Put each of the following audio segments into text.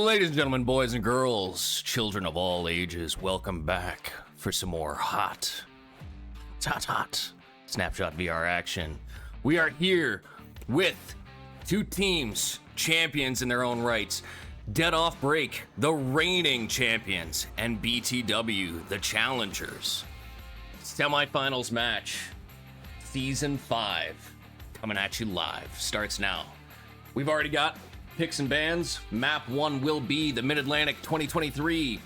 Ladies and gentlemen, boys and girls, children of all ages, welcome back for some more hot Snapshot VR action. We are here with two teams, champions in their own rights. Dead Off Break, the reigning champions, and BTW, the challengers. Semifinals match, Season 5, coming at you live, starts now. We've already got picks and bans. Map 1 will be the Mid-Atlantic 2023.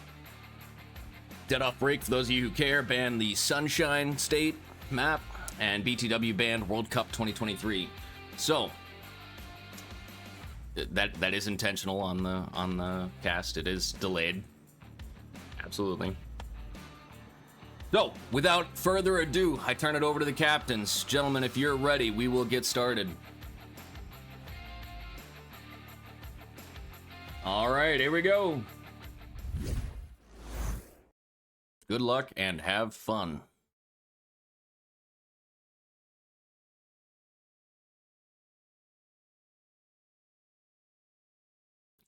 Dead Off Break, for those of you who care, banned the Sunshine State map, and BTW banned World Cup 2023. So that is intentional on the cast. It is delayed. Absolutely. So, without further ado, I turn it over to the captains. Gentlemen, if you're ready, we will get started. All right, here we go. Good luck and have fun.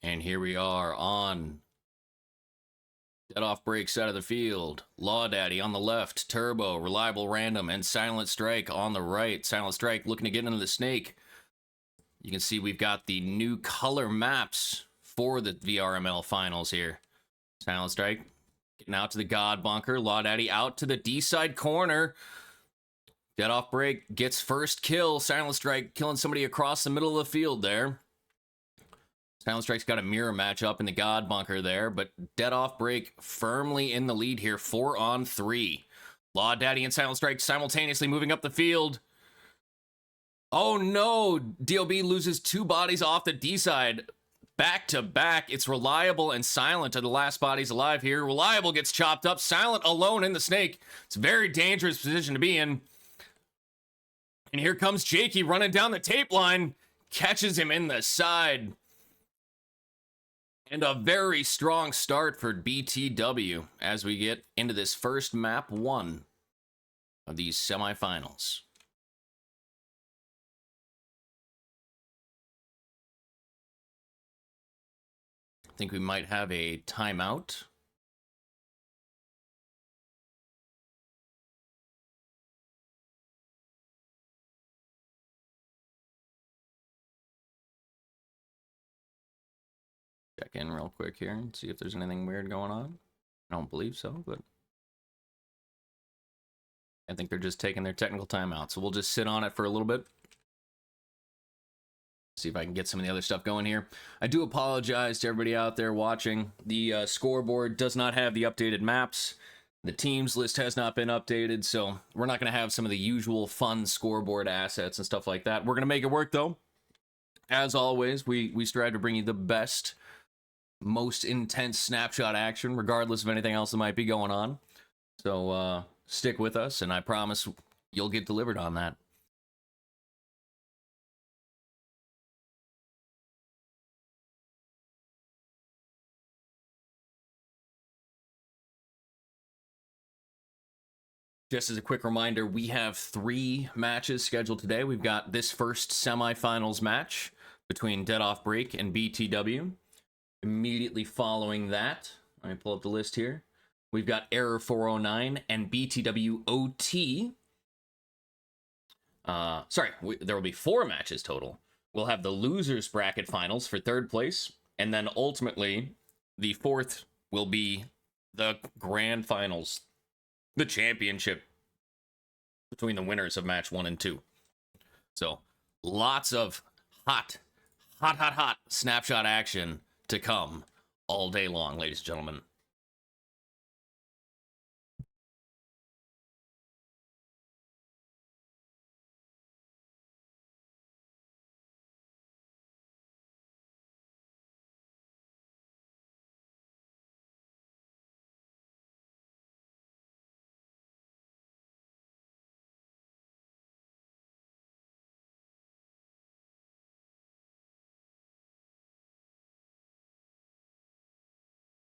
And here we are on Dead Off Break side of the field. Law Daddy on the left, Turbo, Reliable Random, and Silent Strike on the right. Silent Strike looking to get into the snake. You can see we've got the new color maps for the VRML finals here. Silent Strike getting out to the God Bunker. Law Daddy out to the D side corner. Dead Off Break gets first kill. Silent Strike killing somebody across the middle of the field there. Silent Strike's got a mirror match up in the God Bunker there, but Dead Off Break firmly in the lead here, 4-on-3. Law Daddy and Silent Strike simultaneously moving up the field. Oh no, DOB loses two bodies off the D side. Back to back, it's Reliable and Silent are the last bodies alive here. Reliable gets chopped up, Silent alone in the snake. It's a very dangerous position to be in. And here comes Jakey running down the tape line, catches him in the side. And a very strong start for BTW as we get into this first map 1 of these semifinals. I think we might have a timeout. Check in real quick here and see if there's anything weird going on. I don't believe so, but I think they're just taking their technical timeout. So we'll just sit on it for a little bit. See if I can get some of the other stuff going here. I do apologize to everybody out there watching. The scoreboard does not have the updated maps. The teams list has not been updated, so we're not going to have some of the usual fun scoreboard assets and stuff like that. We're going to make it work, though. As always, we strive to bring you the best, most intense snapshot action, regardless of anything else that might be going on. So stick with us, and I promise you'll get delivered on that. Just as a quick reminder, we have 3 matches scheduled today. We've got this first semifinals match between Dead Off Break and BTW. Immediately following that, let me pull up the list here. We've got Error 409 and BTW OT. There will be 4 matches total. We'll have the losers bracket finals for 3rd place, and then ultimately the 4th will be the grand finals, the championship between the winners of match 1 and 2. So lots of hot snapshot action to come all day long, ladies and gentlemen.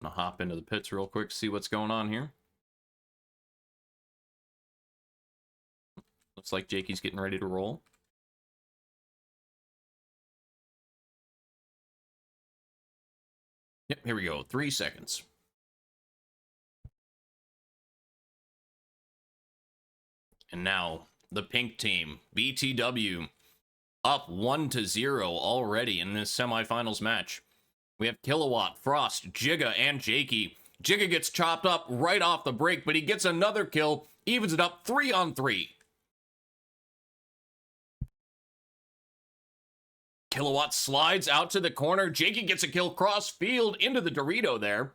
I'm gonna hop into the pits real quick, see what's going on here. Looks like Jakey's getting ready to roll. Yep, here we go. 3 seconds. And now the pink team, BTW, up 1-0 already in this semifinals match. We have Kilowatt, Frost, Jigga, and Jakey. Jigga gets chopped up right off the break, but he gets another kill, evens it up 3-on-3. Kilowatt slides out to the corner. Jakey gets a kill cross field into the Dorito there.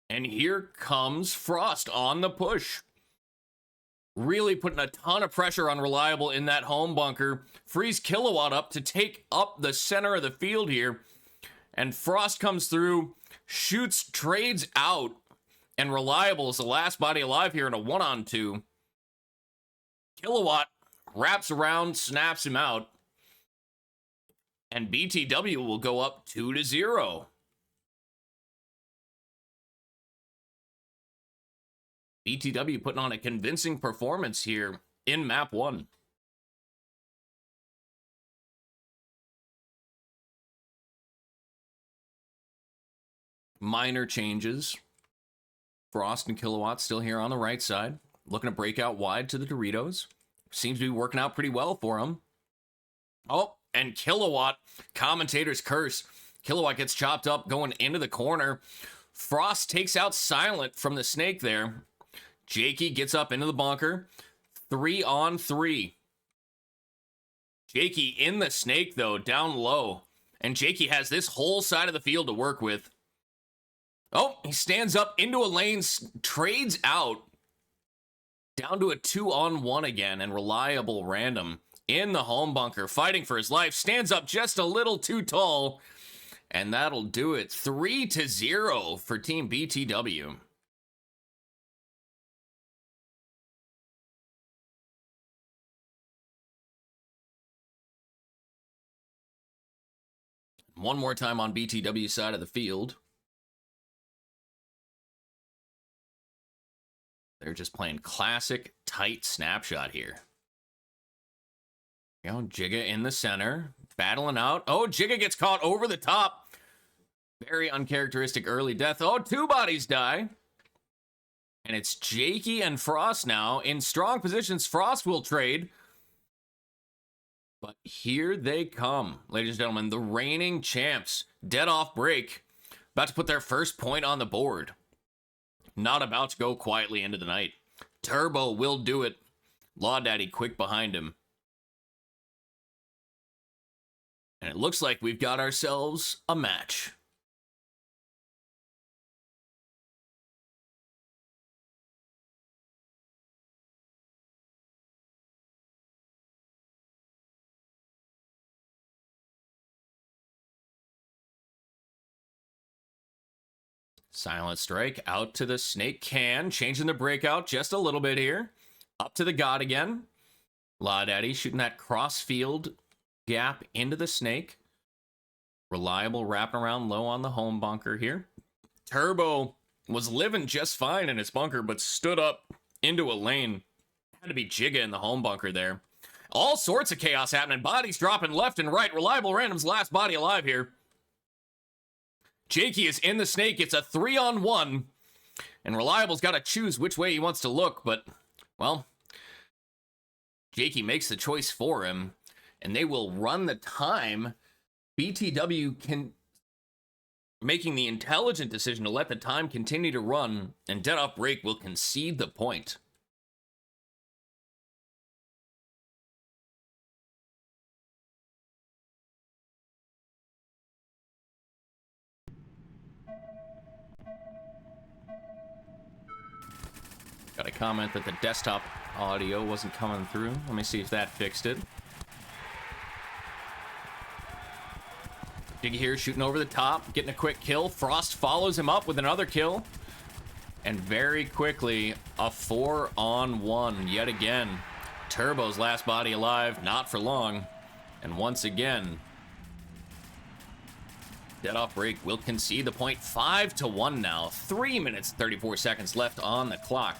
And here comes Frost on the push. Really putting a ton of pressure on Reliable in that home bunker. Frees Kilowatt up to take up the center of the field here. And Frost comes through, shoots, trades out. And Reliable is the last body alive here in a 1-on-2. Kilowatt wraps around, snaps him out. And BTW will go up 2-0. BTW putting on a convincing performance here in map 1. Minor changes. Frost and Kilowatt still here on the right side. Looking to break out wide to the Doritos. Seems to be working out pretty well for him. Oh, and Kilowatt, commentator's curse. Kilowatt gets chopped up going into the corner. Frost takes out Silent from the snake there. Jakey gets up into the bunker. 3-on-3. Jakey in the snake, though, down low. And Jakey has this whole side of the field to work with. Oh, he stands up into a lane, trades out. Down to a 2-on-1 again, and Reliable random in the home bunker, fighting for his life. Stands up just a little too tall. And that'll do it. 3-0 for Team BTW. One more time on BTW side of the field. They're just playing classic tight snapshot here. You know, Jigga in the center, battling out. Oh, Jigga gets caught over the top. Very uncharacteristic early death. Oh, 2 bodies die. And it's Jakey and Frost now in strong positions. Frost will trade. But here they come, ladies and gentlemen, the reigning champs, dead off break, about to put their first point on the board. Not about to go quietly into the night. Turbo will do it. Law Daddy quick behind him. And it looks like we've got ourselves a match. Silent Strike out to the Snake Can, changing the breakout just a little bit here. Up to the God again. Law Daddy shooting that crossfield gap into the Snake. Reliable wrapping around low on the home bunker here. Turbo was living just fine in his bunker, but stood up into a lane. Had to be Jigga in the home bunker there. All sorts of chaos happening. Bodies dropping left and right. Reliable random's last body alive here. Jakey is in the snake. It's a 3-on-1. And Reliable's got to choose which way he wants to look. But, well, Jakey makes the choice for him. And they will run the time. BTW can making the intelligent decision to let the time continue to run. And Dead Off Break will concede the point. Got a comment that the desktop audio wasn't coming through. Let me see if that fixed it. Jiggy here shooting over the top, getting a quick kill. Frost follows him up with another kill. And very quickly, a 4-on-1 yet again. Turbo's last body alive, not for long. And once again, Dead Off Break will concede the point. 5-1 now. 3 minutes, 34 seconds left on the clock.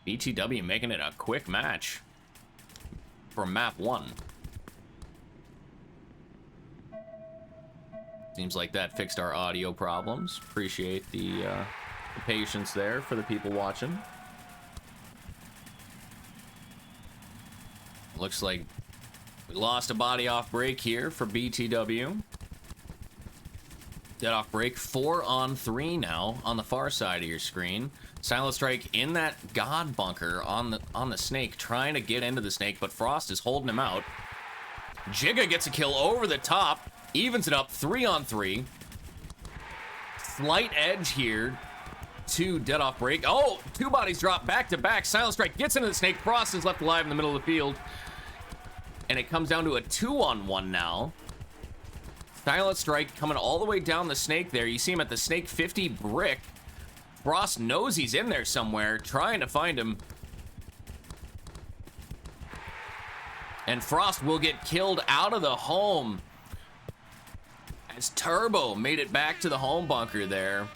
BTW making it a quick match for map 1. Seems like that fixed our audio problems. Appreciate the patience there for the people watching. Looks like we lost a body off break here for BTW. Dead off break, 4-on-3 now on the far side of your screen. Silent Strike in that God bunker on the snake, trying to get into the snake, but Frost is holding him out. Jigga gets a kill over the top, evens it up, 3-on-3. Slight edge here to Dead off break. Oh, two bodies drop back to back. Silent Strike gets into the snake. Frost is left alive in the middle of the field. And it comes down to a 2-on-1 now. Silent Strike coming all the way down the snake there. You see him at the snake 50 brick. Frost knows he's in there somewhere, trying to find him. And Frost will get killed out of the home. As Turbo made it back to the home bunker there.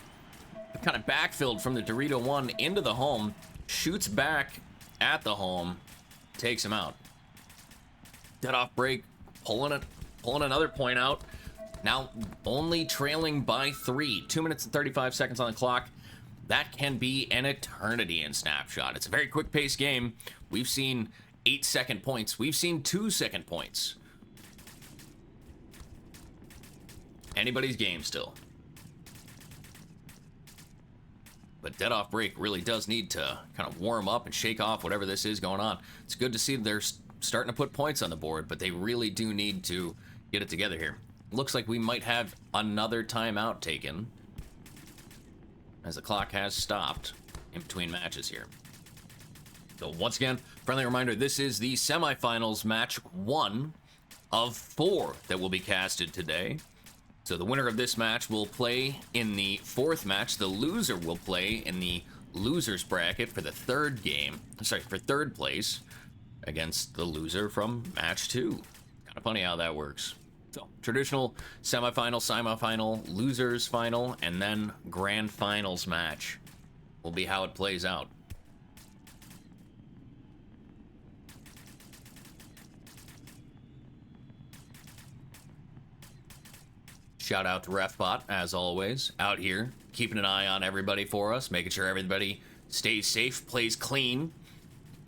Kind of backfilled from the Dorito 1 into the home. Shoots back at the home. Takes him out. Dead off break. Pulling another point out. Now only trailing by 3. 2 minutes and 35 seconds on the clock. That can be an eternity in Snapshot. It's a very quick-paced game. We've seen 8-second points. We've seen 2-second points. Anybody's game still. But Dead off break really does need to kind of warm up and shake off whatever this is going on. It's good to see they're starting to put points on the board, but they really do need to get it together here. Looks like we might have another timeout taken, as the clock has stopped in between matches here. So once again, friendly reminder, this is the semifinals match 1 of 4 that will be casted today. So the winner of this match will play in the 4th match. The loser will play in the losers bracket for the 3rd game. Sorry, for 3rd place against the loser from match 2. Kind of funny how that works. So traditional semifinal, losers final, and then grand finals match will be how it plays out. Shout out to RefBot, as always, out here, keeping an eye on everybody for us, making sure everybody stays safe, plays clean.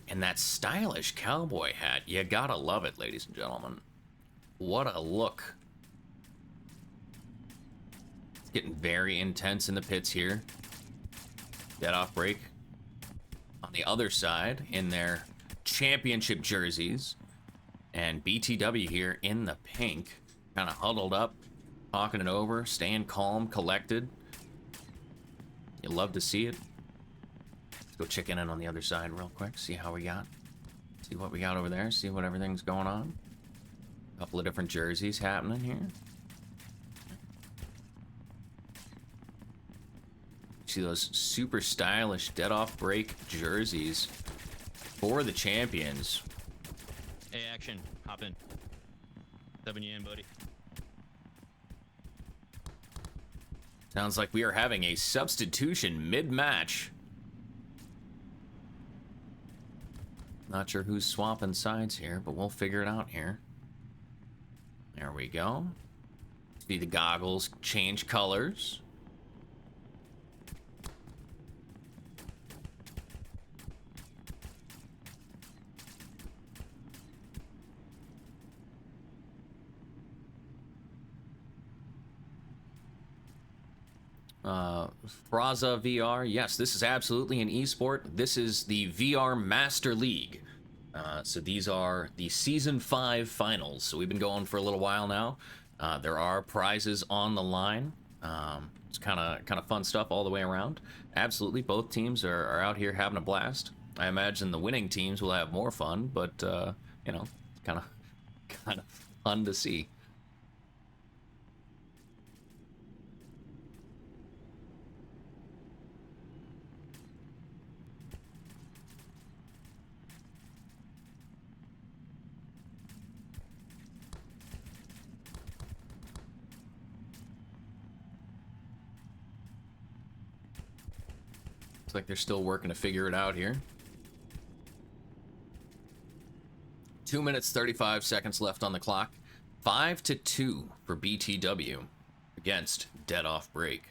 And that stylish cowboy hat, you gotta love it, ladies and gentlemen. What a look. It's getting very intense in the pits here. Dead off break on the other side in their championship jerseys. And BTW here in the pink, kind of huddled up, talking it over, staying calm, collected. You love to see it. Let's go check in on the other side real quick, see how we got. See what we got over there, see what everything's going on. A couple of different jerseys happening here. See those super stylish dead off break jerseys for the champions. Hey, action. Hop in. Subbing you in, buddy. Sounds like we are having a substitution mid-match. Not sure who's swapping sides here, but we'll figure it out here. There we go. See the goggles change colors. Fraza VR, yes, this is absolutely an esport. This is the VR Master League. So these are the Season 5 finals. So we've been going for a little while now. There are prizes on the line. It's kind of fun stuff all the way around. Absolutely, both teams are out here having a blast. I imagine the winning teams will have more fun, but you know, kind of fun to see. Looks like they're still working to figure it out here. 2 minutes, 35 seconds left on the clock. 5-2 for BTW against Dead Off Break.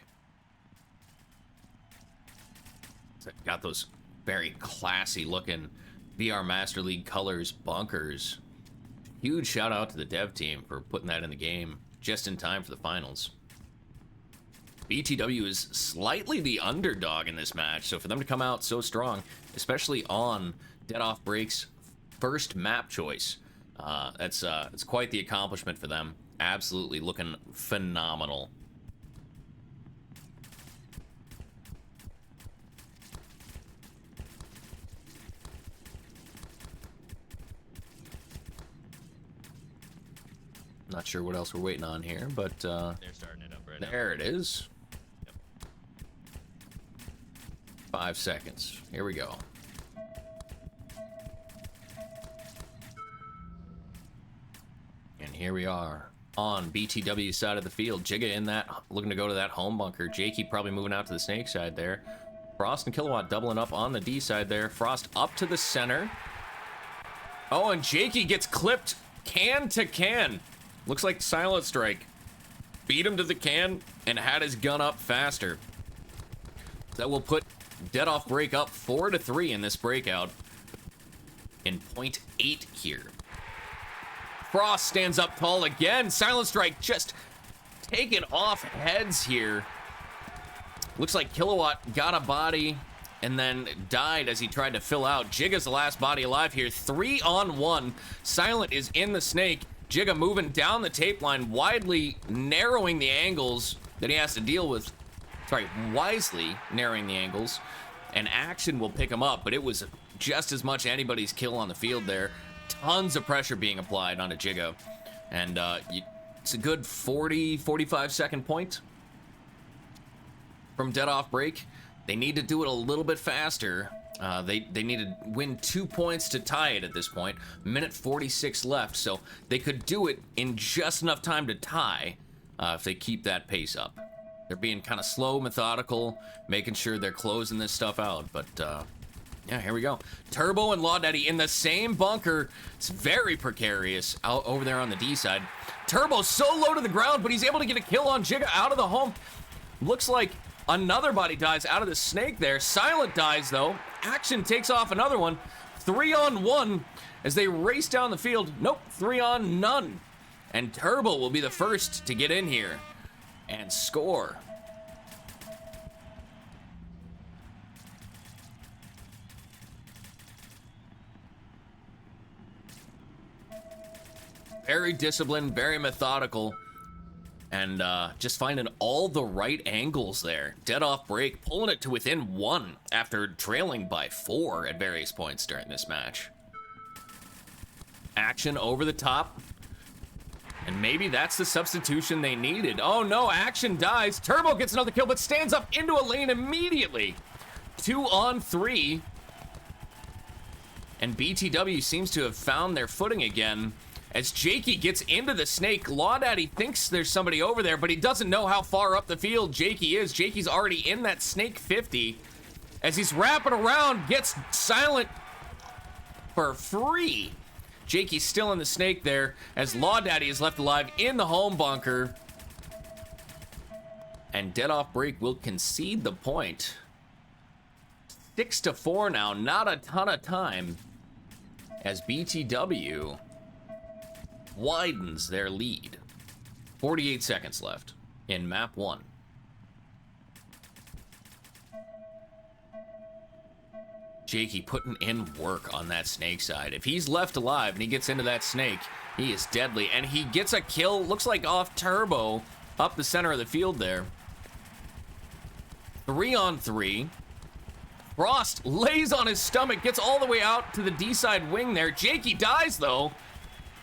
So got those very classy looking VR Master League colors bunkers. Huge shout out to the dev team for putting that in the game just in time for the finals. BTW is slightly the underdog in this match, so for them to come out so strong, especially on Dead Off Break's first map choice, it's quite the accomplishment for them. Absolutely looking phenomenal. Not sure what else we're waiting on here, but They're starting it up right now. there it is. 5 seconds. Here we go. And here we are on BTW side of the field. Jigga in that, looking to go to that home bunker. Jakey probably moving out to the snake side there. Frost and Kilowatt doubling up on the D side there. Frost up to the center. Oh, and Jakey gets clipped can to can. Looks like Silent Strike beat him to the can and had his gun up faster. That will put Dead Off Break up 4-3 in this breakout in 0.8 here. Frost stands up tall again. Silent Strike just taking off heads here. Looks like Kilowatt got a body and then died as he tried to fill out. Jigga's the last body alive here. 3-on-1. Silent is in the snake. Jigga moving down the tape line, widely narrowing the angles that he has to deal with. Sorry, wisely narrowing the angles. And Action will pick him up, but it was just as much anybody's kill on the field there. Tons of pressure being applied onto Jigga. And it's a good 45 second point from Dead Off Break. They need to do it a little bit faster. They need to win 2 points to tie it at this point. Minute 46 left, so they could do it in just enough time to tie if they keep that pace up. They're being kind of slow, methodical, making sure they're closing this stuff out. But yeah, here we go. Turbo and Law Daddy in the same bunker. It's very precarious out over there on the D side. Turbo's so low to the ground, but he's able to get a kill on Jigga out of the home. Looks like another body dies out of the snake there. Silent dies, though. Action takes off another one. 3-on-1 as they race down the field. Nope, 3-on-none. And Turbo will be the first to get in here and score. Very disciplined, very methodical. And just finding all the right angles there. Dead Off Break, pulling it to within 1 after trailing by 4 at various points during this match. Action over the top. And maybe that's the substitution they needed. Oh no, Action dies. Turbo gets another kill, but stands up into a lane immediately. 2-on-3. And BTW seems to have found their footing again. As Jakey gets into the snake, Law Daddy thinks there's somebody over there, but he doesn't know how far up the field Jakey is. Jakey's already in that snake 50. As he's wrapping around, gets Silent for free. Jakey's still in the snake there, as Law Daddy is left alive in the home bunker. And Dead Off Break will concede the point. 6-4 now, not a ton of time. As BTW widens their lead. 48 seconds left in map 1. Jakey putting in work on that snake side. If he's left alive and he gets into that snake, he is deadly. And he gets a kill, looks like off Turbo, up the center of the field there. 3-on-3. Frost lays on his stomach, gets all the way out to the D side wing there. Jakey dies though.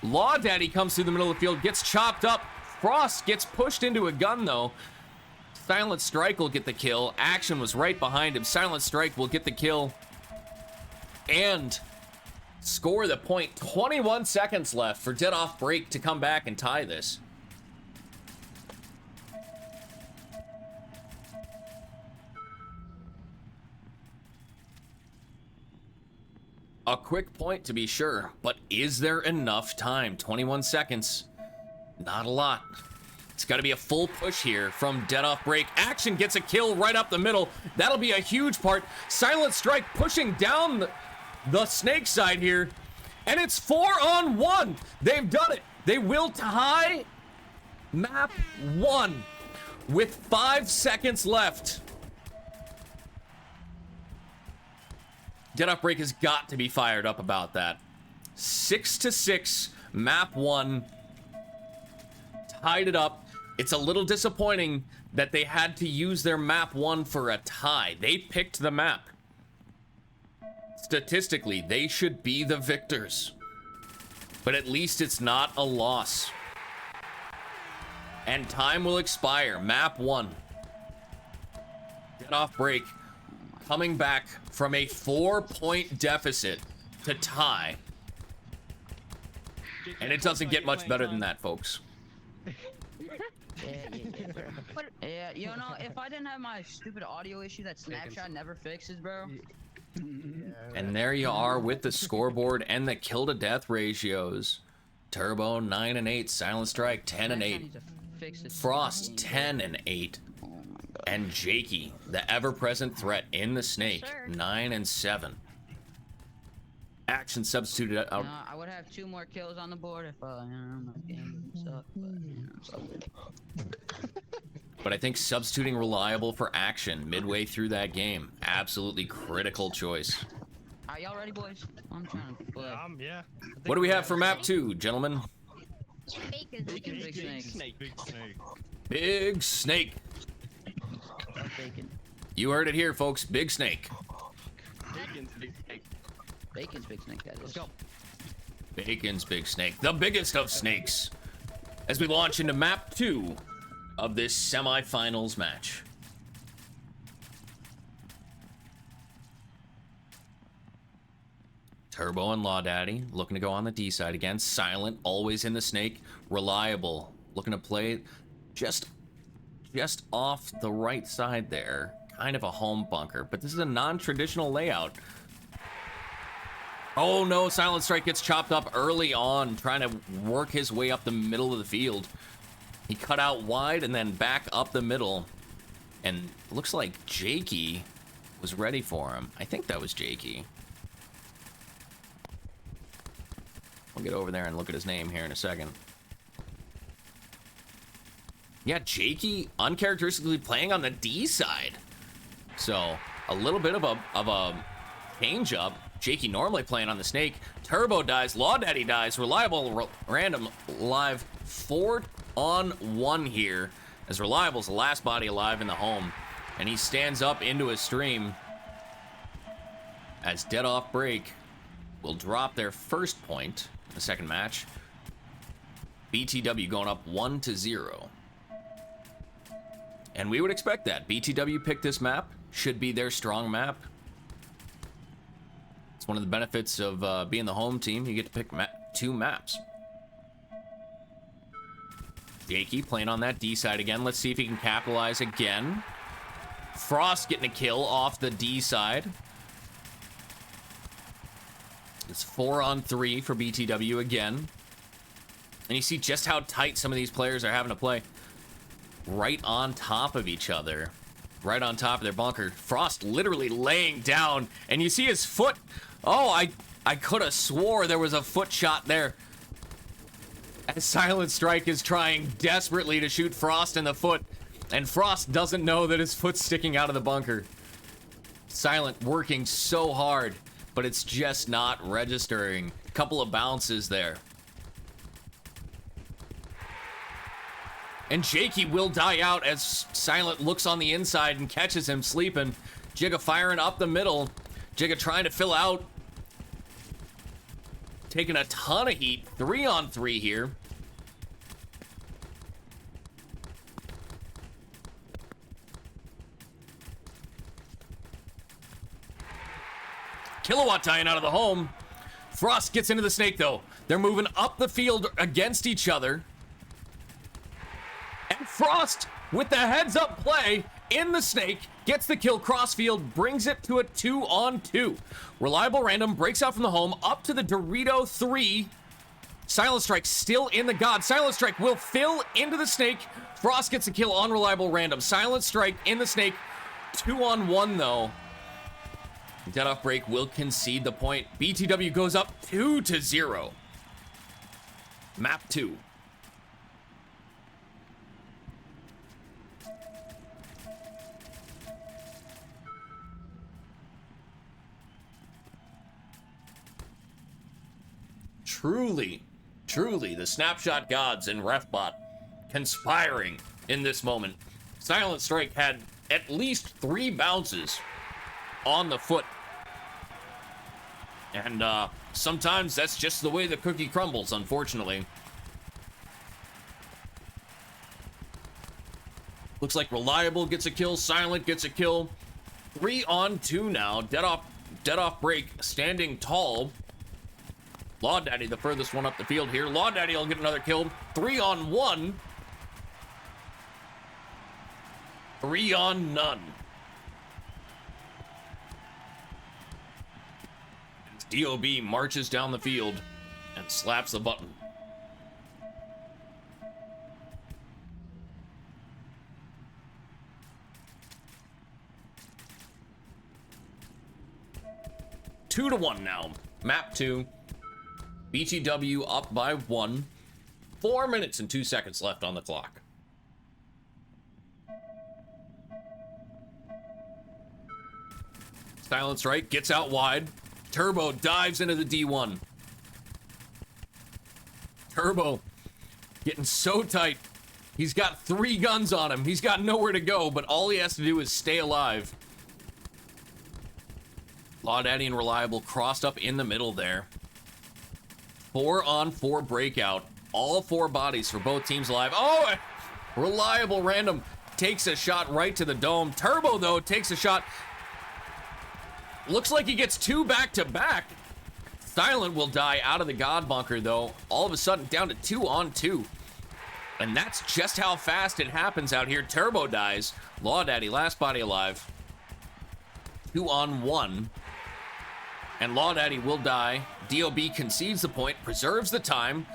Law Daddy comes through the middle of the field, gets chopped up. Frost gets pushed into a gun though. Silent Strike will get the kill. Action was right behind him. Silent Strike will get the kill and score the point. 21 seconds left for Dead Off Break to come back and tie this. A quick point to be sure, but is there enough time? 21 seconds. Not a lot. It's got to be a full push here from Dead Off Break. Action gets a kill right up the middle. That'll be a huge part. Silent Strike pushing down the snake side here. And it's 4-on-1. They've done it. They will tie map 1 with 5 seconds left. Dead Off Break has got to be fired up about that. 6-6, map 1. Tied it up. It's a little disappointing that they had to use their map 1 for a tie. They picked the map. Statistically, they should be the victors. But at least it's not a loss. And time will expire. Map 1. Dead Off Break coming back from a 4-point deficit to tie. And it doesn't get much better than that, folks. Yeah, you know, if I didn't have my stupid audio issue that Snapshot never fixes, bro. And there you are with the scoreboard and the kill to death ratios. Turbo 9-8, Silent Strike 10-8, Frost 10-8, and Jakey, the ever-present threat in the snake, 9-7. Action substituted out. I would have 2 more kills on the board if my game didn't suck, but so good. But I think substituting Reliable for Action midway through that game, absolutely critical choice. Are y'all ready, boys? I'm trying to play. Yeah. What do we have for map 2, gentlemen? Bacon, big snake. Big snake. Big Snake. Bacon. You heard it here, folks. Big Snake. Bacon's big snake. Bacon's big snake, that is. Let's go. Bacon's Big Snake, the biggest of snakes, as we launch into map 2 of this semifinals match. Turbo and Law Daddy looking to go on the D side again. Silent, always in the snake. Reliable, looking to play just off the right side there. Kind of a home bunker, but this is a non-traditional layout. Oh no, Silent Strike gets chopped up early on, trying to work his way up the middle of the field. He cut out wide and then back up the middle. And looks like Jakey was ready for him. I think that was Jakey. I'll get over there and look at his name here in a second. Yeah, Jakey uncharacteristically playing on the D side. So, a little bit of a change up. Jakey normally playing on the snake. Turbo dies. Law Daddy dies. Reliable random live 4-on-1 here. As Reliable's the last body alive in the home. And he stands up into his stream. As Dead Off Break will drop their first point in the second match. BTW going up 1-0. And we would expect that. BTW picked this map. Should be their strong map. It's one of the benefits of being the home team. You get to pick 2 maps. Jakey playing on that D side again. Let's see if he can capitalize again. Frost getting a kill off the D side. It's 4-on-3 for BTW again. And you see just how tight some of these players are having to play. Right on top of each other. Right on top of their bunker. Frost literally laying down. And you see his foot. Oh, I could have swore there was a foot shot there. As Silent Strike is trying desperately to shoot Frost in the foot. And Frost doesn't know that his foot's sticking out of the bunker. Silent working so hard, but it's just not registering. Couple of bounces there. And Jakey will die out as Silent looks on the inside and catches him sleeping. Jigga firing up the middle. Jigga trying to fill out. Taking a ton of heat. 3-on-3 here. Kilowatt dying out of the home. Frost gets into the snake though. They're moving up the field against each other. And Frost, with the heads-up play in the snake, gets the kill. Crossfield brings it to a 2-on-2. Reliable random breaks out from the home up to the Dorito 3. Silent Strike still in the god. Silent Strike will fill into the snake. Frost gets a kill on Reliable Random. Silent Strike in the Snake. 2-on-1 though. Dead Off Break will concede the point. BTW goes up 2-0. Map 2. Truly, the Snapshot gods and Refbot conspiring in this moment. Silent Strike had at least 3 bounces on the foot. And sometimes that's just the way the cookie crumbles, unfortunately. Looks like Reliable gets a kill, Silent gets a kill. 3-on-2 now. Dead off Break standing tall. Law Daddy, the furthest one up the field here. Law Daddy will get another kill. 3-on-1. 3-on-none. DOB marches down the field and slaps the button. Two to 1 now. Map 2. BTW up by 1. 4 minutes and 2 seconds left on the clock. Silent Strike gets out wide. Turbo dives into the D1. Turbo getting so tight. He's got 3 guns on him. He's got nowhere to go, but all he has to do is stay alive. Law Daddy and Reliable crossed up in the middle there. 4-on-4 breakout. All 4 bodies for both teams alive. Oh, Reliable Random takes a shot right to the dome. Turbo, though, takes a shot. Looks like he gets 2 back-to-back. Silent will die out of the God Bunker, though. All of a sudden, down to 2-on-2. And that's just how fast it happens out here. Turbo dies. Law Daddy, last body alive. 2-on-1. And Law Daddy will die. DOB concedes the point, preserves the time.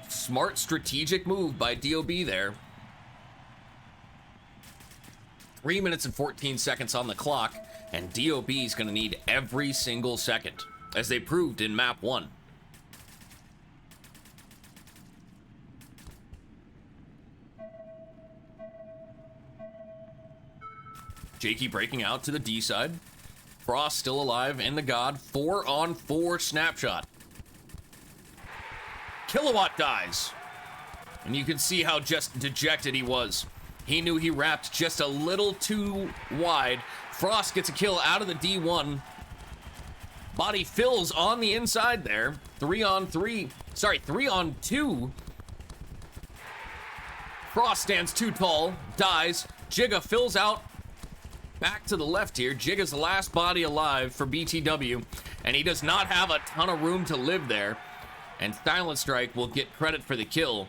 Smart strategic move by DOB there. 3 minutes and 14 seconds on the clock, and DOB is going to need every single second, as they proved in map 1. Jakey breaking out to the D side. Frost still alive in the God. 4-on-4 Snapshot. Kilowatt dies. And you can see how just dejected he was. He knew he wrapped just a little too wide. Frost gets a kill out of the D1. Body fills on the inside there. 3-on-3. Sorry, 3-on-2. Frost stands too tall. Dies. Jigga fills out. Back to the left here. Jigga's the last body alive for BTW, and he does not have a ton of room to live there. And Silent Strike will get credit for the kill.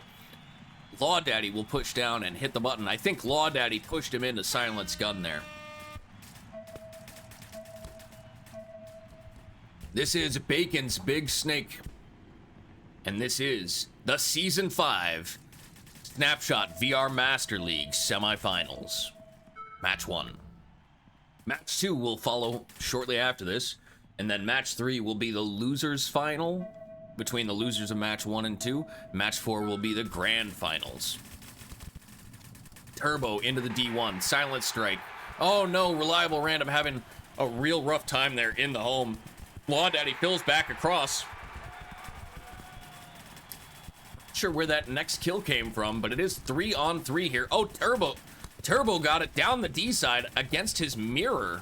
Law Daddy will push down and hit the button. I think Law Daddy pushed him into Silent's gun there. This is Bacon's Big Snake, and this is the Season 5 Snapshot VR Master League semifinals. Match 1. Match 2 will follow shortly after this, and then match 3 will be the losers final between the losers of match 1 and 2. Match 4 will be the grand finals. Turbo into the D1. Silent Strike. Oh no, Reliable Random having a real rough time there in the home. Law Daddy fills back across. Not sure where that next kill came from, but it is 3-on-3 here. Oh, Turbo got it down the D side against his mirror.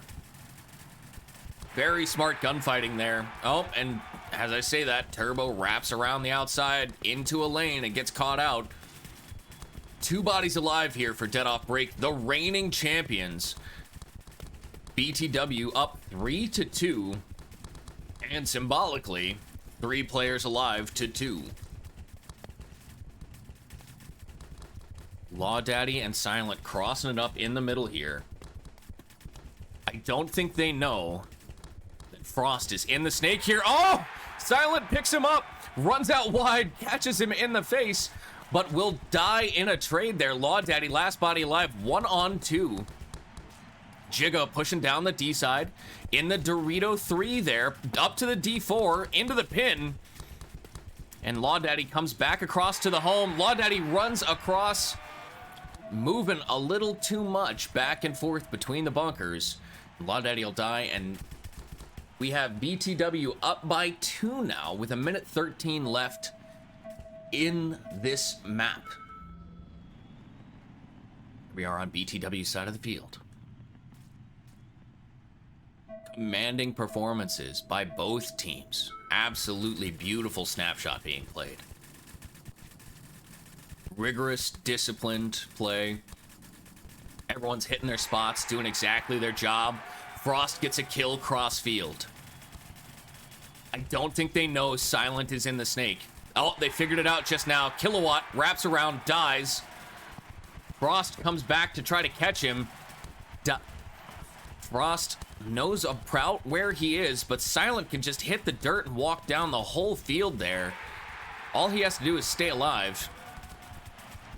Very smart gunfighting there. Oh, and as I say that, Turbo wraps around the outside into a lane and gets caught out. 2 bodies alive here for Dead Off Break, the reigning champions. BTW up 3-2, and symbolically, 3 players alive to 2. Law Daddy and Silent crossing it up in the middle here. I don't think they know that Frost is in the snake here. Oh! Silent picks him up, runs out wide, catches him in the face. but will die in a trade there. Law Daddy, last body alive, 1-on-2. Jigga pushing down the D side. In the Dorito 3 there, up to the D4, into the pin. And Law Daddy comes back across to the home. Law Daddy runs across, moving a little too much back and forth between the bunkers. Law Daddy will die, and we have BTW up by 2 now with 1:13 left in this map. We are on BTW's side of the field. Commanding performances by both teams. Absolutely beautiful Snapshot being played. Rigorous, disciplined play. Everyone's hitting their spots, doing exactly their job. Frost gets a kill cross field. I don't think they know Silent is in the snake. Oh, they figured it out just now. Kilowatt wraps around, dies. Frost comes back to try to catch him. Frost knows about where he is, but Silent can just hit the dirt and walk down the whole field there. All he has to do is stay alive.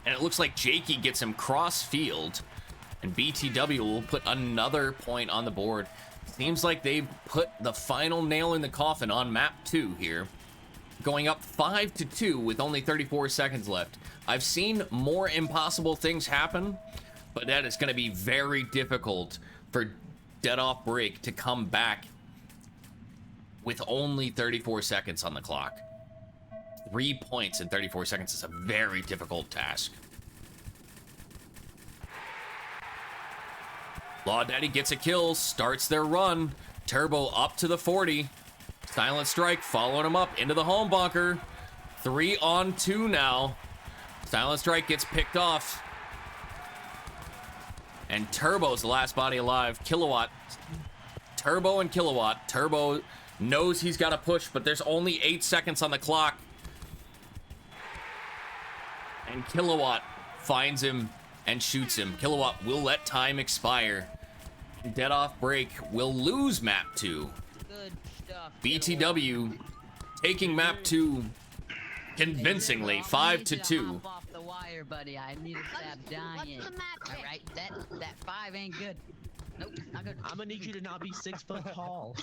And it looks like Jakey gets him cross field. And BTW will put another point on the board. Seems like they've put the final nail in the coffin on map 2 here. Going up 5-2 with only 34 seconds left. I've seen more impossible things happen, but that is going to be very difficult for Dead Off Break to come back with only 34 seconds on the clock. 3 points in 34 seconds is a very difficult task. Law Daddy gets a kill, starts their run. Turbo up to the 40. Silent Strike following him up into the home bunker. 3-on-2 now. Silent Strike gets picked off. And Turbo's the last body alive. Kilowatt. Turbo and Kilowatt. Turbo knows he's got to push, but there's only 8 seconds on the clock. And Kilowatt finds him and shoots him. Kilowatt will let time expire. Dead Off Break will lose map 2. Good stuff. BTW taking map 2 convincingly, 5-2. Off the wire, buddy. I need to stop dying. What's the map All right, that 5 ain't good. Nope, not good. I'm gonna need you to not be 6 foot tall.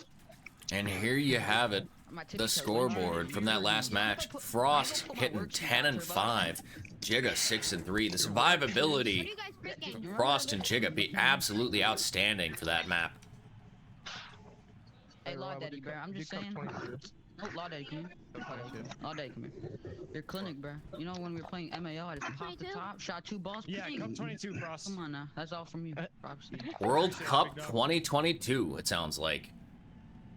And here you have it. The scoreboard from that last match. Frost hitting 10 and 5. Jigga 6 and 3. The survivability from Frost and Jigga be absolutely outstanding for that map. Hey, Law Daddy, bro. I'm just saying. No, Law Daddy, come here. Law Daddy, come here. Your clinic, bro. You know when we were playing MAO, I just popped the top, shot 2 balls. Yeah, ping. come 22, Frost. Come on now. That's all from you. Props to you. World Cup 2022, it sounds like.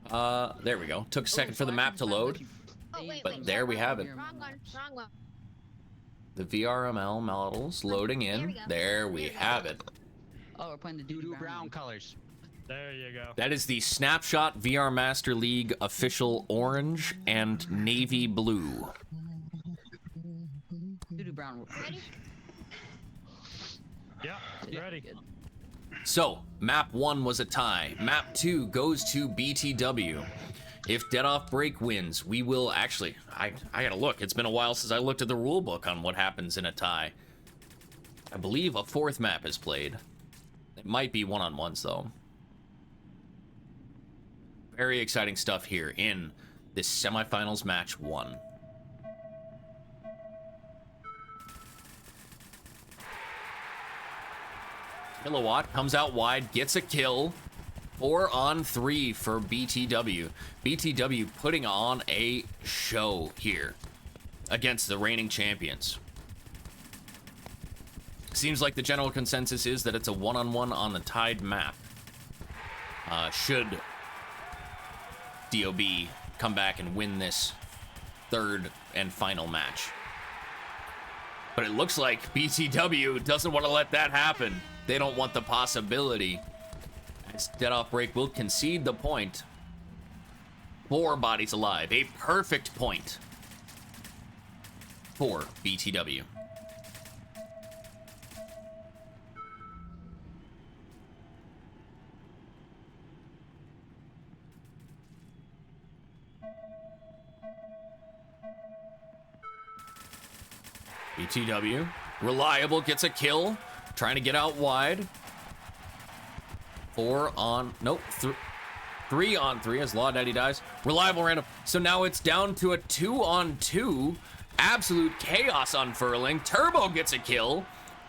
There we go. Took a second for the map to load. Oh, wait, But wait, there we have it. Wrong one, wrong one. The VRML models loading in. There we have it. Oh, we're playing the doo-doo Brown colors. There you go. That is the Snapshot VR Master League official orange and navy blue. Doo-doo brown. Ready? Yeah, ready. Good. So, map 1 was a tie. Map 2 goes to BTW. If Dead Off Break wins, we will actually... I gotta look. It's been a while since I looked at the rulebook on what happens in a tie. I believe a 4th map is played. It might be one-on-ones, though. Very exciting stuff here in this semifinals match 1. Kilowatt comes out wide, gets a kill. 4-on-3 for BTW. BTW putting on a show here against the reigning champions. Seems like the general consensus is that it's a one-on-one on the tied map. Should DOB come back and win this 3rd and final match. But it looks like BTW doesn't want to let that happen. They don't want the possibility. As Dead Off Break will concede the point. 4 bodies alive. A perfect point for BTW. BTW. Reliable gets a kill. Trying to get out wide. 4 on... Nope. 3 on 3 as Law Daddy dies. Reliable random. So now it's down to a 2 on 2. Absolute chaos unfurling. Turbo gets a kill.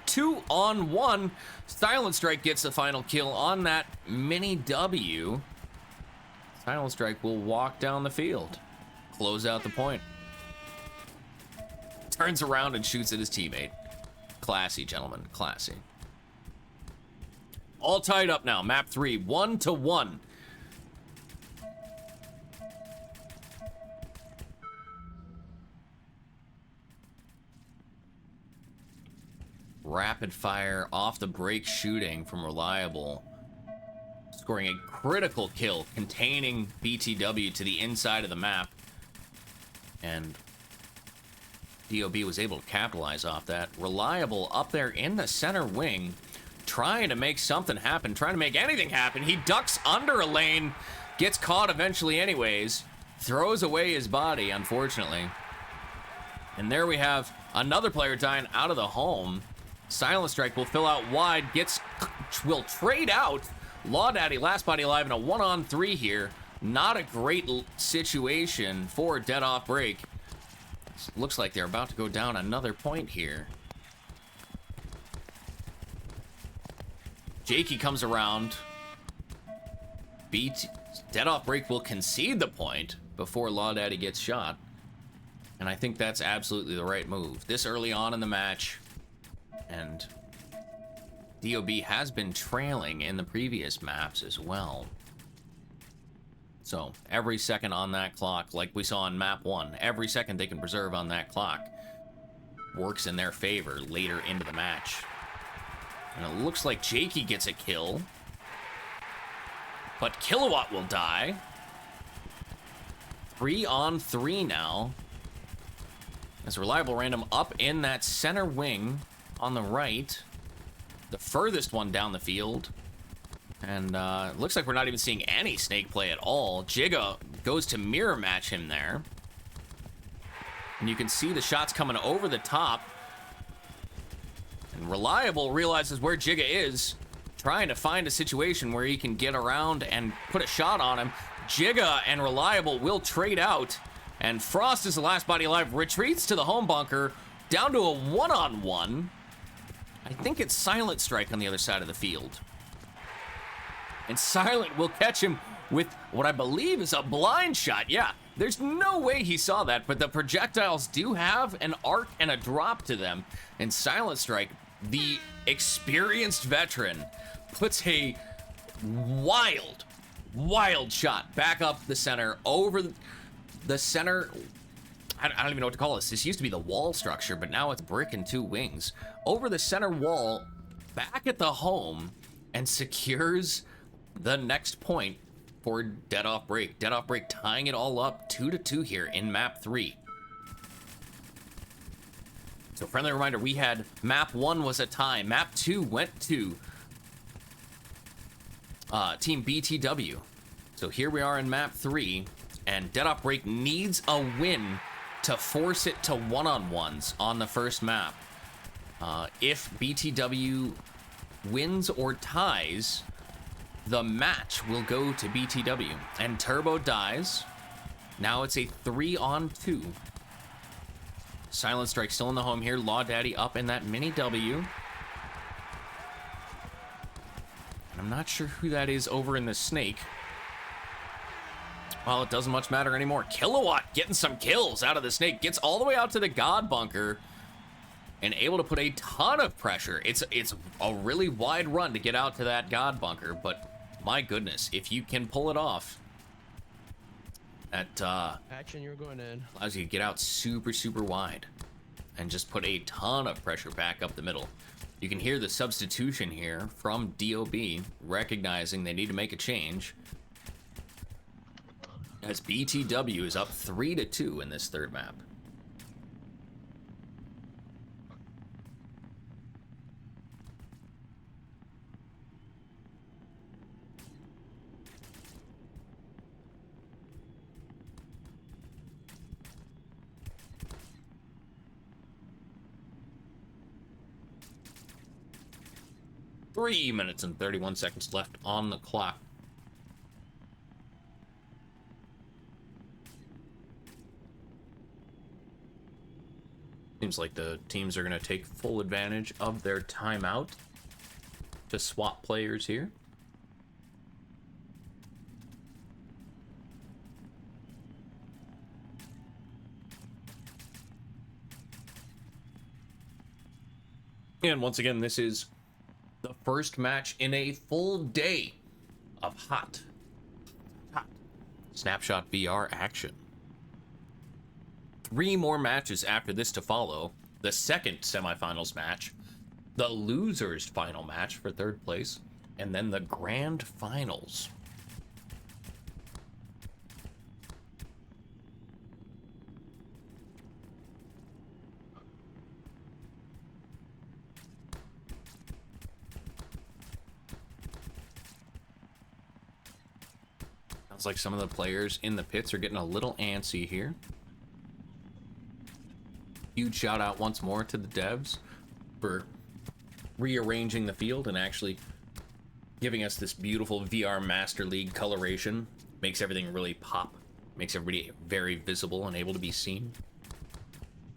2 on 1. Silent Strike gets the final kill on that mini W. Silent Strike will walk down the field. Close out the point. Turns around and shoots at his teammate. Classy, gentlemen. Classy. All tied up now. Map 3. 1-1. Rapid fire off the break shooting from Reliable. Scoring a critical kill, containing BTW to the inside of the map. And DOB was able to capitalize off that. Reliable up there in the center wing, trying to make something happen, trying to make anything happen. He ducks under a lane, gets caught eventually anyways, throws away his body, unfortunately. And there we have another player dying out of the home. Silent Strike will fill out wide, will trade out. Law Daddy, last body alive in a 1-on-3 here. Not a great situation for Dead Off Break. Looks like they're about to go down another point here. Jakey comes around. Dead Off Break will concede the point before Law Daddy gets shot. And I think that's absolutely the right move. This early on in the match. And DOB has been trailing in the previous maps as well. So every second on that clock, like we saw on map 1, every second they can preserve on that clock works in their favor later into the match. And it looks like Jakey gets a kill. But Kilowatt will die. 3 on 3 now. As Reliable Random up in that center wing on the right. The furthest one down the field. And it looks like we're not even seeing any snake play at all. Jigga goes to mirror match him there. And you can see the shots coming over the top. And Reliable realizes where Jigga is, trying to find a situation where he can get around and put a shot on him. Jigga and Reliable will trade out. And Frost is the last body alive, retreats to the home bunker, down to a 1-on-1. I think it's Silent Strike on the other side of the field. And Silent will catch him with what I believe is a blind shot. Yeah, there's no way he saw that, but the projectiles do have an arc and a drop to them. And Silent Strike, the experienced veteran, puts a wild shot back up the center, over the center. I don't even know what to call this. This used to be the wall structure, but now it's brick and 2 wings. Over the center wall, back at the home, and secures the next point for Dead Off Break. Dead Off Break tying it all up 2-2 here in map 3. So friendly reminder, we had map 1 was a tie. Map 2 went to Team BTW. So here we are in map 3, and Dead Off Break needs a win to force it to 1-on-1s on the first map. If BTW wins or ties, the match will go to BTW. And Turbo dies. Now it's a 3-on-2. Silent Strike still in the home here. Law Daddy up in that mini W. And I'm not sure who that is over in the snake. Well, it doesn't much matter anymore. Kilowatt getting some kills out of the snake. Gets all the way out to the God bunker. And able to put a ton of pressure. It's a really wide run to get out to that God bunker. But my goodness, if you can pull it off. That Action, you're going in. allows you to get out super wide. And just put a ton of pressure back up the middle. You can hear the substitution here from DOB. Recognizing they need to make a change. As BTW is up 3-2 in this third map. 3 minutes and 31 seconds left on the clock. Seems like the teams are going to take full advantage of their timeout to swap players here. And once again, this is the first match in a full day of hot Snapshot VR action. 3 more matches after this to follow. The second semifinals match, the losers final match for 3rd place, and then the grand finals. Sounds like some of the players in the pits are getting a little antsy here. Huge shout out once more to the devs for rearranging the field and actually giving us this beautiful VR Master League coloration. Makes everything really pop. Makes everybody very visible and able to be seen.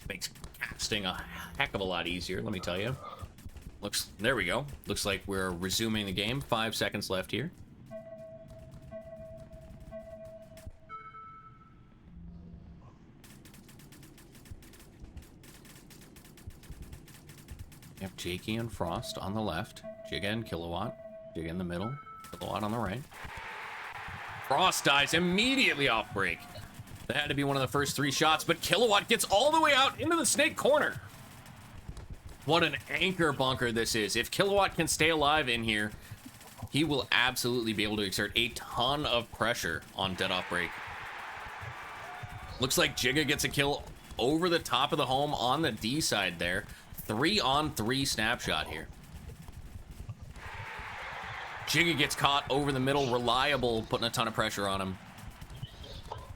Makes casting a heck of a lot easier, let me tell you. There we go. Looks like we're resuming the game. 5 seconds left here. We have Jakey and Frost on the left. Jigga and Kilowatt. Jigga in the middle. Kilowatt on the right. Frost dies immediately off break. That had to be one of the first 3 shots, but Kilowatt gets all the way out into the snake corner. What an anchor bunker this is. If Kilowatt can stay alive in here, he will absolutely be able to exert a ton of pressure on dead off break. Looks like Jigga gets a kill over the top of the home on the D side there. 3-on-3 snapshot here. Jigga gets caught over the middle. Reliable, putting a ton of pressure on him.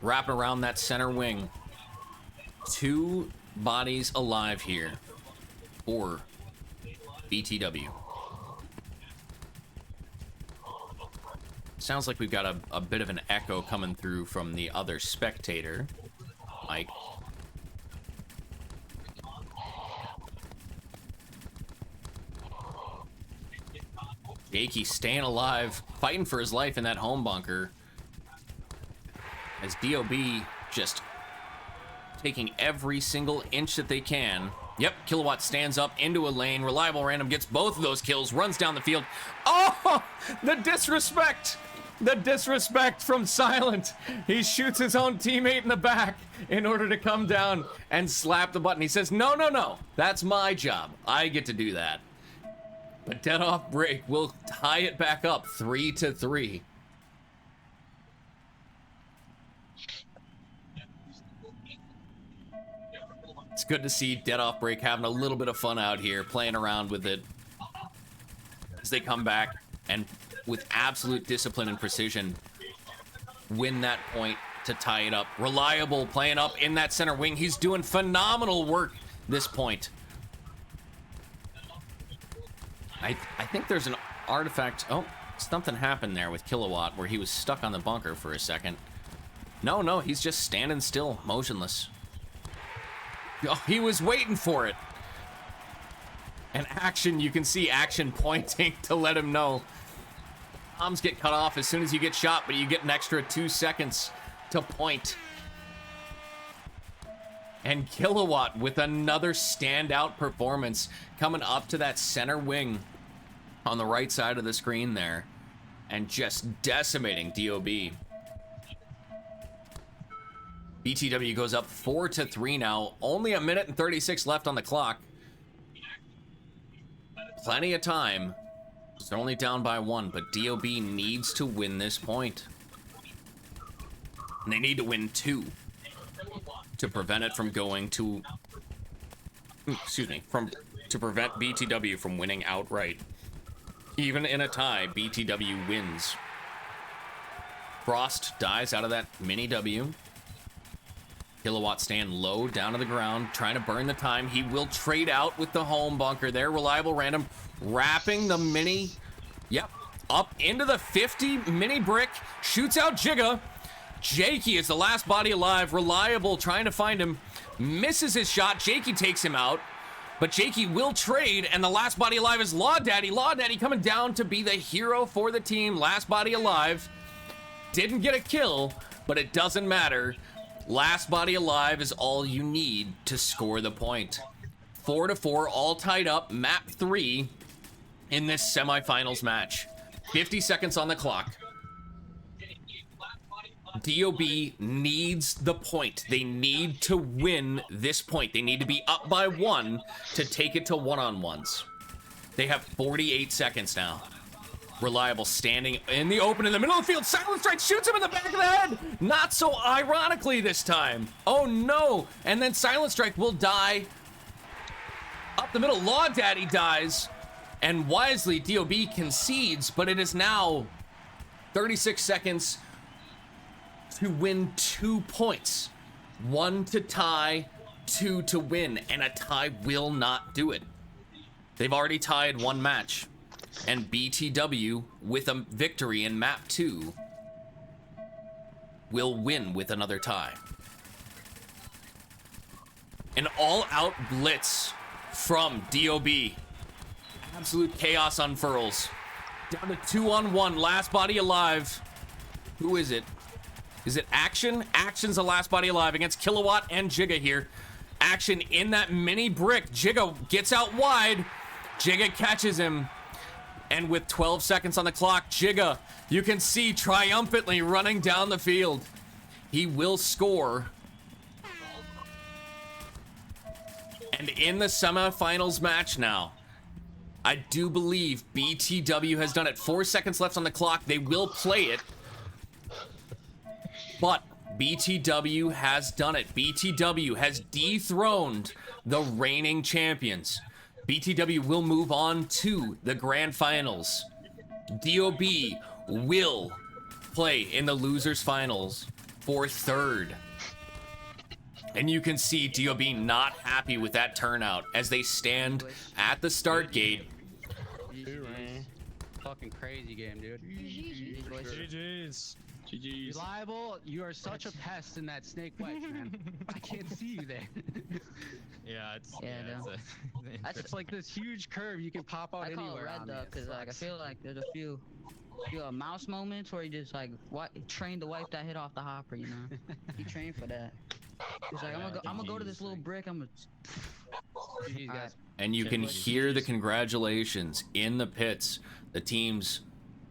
Wrapping around that center wing. 2 bodies alive here for BTW. Sounds like we've got a bit of an echo coming through from the other spectator, Mike. Jakey staying alive, fighting for his life in that home bunker. As DOB just taking every single inch that they can. Yep, Kilowatt stands up into a lane. Reliable Random gets both of those kills, runs down the field. Oh, the disrespect! The disrespect from Silent. He shoots his own teammate in the back in order to come down and slap the button. He says, no, no, no, that's my job. I get to do that. But dead off break will tie it back up 3-3. It's good to see dead off break having a little bit of fun out here, playing around with it as they come back and with absolute discipline and precision win that point to tie it up. Reliable playing up in that center wing. He's doing phenomenal work this point. I think there's an artifact. Oh, something happened there with Kilowatt where he was stuck on the bunker for a second. No, he's just standing still, motionless. Oh, he was waiting for it. And Action, you can see Action pointing to let him know. Bombs get cut off as soon as you get shot, but you get an extra 2 seconds to point. And Kilowatt with another standout performance coming up to that center wing on the right side of the screen there and just decimating DOB. BTW goes up 4-3 now. Only 1 minute and 36 left on the clock. Plenty of time. They're only down by 1, but DOB needs to win this point. And they need to win 2 to prevent it from going to... Excuse me. To prevent BTW from winning outright. Even in a tie, BTW wins. Frost dies out of that mini W. Kilowatt staying low down to the ground, trying to burn the time. He will trade out with the home bunker there. Reliable Random wrapping the mini. Yep. Up into the 50 mini brick. Shoots out Jigga. Jakey is the last body alive. Reliable trying to find him. Misses his shot. Jakey takes him out. But Jakey will trade, and the last body alive is Law Daddy. Law Daddy coming down to be the hero for the team. Last body alive. Didn't get a kill, but it doesn't matter. Last body alive is all you need to score the point. 4-4, all tied up. Map 3 in this semifinals match. 50 seconds on the clock. DOB needs the point. They need to win this point. They need to be up by 1 to take it to one-on-ones. They have 48 seconds now. Reliable standing in the open in the middle of the field. Silent Strike shoots him in the back of the head. Not so ironically this time. Oh no. And then Silent Strike will die. Up the middle, Law Daddy dies. And wisely, DOB concedes, but it is now 36 seconds to win 2 points. 1 to tie, 2 to win, and a tie will not do it. They've already tied 1 match. And BTW, with a victory in map 2, will win with another tie. An all-out blitz from DOB. Absolute chaos unfurls. Down to 2-on-1, last body alive. Who is it? Is it Action? Action's the last body alive against Kilowatt and Jigga here. Action in that mini brick. Jigga gets out wide. Jigga catches him. And with 12 seconds on the clock, Jigga, you can see triumphantly running down the field. He will score. And in the semifinals match now, I do believe BTW has done it. 4 seconds left on the clock. They will play it. But BTW has done it. BTW has dethroned the reigning champions. BTW will move on to the grand finals. DOB will play in the losers finals for 3rd. And you can see DOB not happy with that turnout as they stand at the start gate. Fucking crazy game, dude. GG's. GG's. Reliable, you are such a pest in that snake wedge, man. I can't see you there. Yeah, it's Yeah, no. It's like this huge curve you can pop out I call it anywhere red on though, it. cause like I feel like there's a few mouse moments where he just like trained to wipe that hit off the hopper, you know. He trained for that. He's like, I'm gonna go to this little brick. I'm gonna. GG's, guys. And you can hear the congratulations in the pits. The teams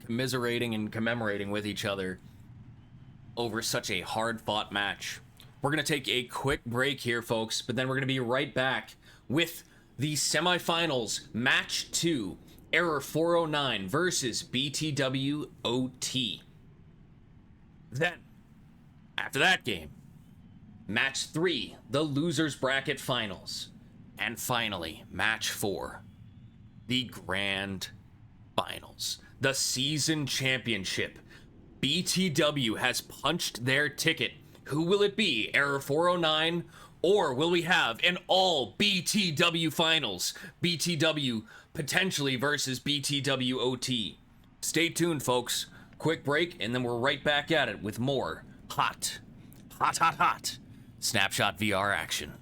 commiserating and commemorating with each other over such a hard-fought match. We're going to take a quick break here, folks, but then we're going to be right back with the semifinals, Match 2, Error 409 versus BTW OT. Then, after that game, Match 3, the Losers Bracket Finals. And finally, Match 4, the Grand Finals, the Season Championship. BTW has punched their ticket. Who will it be? Error 409? Or will we have an all BTW finals? BTW potentially versus BTW OT. Stay tuned, folks. Quick break, and then we're right back at it with more hot Snapshot VR action.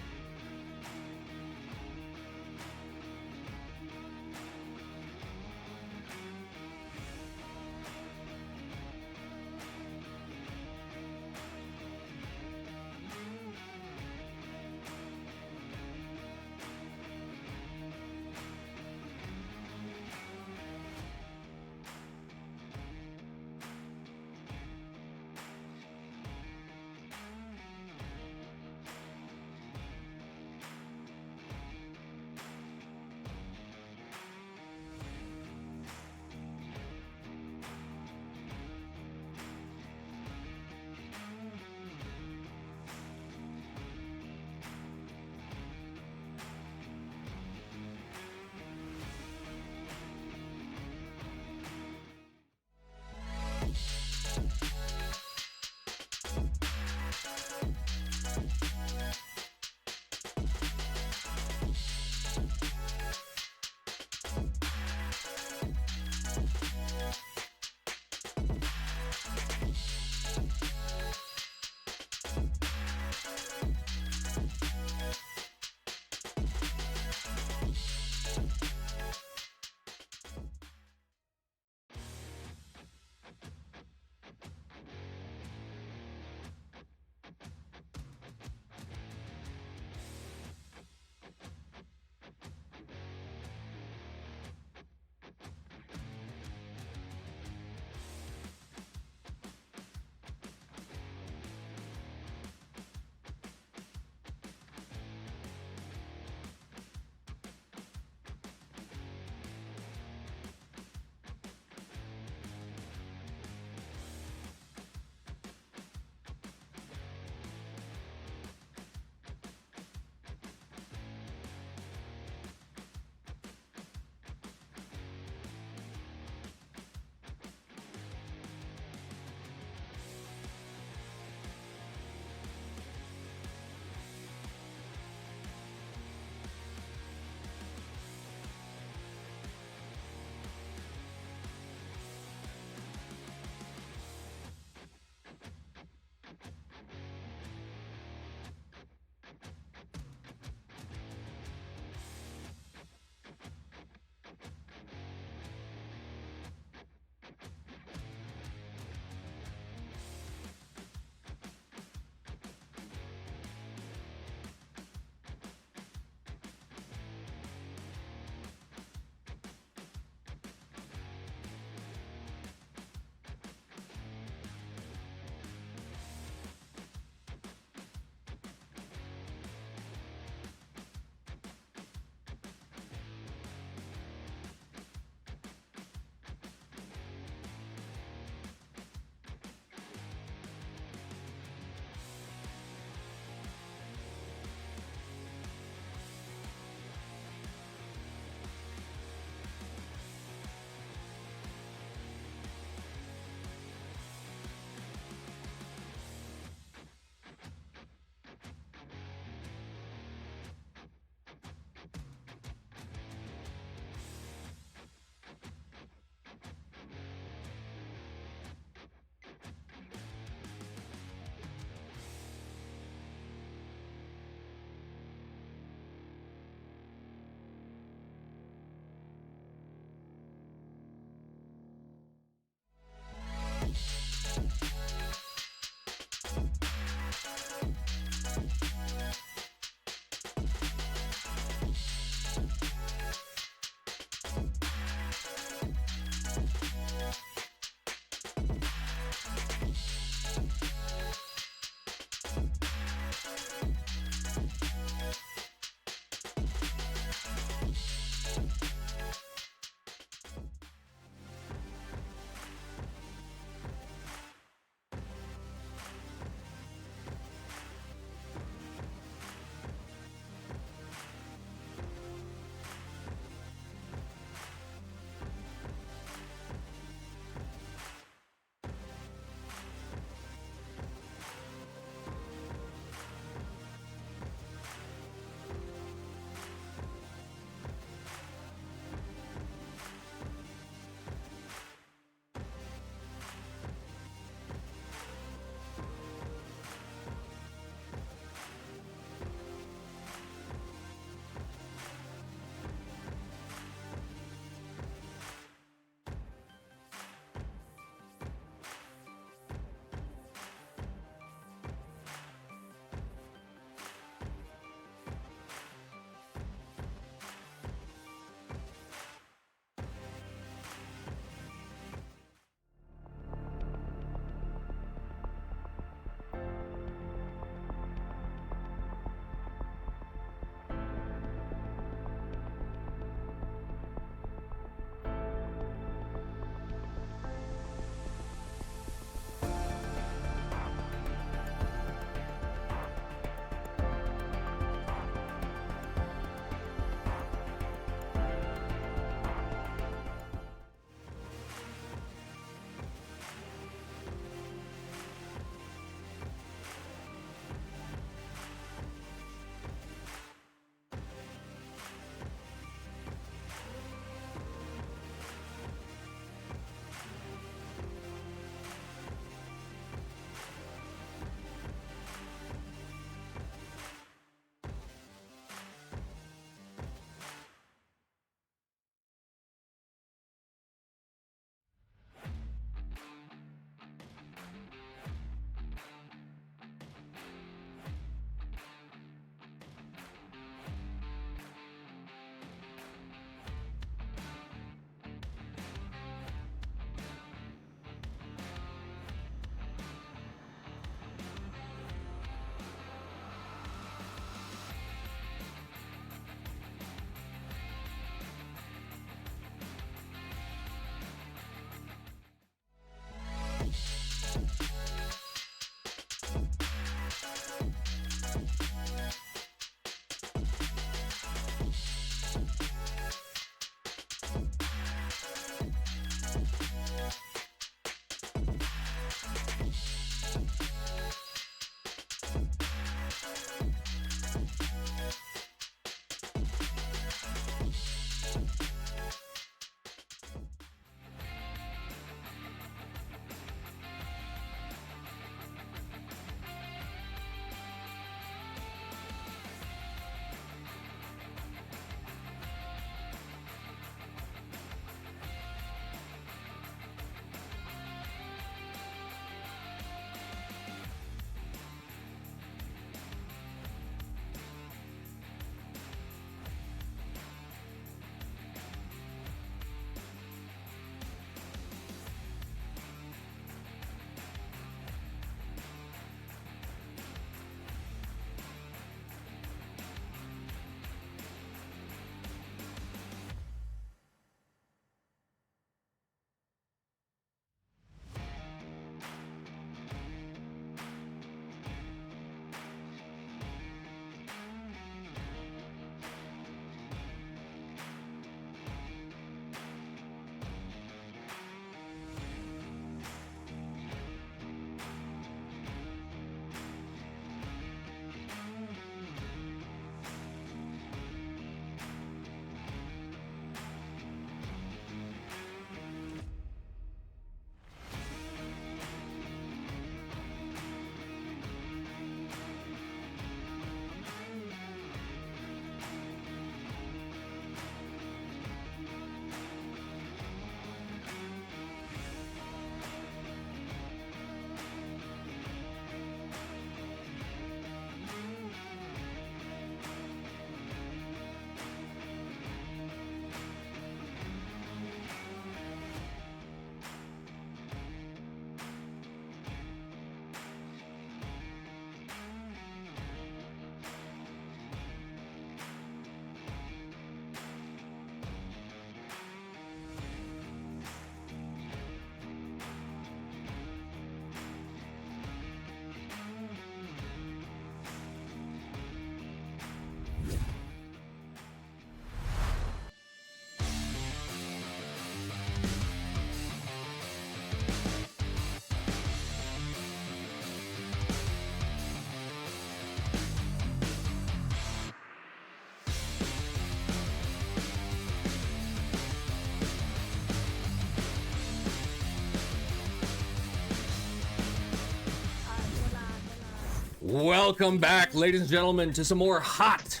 Welcome back, ladies and gentlemen, to some more hot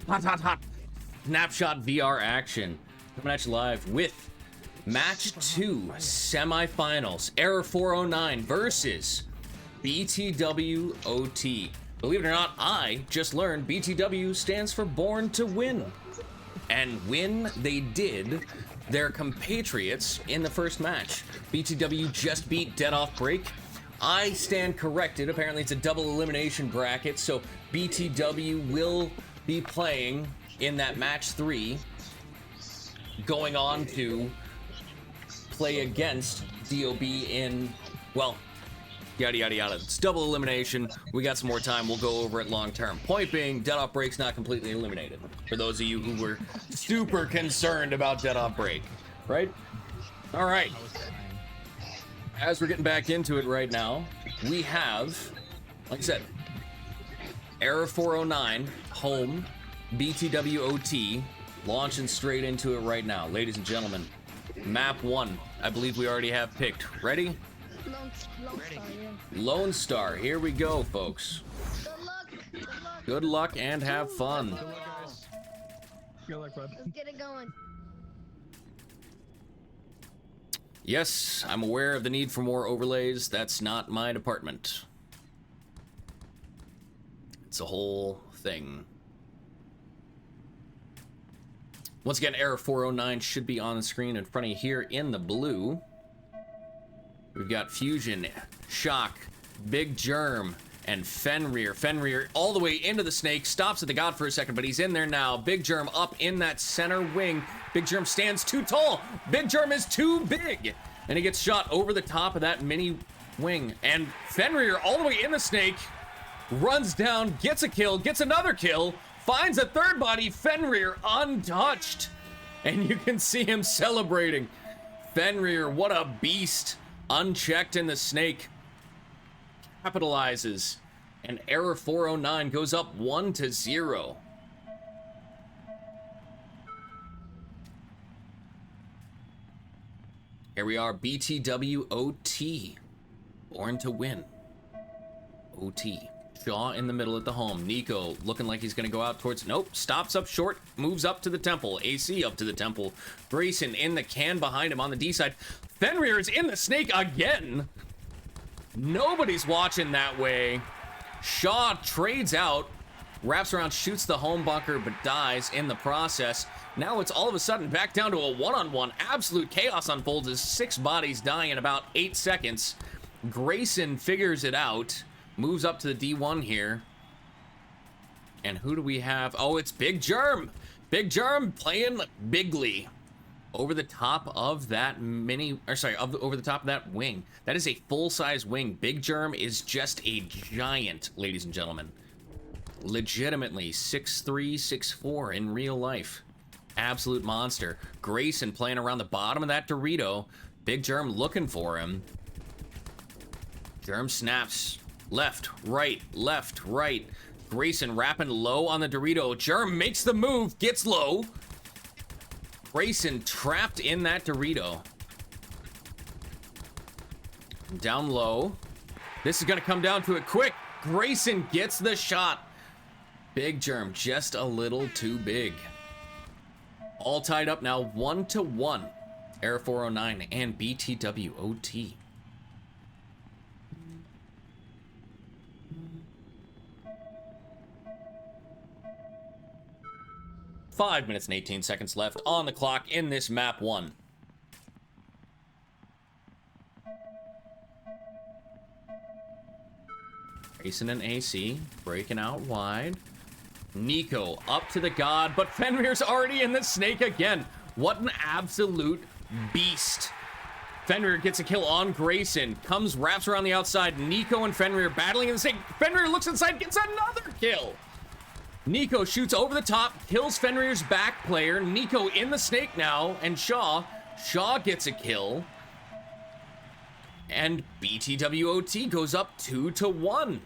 Snapshot VR action. Coming at you live with Match 2 semifinals. Error 409 versus BTW OT. Believe it or not, I just learned BTW stands for Born to Win. And win they did their compatriots in the first match. BTW just beat Dead Off Break. I stand corrected. Apparently it's a double elimination bracket, so BTW will be playing in that match 3, going on to play against DOB in, well, yada yada yada. It's double elimination. We got some more time. We'll go over it long term. Point being, Dead Off Break's not completely eliminated. For those of you who were super concerned about Dead Off Break, right? All right. As we're getting back into it right now, we have, like I said, Error 409, home, BTWOT, launching straight into it right now. Ladies and gentlemen, map 1, I believe we already have picked. Ready? Lone Star, yeah. Lone Star, here we go, folks. Good luck. Good luck. Good luck and have fun. Good luck, guys. Good luck, bud. Let's get it going. Yes, I'm aware of the need for more overlays. That's not my department. It's a whole thing. Once again, Error 409 should be on the screen in front of you here in the blue. We've got Fusion, Shock, Big Germ, and Fenrir. Fenrir all the way into the snake, stops at the god for a second, but he's in there now. Big Germ up in that center wing. Big Germ stands too tall. Big Germ is too big. And he gets shot over the top of that mini wing. And Fenrir all the way in the snake, runs down, gets a kill, gets another kill, finds a third body. Fenrir untouched. And you can see him celebrating. Fenrir, what a beast. Unchecked in the snake. Capitalizes. And Error 409 goes up 1-0. Here we are, BTW OT. Born to Win. OT. Shaw in the middle at the home. Nico looking like he's going to go out towards... Nope. Stops up short. Moves up to the temple. AC up to the temple. Grayson in the can behind him on the D side. Fenrir is in the snake again. Nobody's watching that way. Shaw trades out. Wraps around, shoots the home bunker, but dies in the process. Now it's all of a sudden back down to a one-on-one. Absolute chaos unfolds as 6 bodies die in about 8 seconds. Grayson figures it out. Moves up to the D1 here. And who do we have? Oh, it's Big Germ. Big Germ playing bigly. Over the top of that over the top of that wing. That is a full-size wing. Big Germ is just a giant, ladies and gentlemen. Legitimately 6'3", 6'4" in real life. Absolute monster. Grayson playing around the bottom of that Dorito. Big Germ looking for him. Germ snaps. Left, right, left, right. Grayson wrapping low on the Dorito. Germ makes the move, gets low. Grayson trapped in that Dorito. Down low. This is gonna come down to it quick. Grayson gets the shot. Big Germ just a little too big. All tied up now 1-1. Error 409 and BTW OT. Five minutes and 18 seconds left on the clock in this map 1. Grayson and AC breaking out wide. Nico up to the god, but Fenrir's already in the snake again. What an absolute beast. Fenrir gets a kill on Grayson. Comes, wraps around the outside. Nico and Fenrir battling in the snake. Fenrir looks inside, gets another kill. Nico shoots over the top, kills Fenrir's back player. Nico in the snake now, and Shaw. Shaw gets a kill. And BTWOT goes up 2-1.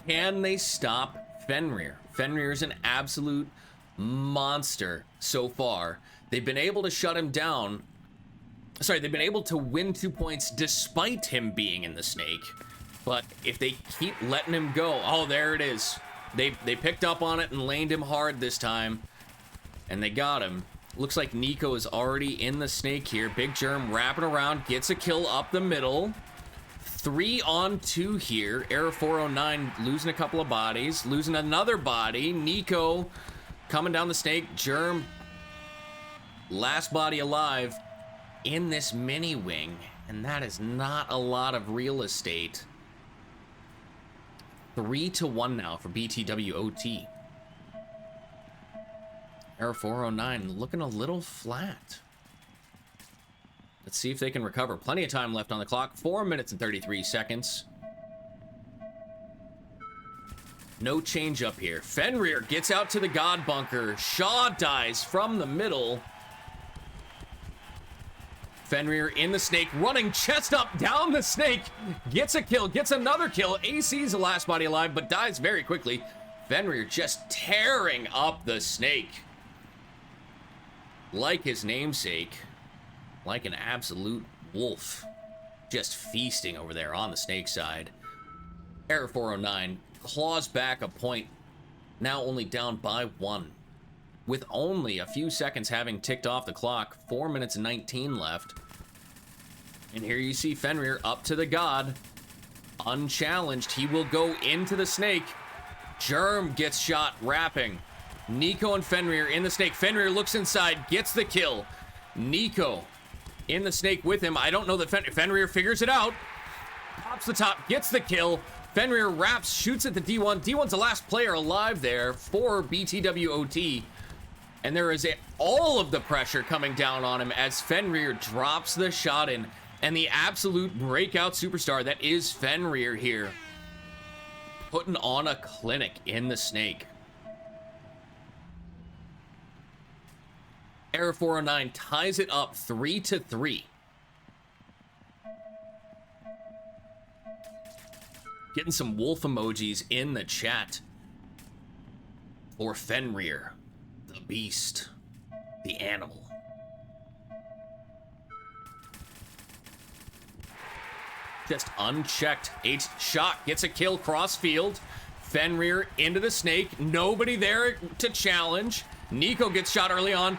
Can they stop Fenrir? Fenrir's an absolute monster so far. They've been able to shut him down Sorry, they've been able to win 2 points despite him being in the snake. But if they keep letting him go, oh, there it is. They picked up on it and laned him hard this time. And they got him. Looks like Nico is already in the snake here. Big Germ wrapping around, gets a kill up the middle. 3 on 2 here. Error 409 losing a couple of bodies, losing another body. Nico coming down the snake. Germ, last body alive in this mini wing. And that is not a lot of real estate. 3-1 now for BTWOT. Error 409 looking a little flat. Let's see if they can recover. Plenty of time left on the clock. 4 minutes and 33 seconds. No change up here. Fenrir gets out to the God bunker. Shaw dies from the middle. Fenrir in the snake, running chest up down the snake. Gets a kill, gets another kill. AC's the last body alive, but dies very quickly. Fenrir just tearing up the snake. Like his namesake. Like an absolute wolf. Just feasting over there on the snake side. Error 409 claws back a point. Now only down by 1. With only a few seconds having ticked off the clock. 4 minutes and 19 left. And here you see Fenrir up to the God. Unchallenged. He will go into the snake. Germ gets shot wrapping. Nico and Fenrir in the snake. Fenrir looks inside, gets the kill. Nico in the snake with him. I don't know that Fenrir figures it out. Pops the top, gets the kill. Fenrir wraps, shoots at the D1. D1's the last player alive there for BTWOT. And there is all of the pressure coming down on him as Fenrir drops the shot in. And the absolute breakout superstar that is Fenrir here. Putting on a clinic in the snake. Error 409 ties it up 3-3. Getting some wolf emojis in the chat for Fenrir, the beast, the animal. Just unchecked. Shot gets a kill cross field. Fenrir into the snake. Nobody there to challenge. Nico gets shot early on.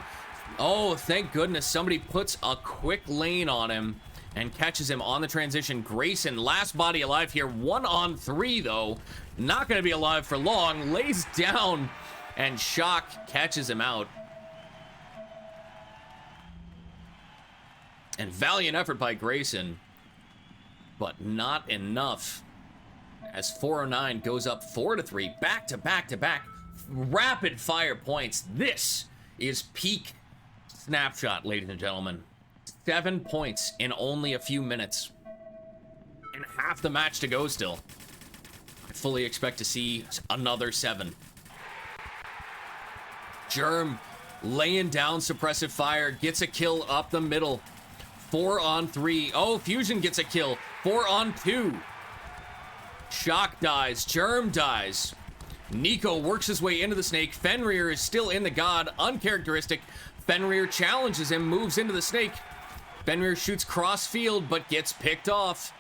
Oh, thank goodness somebody puts a quick lane on him and catches him on the transition. Grayson, last body alive here. 1 on 3, though. Not going to be alive for long. Lays down, and Shock catches him out. And valiant effort by Grayson, but not enough. As 409 goes up 4-3, back to back to back. Rapid fire points. This is peak Snapshot, ladies and gentlemen. 7 points in only a few minutes. And half the match to go still. I fully expect to see another 7. Germ laying down suppressive fire. Gets a kill up the middle. 4 on 3. Oh, Fusion gets a kill. 4 on 2. Shock dies. Germ dies. Nico works his way into the snake. Fenrir is still in the God. Uncharacteristic. Fenrir challenges him, moves into the snake. Fenrir shoots cross field, but gets picked off.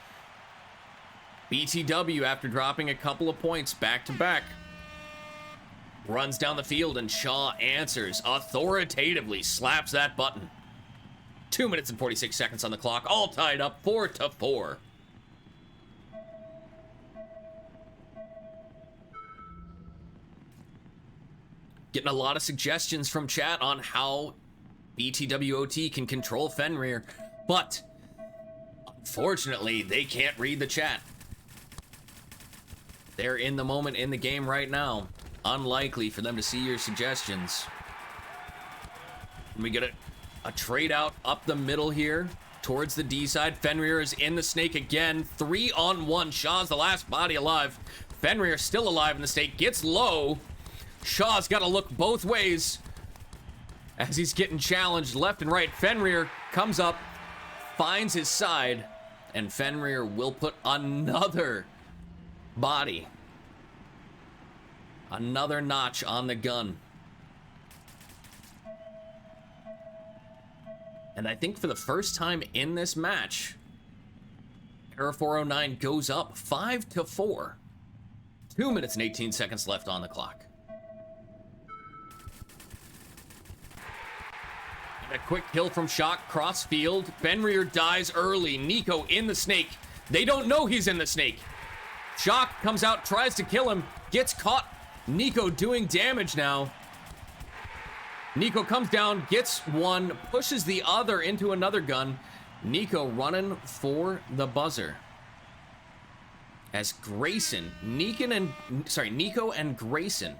BTW, after dropping a couple of points back to back, runs down the field, and Shaw answers authoritatively, slaps that button. 2 minutes and 46 seconds on the clock, all tied up 4-4. Getting a lot of suggestions from chat on how BTWOT can control Fenrir, but unfortunately, they can't read the chat. They're in the moment in the game right now. Unlikely for them to see your suggestions. We get a trade out up the middle here towards the D side. Fenrir is in the snake again. 3 on 1. Shaw's the last body alive. Fenrir still alive in the snake. Gets low. Shaw's got to look both ways as he's getting challenged left and right. Fenrir comes up, finds his side, and Fenrir will put another body, another notch on the gun. And I think for the first time in this match, Era 409 goes up 5-4. 2 minutes and 18 seconds left on the clock. And a quick kill from Shock, cross field. Fenrir dies early. Nico in the snake. They don't know he's in the snake. Shock comes out, tries to kill him, gets caught. Nico doing damage now. Nico comes down, gets one, pushes the other into another gun. Nico running for the buzzer. As Grayson, Nico and Grayson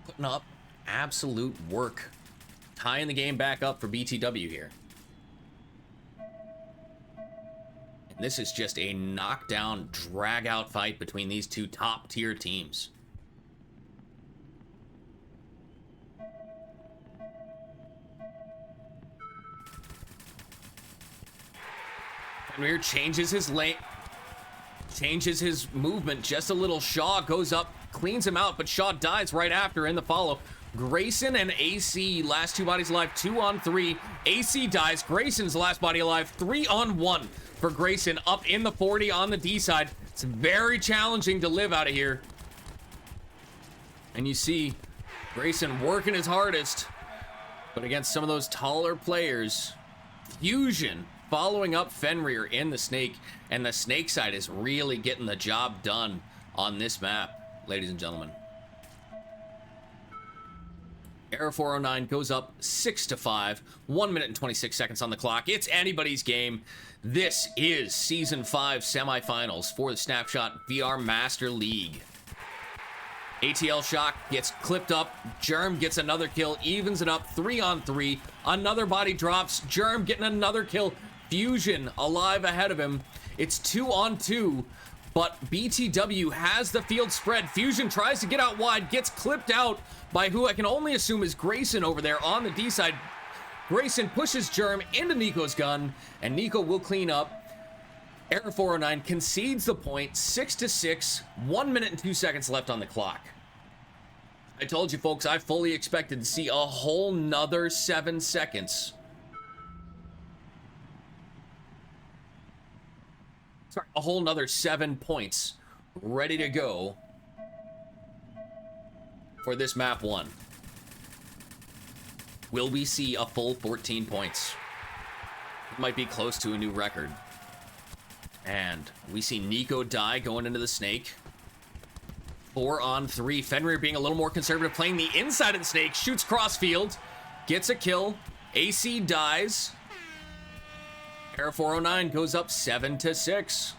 putting up absolute work. Tying the game back up for BTW here. And this is just a knockdown, drag-out fight between these two top-tier teams. Fenrir changes his lane, changes his movement just a little. Shaw goes up, cleans him out, but Shaw dies right after in the follow. Grayson and AC, last two bodies alive, 2-on-3. AC dies, Grayson's last body alive, 3-on-1 for Grayson, up in the 40 on the D side. It's very challenging to live out of here. And you see Grayson working his hardest, but against some of those taller players, Fusion following up Fenrir in the snake, and the snake side is really getting the job done on this map, ladies and gentlemen. Era 409 goes up 6-5, 1 minute and 26 seconds on the clock. It's anybody's game. This is Season 5 semifinals for the Snapshot VR Master League. ATL Shock gets clipped up. Germ gets another kill, evens it up, 3-on-3. Another body drops. Germ getting another kill. Fusion alive ahead of him. It's 2-on-2, but BTW has the field spread. Fusion tries to get out wide, gets clipped out by who I can only assume is Grayson over there on the D side. Grayson pushes Germ into Nico's gun, and Nico will clean up. Era 409 concedes the point, 6-6, 1 minute and 2 seconds left on the clock. I told you folks, I fully expected to see a whole nother 7 seconds. Sorry, a whole nother 7 points ready to go for this map 1. Will we see a full 14 points? It might be close to a new record. And we see Nico die going into the snake. 4-on-3. Fenrir being a little more conservative, playing the inside of the snake, shoots crossfield, gets a kill. AC dies. Era 409 goes up 7-6.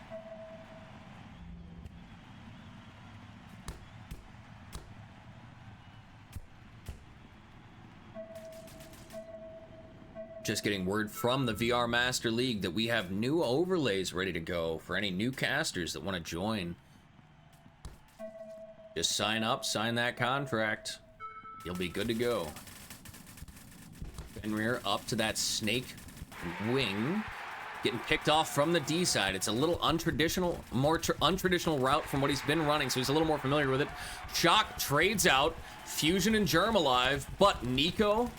Just getting word from the VR Master League that we have new overlays ready to go for any new casters that want to join. Just sign up, sign that contract. You'll be good to go. Fenrir up to that snake wing. Getting picked off from the D side. It's a little untraditional, untraditional route from what he's been running, so he's a little more familiar with it. Shock trades out. Fusion and Germ alive, but Nico,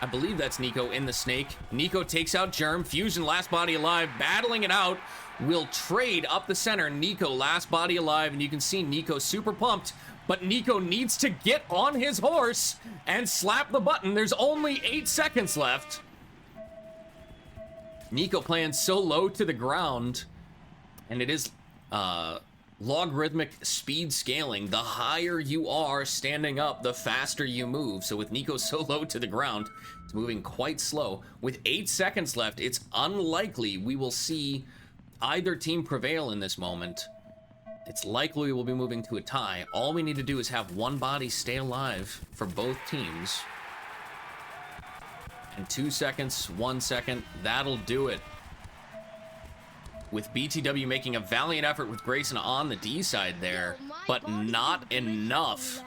I believe that's Nico in the snake. Nico takes out Germ. Fusion, last body alive, battling it out. Will trade up the center. Nico, last body alive, and you can see Nico super pumped, but Nico needs to get on his horse and slap the button. There's only 8 seconds left. Nico playing so low to the ground, and it is logarithmic speed scaling. The higher you are standing up, the faster you move. So with Nico so low to the ground, it's moving quite slow. With 8 seconds left, it's unlikely we will see either team prevail in this moment. It's likely we'll be moving to a tie. All we need to do is have one body stay alive for both teams. And 2 seconds, 1 second, that'll do it. With BTW making a valiant effort with Grayson on the D side there, but not enough.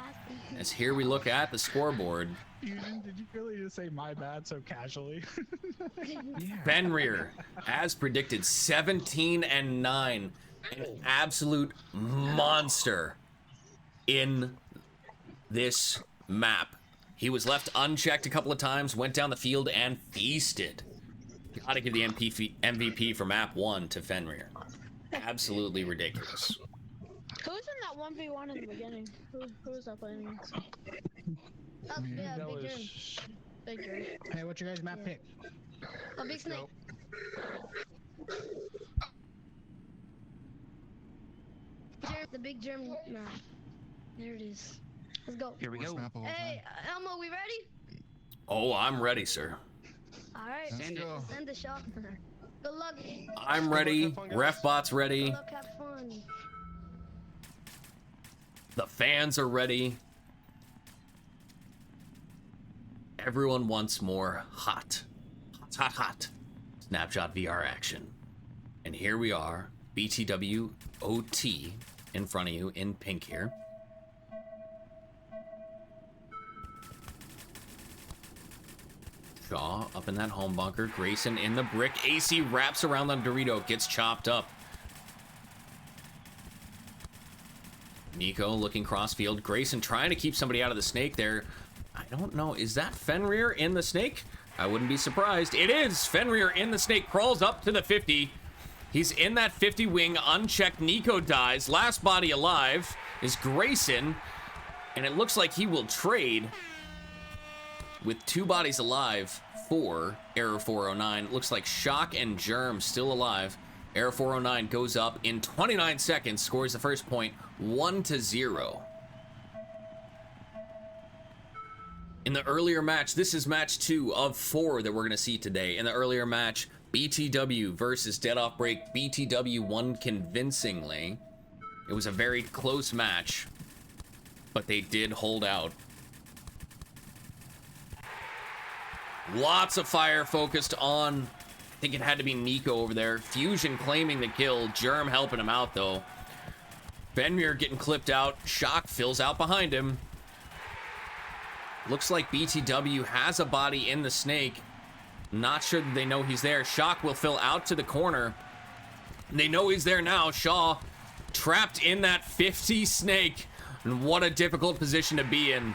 As here we look at the scoreboard. Fusion, did you really just say my bad so casually? Fenrir, as predicted, 17-9. An absolute monster in this map. He was left unchecked a couple of times, went down the field and feasted. Gotta give the MVP for map 1 to Fenrir. Absolutely ridiculous. Who was in that 1v1 in the beginning? Who was that playing against? Oh, yeah, That Big was- Jerm. Big Jerm. Hey, what's your guys' map pick? A big snake. The big Germ. Nah. There it is. Let's go. Here we go. Hey, Elmo, we ready? Oh, I'm ready, sir. Alright. Send it. Send the shot. Good luck. I'm ready. Refbot's ready. Good luck, have fun. The fans are ready. Everyone wants more hot. Hot. Snapshot VR action. And here we are. BTW OT in front of you in pink here. Shaw up in that home bunker. Grayson in the brick. AC wraps around the Dorito. Gets chopped up. Nico looking crossfield. Grayson trying to keep somebody out of the snake there. I don't know. Is that Fenrir in the snake? I wouldn't be surprised. It is! Fenrir in the snake. Crawls up to the 50. He's in that 50 wing. Unchecked. Nico dies. Last body alive is Grayson. And it looks like he will trade with 2 bodies alive for Error 409. Looks like Shock and Germ still alive. Error 409 goes up in 29 seconds. Scores the first point. 1-0. In the earlier match, this is match 2 of 4 that we're going to see today. In the earlier match, BTW versus Dead Off Break. BTW won convincingly. It was a very close match, but they did hold out. Lots of fire focused on, I think it had to be Nico over there. Fusion claiming the kill. Germ helping him out, though. Fenrir getting clipped out. Shock fills out behind him. Looks like BTW has a body in the snake. Not sure that they know he's there. Shock will fill out to the corner. They know he's there now. Shaw trapped in that 50 snake. And what a difficult position to be in.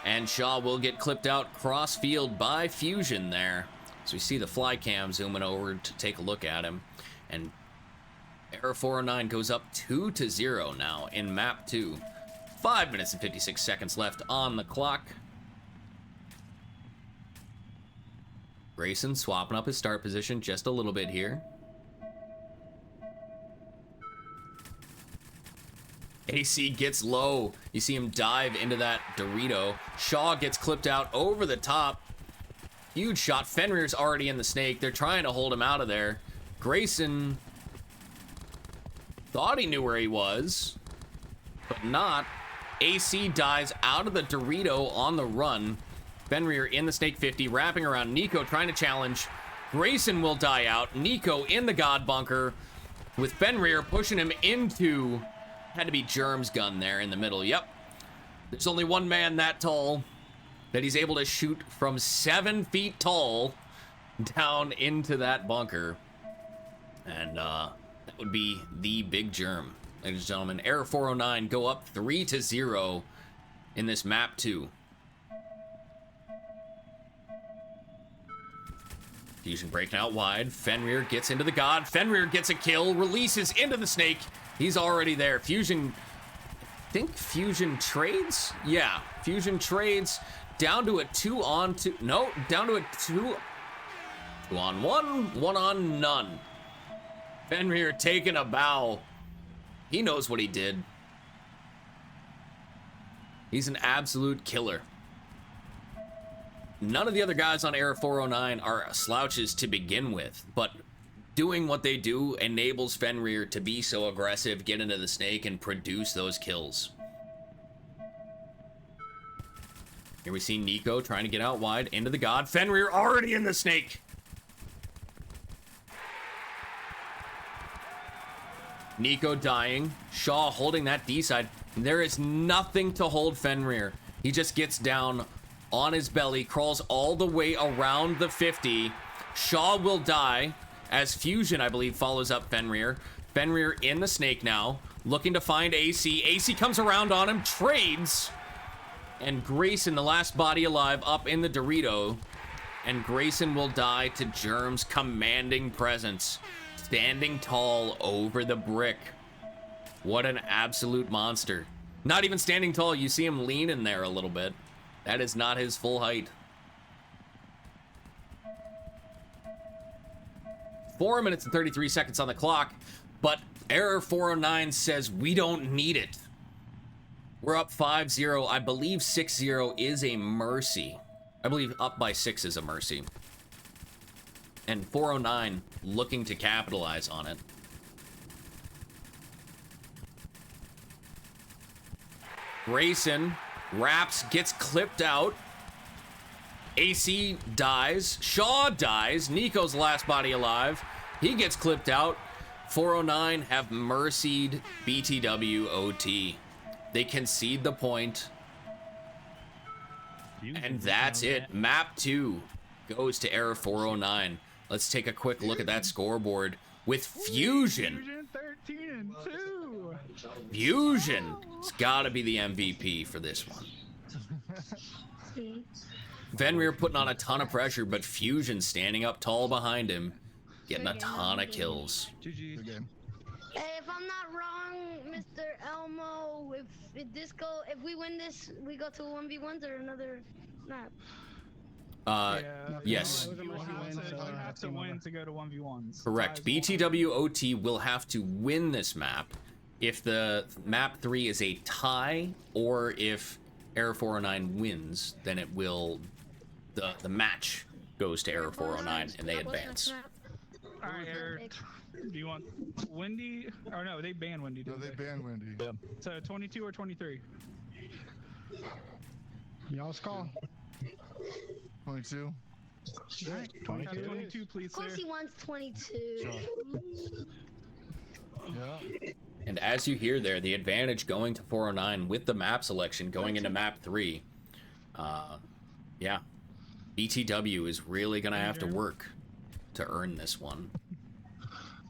And Shaw will get clipped out cross field by Fusion there. So we see the fly cam zooming over to take a look at him. And Error 409 goes up 2-0 now in map 2. 5 minutes and 56 seconds left on the clock. Grayson swapping up his start position just a little bit here. AC gets low. You see him dive into that Dorito. Shaw gets clipped out over the top. Huge shot. Fenrir's already in the snake. They're trying to hold him out of there. Grayson thought he knew where he was, but not. AC dies out of the Dorito on the run. Fenrir in the snake 50, wrapping around Nico, trying to challenge. Grayson will die out. Nico in the God bunker with Fenrir pushing him into, had to be Germ's gun there in the middle. Yep. There's only one man that tall that he's able to shoot from 7 feet tall down into that bunker. And that would be the big Germ. Ladies and gentlemen, Error 409 go up 3-0 in this map 2. Fusion breaking out wide. Fenrir gets into the God. Fenrir gets a kill, releases into the snake. He's already there. Fusion, I think Fusion trades? Yeah, Fusion trades down to a 2-on-2. No, down to a 2-on-1, 1-on-none. Fenrir taking a bow. He knows what he did. He's an absolute killer. None of the other guys on Error 409 are slouches to begin with, but doing what they do enables Fenrir to be so aggressive, get into the snake, and produce those kills. Here we see Nico trying to get out wide into the God. Fenrir already in the snake. Nico dying. Shaw holding that D side. There is nothing to hold Fenrir. He just gets down on his belly, crawls all the way around the 50. Shaw will die as Fusion, I believe, follows up Fenrir. Fenrir in the snake now, looking to find AC. AC comes around on him, trades. And Grayson, the last body alive, up in the Dorito. And Grayson will die to Germ's commanding presence, standing tall over the brick. What an absolute monster. Not even standing tall, you see him lean in there a little bit. That is not his full height. 4 minutes and 33 seconds on the clock, but Error 409 says we don't need it. We're up 5-0. I believe 6-0 is a mercy. I believe up by 6 is a mercy. And 409 looking to capitalize on it. Grayson wraps, gets clipped out. AC dies. Shaw dies. Nico's last body alive. He gets clipped out. 409 have mercied BTW OT. They concede the point. And that's it. Map 2 goes to Error 409. Let's take a quick look at that scoreboard with Fusion. Fusion 13-2. Fusion. It's got to be the MVP for this one. Fenrir putting on a ton of pressure, but Fusion standing up tall behind him, getting a ton of kills. GG. Hey, if I'm not wrong, Mr. Elmo, if we win this, we go to 1v1s or another map. Yes. You have to win to go to 1v1s. Correct. BTW OT will have to win this map if the map 3 is a tie, or if Error 409 wins, then it will, the match goes to Error 409 and they advance. Alright, Eric, do you want Wendy? Or no, they banned Wendy, No, didn't they banned Wendy. they? So 22 or 23? Y'all's call. 22. Alright, 22, please, Of course sir. he wants 22. Yeah. And as you hear there, the advantage going to 409 with the map selection going into map 3. Yeah. BTW is really going to have to work to earn this one.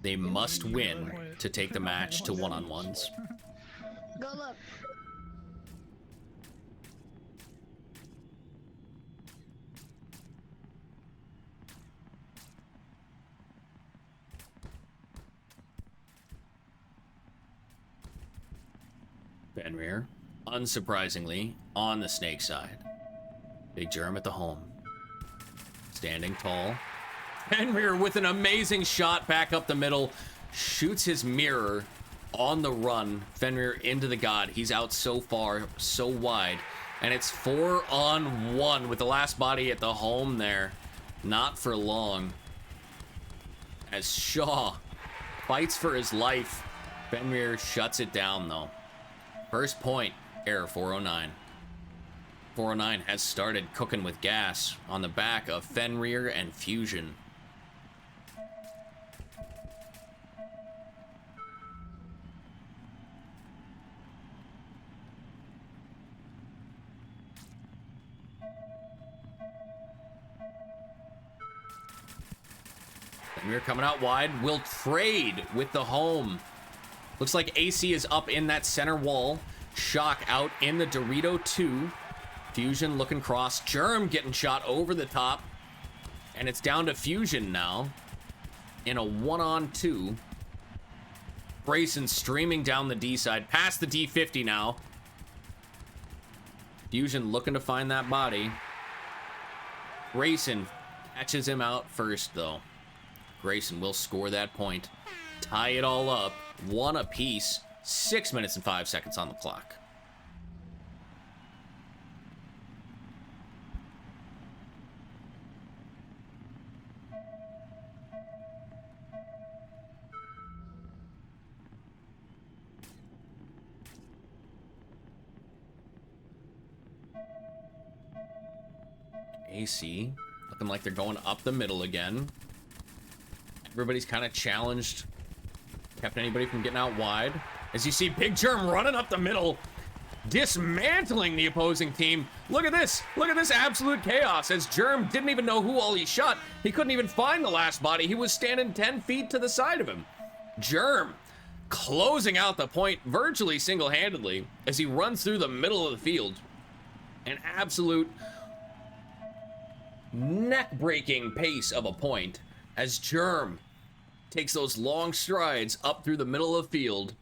They must win to take the match to one-on-ones. Go look. Fenrir, unsurprisingly, on the snake side. Big Germ at the home. Standing tall. Fenrir with an amazing shot back up the middle. Shoots his mirror on the run. Fenrir into the god. He's out so far, so wide. And it's 4-on-1 with the last body at the home there. Not for long. As Shaw fights for his life. Fenrir shuts it down though. First point, Error 409. 409 has started cooking with gas on the back of Fenrir and Fusion. Fenrir coming out wide, will trade with the home. Looks like AC is up in that center wall. Shock out in the Dorito 2. Fusion looking cross. Germ getting shot over the top. And it's down to Fusion now. In a 1-on-2. Grayson streaming down the D side. Past the D50 now. Fusion looking to find that body. Grayson catches him out first though. Grayson will score that point. Tie it all up. 1 apiece. 6 minutes and 5 seconds on the clock. AC looking like they're going up the middle again. Everybody's kind of challenged. Kept anybody from getting out wide. As you see Big Germ running up the middle, dismantling the opposing team. Look at this. Look at this absolute chaos as Germ didn't even know who all he shot. He couldn't even find the last body. He was standing 10 feet to the side of him. Germ closing out the point virtually single-handedly as he runs through the middle of the field. An absolute neck-breaking pace of a point as Germ takes those long strides up through the middle of the field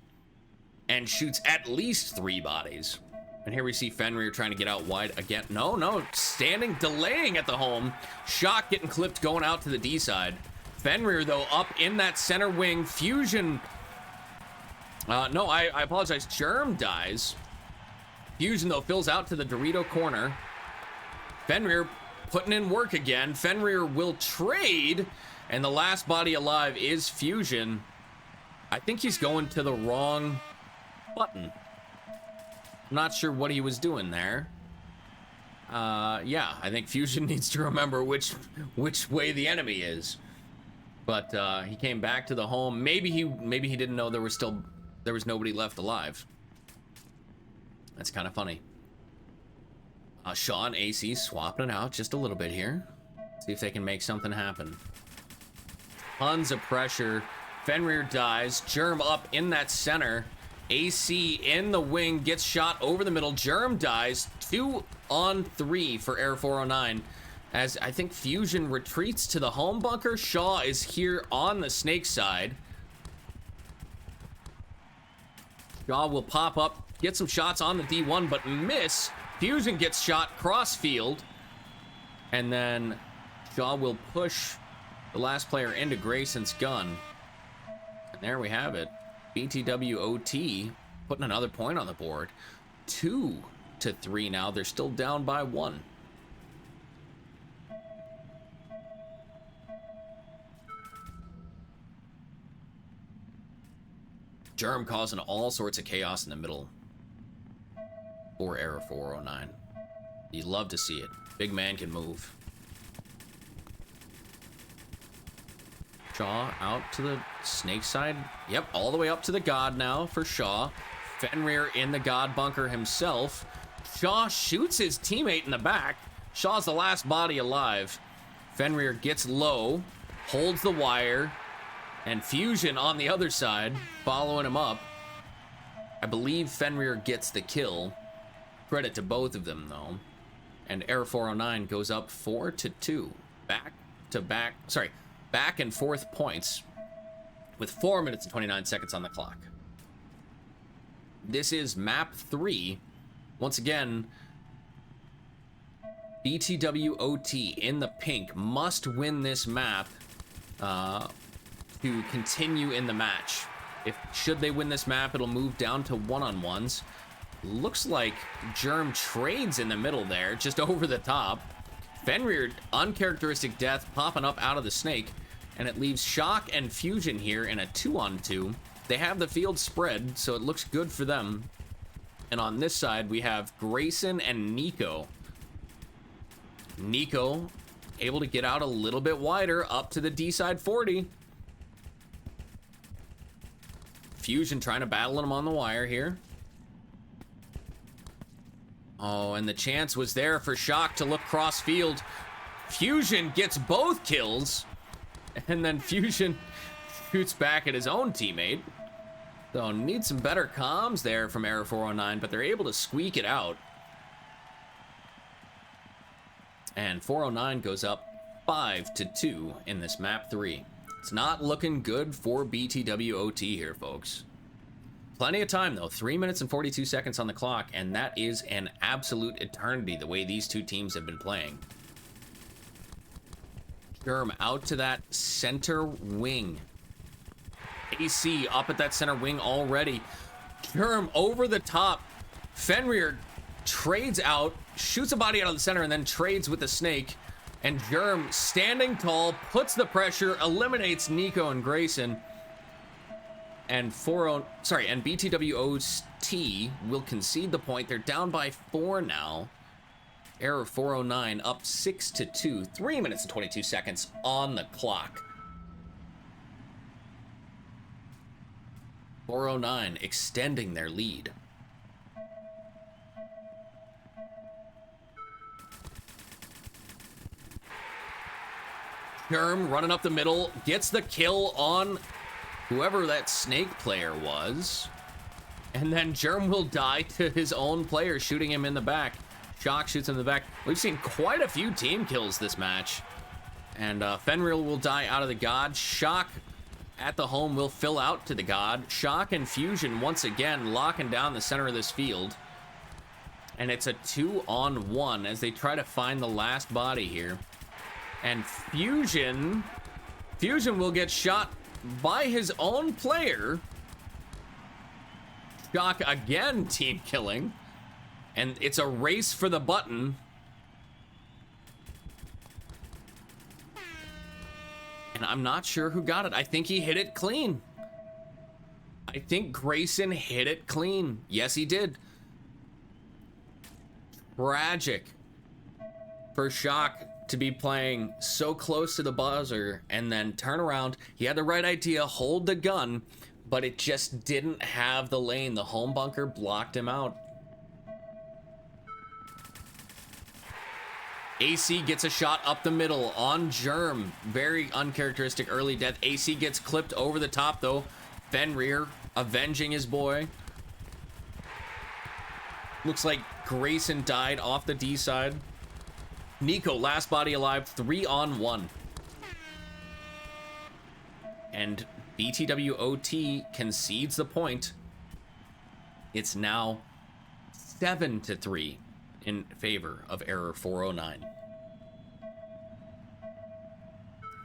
and shoots at least 3 bodies. And here we see Fenrir trying to get out wide again. No, standing, delaying at the home. Shock getting clipped going out to the D side. Fenrir, though, up in that center wing. Fusion. No, I apologize. Germ dies. Fusion, though, fills out to the Dorito corner. Fenrir putting in work again. Fenrir will trade. And the last body alive is Fusion. I think he's going to the wrong button. I'm not sure what he was doing there. Yeah, I think Fusion needs to remember which way the enemy is. But he came back to the home. Maybe he didn't know there was nobody left alive. That's kind of funny. Shaw and AC swapping it out just a little bit here. See if they can make something happen. Tons of pressure. Fenrir dies. Germ up in that center. AC in the wing, gets shot over the middle. Germ dies. 2 on 3 for Air 409. As I think Fusion retreats to the home bunker. Shaw is here on the snake side. Shaw will pop up, get some shots on the D1, but miss. Fusion gets shot cross field. And then Shaw will push the last player into Grayson's gun. And there we have it. BTWOT putting another point on the board. 2-3 now. They're still down by 1. Germ causing all sorts of chaos in the middle for Error 409. You love to see it. Big man can move. Shaw out to the snake side. Yep, all the way up to the God now for Shaw. Fenrir in the God bunker himself. Shaw shoots his teammate in the back. Shaw's the last body alive. Fenrir gets low, holds the wire, and Fusion on the other side, following him up. I believe Fenrir gets the kill. Credit to both of them, though. And Air 409 goes up 4-2. Back and forth points with 4 minutes and 29 seconds on the clock. This is map 3. Once again, BTWOT in the pink must win this map to continue in the match. Should they win this map, it'll move down to one-on-ones. Looks like Germ trades in the middle there, just over the top. Fenrir, uncharacteristic death, popping up out of the snake, and it leaves Shock and Fusion here in a 2-on-2. They have the field spread, so it looks good for them. And on this side, we have Grayson and Nico. Nico able to get out a little bit wider, up to the D side 40. Fusion trying to battle him on the wire here. Oh, and the chance was there for Shock to look cross field. Fusion gets both kills, and then Fusion shoots back at his own teammate. So need some better comms there from Error 409, but they're able to squeak it out. And 409 goes up 5-2 in this map 3. It's not looking good for BTWOT here, folks. Plenty of time, though. 3 minutes and 42 seconds on the clock, and that is an absolute eternity the way these two teams have been playing. Germ out to that center wing. AC up at that center wing already. Germ over the top. Fenrir trades out, shoots a body out of the center, and then trades with the snake. And Germ, standing tall, puts the pressure, eliminates Nico and Grayson. And BTWOT will concede the point. They're down by 4 now. Error 409 up 6-2. 3 minutes and 22 seconds on the clock. 409 extending their lead. Germ running up the middle, gets the kill on whoever that snake player was. And then Germ will die to his own player shooting him in the back. Shock shoots in the back. We've seen quite a few team kills this match. And Fenrir will die out of the God. Shock at the home will fill out to the God. Shock and Fusion once again locking down the center of this field. And it's a 2-on-1 as they try to find the last body here. And Fusion will get shot by his own player. Shock again team killing. And it's a race for the button. And I'm not sure who got it. I think he hit it clean. I think Grayson hit it clean. Yes, he did. Tragic for Shock to be playing so close to the buzzer and then turn around. He had the right idea, hold the gun, but it just didn't have the lane. The home bunker blocked him out. AC gets a shot up the middle on Germ. Very uncharacteristic early death. AC gets clipped over the top though. Fenrir avenging his boy. Looks like Grayson died off the D side. Nico, last body alive, 3-on-1. And BTWOT concedes the point. It's now 7-3 in favor of Error 409.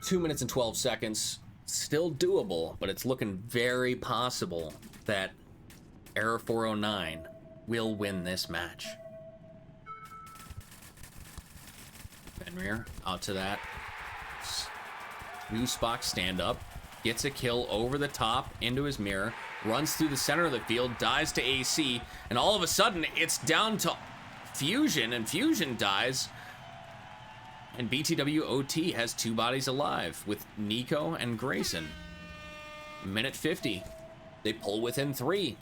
2 minutes and 12 seconds. Still doable, but it's looking very possible that Error 409 will win this match. Fenrir out to that. New Spock stand up. Gets a kill over the top into his mirror. Runs through the center of the field. Dies to AC. And all of a sudden, it's down to Fusion. And Fusion dies. And BTWOT has 2 bodies alive with Nico and Grayson. Minute 50. They pull within 3.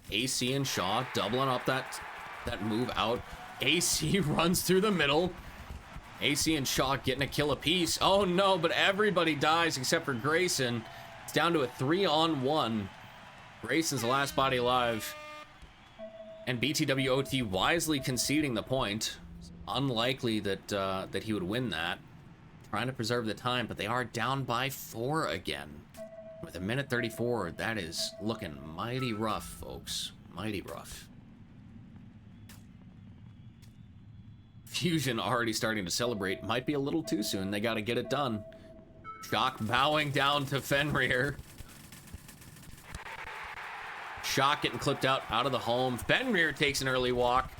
AC and Shaw doubling up that move out. AC runs through the middle. AC and Shaw getting a kill apiece. Oh no, but everybody dies except for Grayson. It's down to a 3-on-1. Grayson's the last body alive. And BTWOT wisely conceding the point. It's unlikely that he would win that. Trying to preserve the time, but they are down by 4 again. With a minute 34, that is looking mighty rough, folks. Mighty rough. Fusion already starting to celebrate. Might be a little too soon. They got to get it done. Shock bowing down to Fenrir. Shock getting clipped out of the home. Fenrir takes an early walk.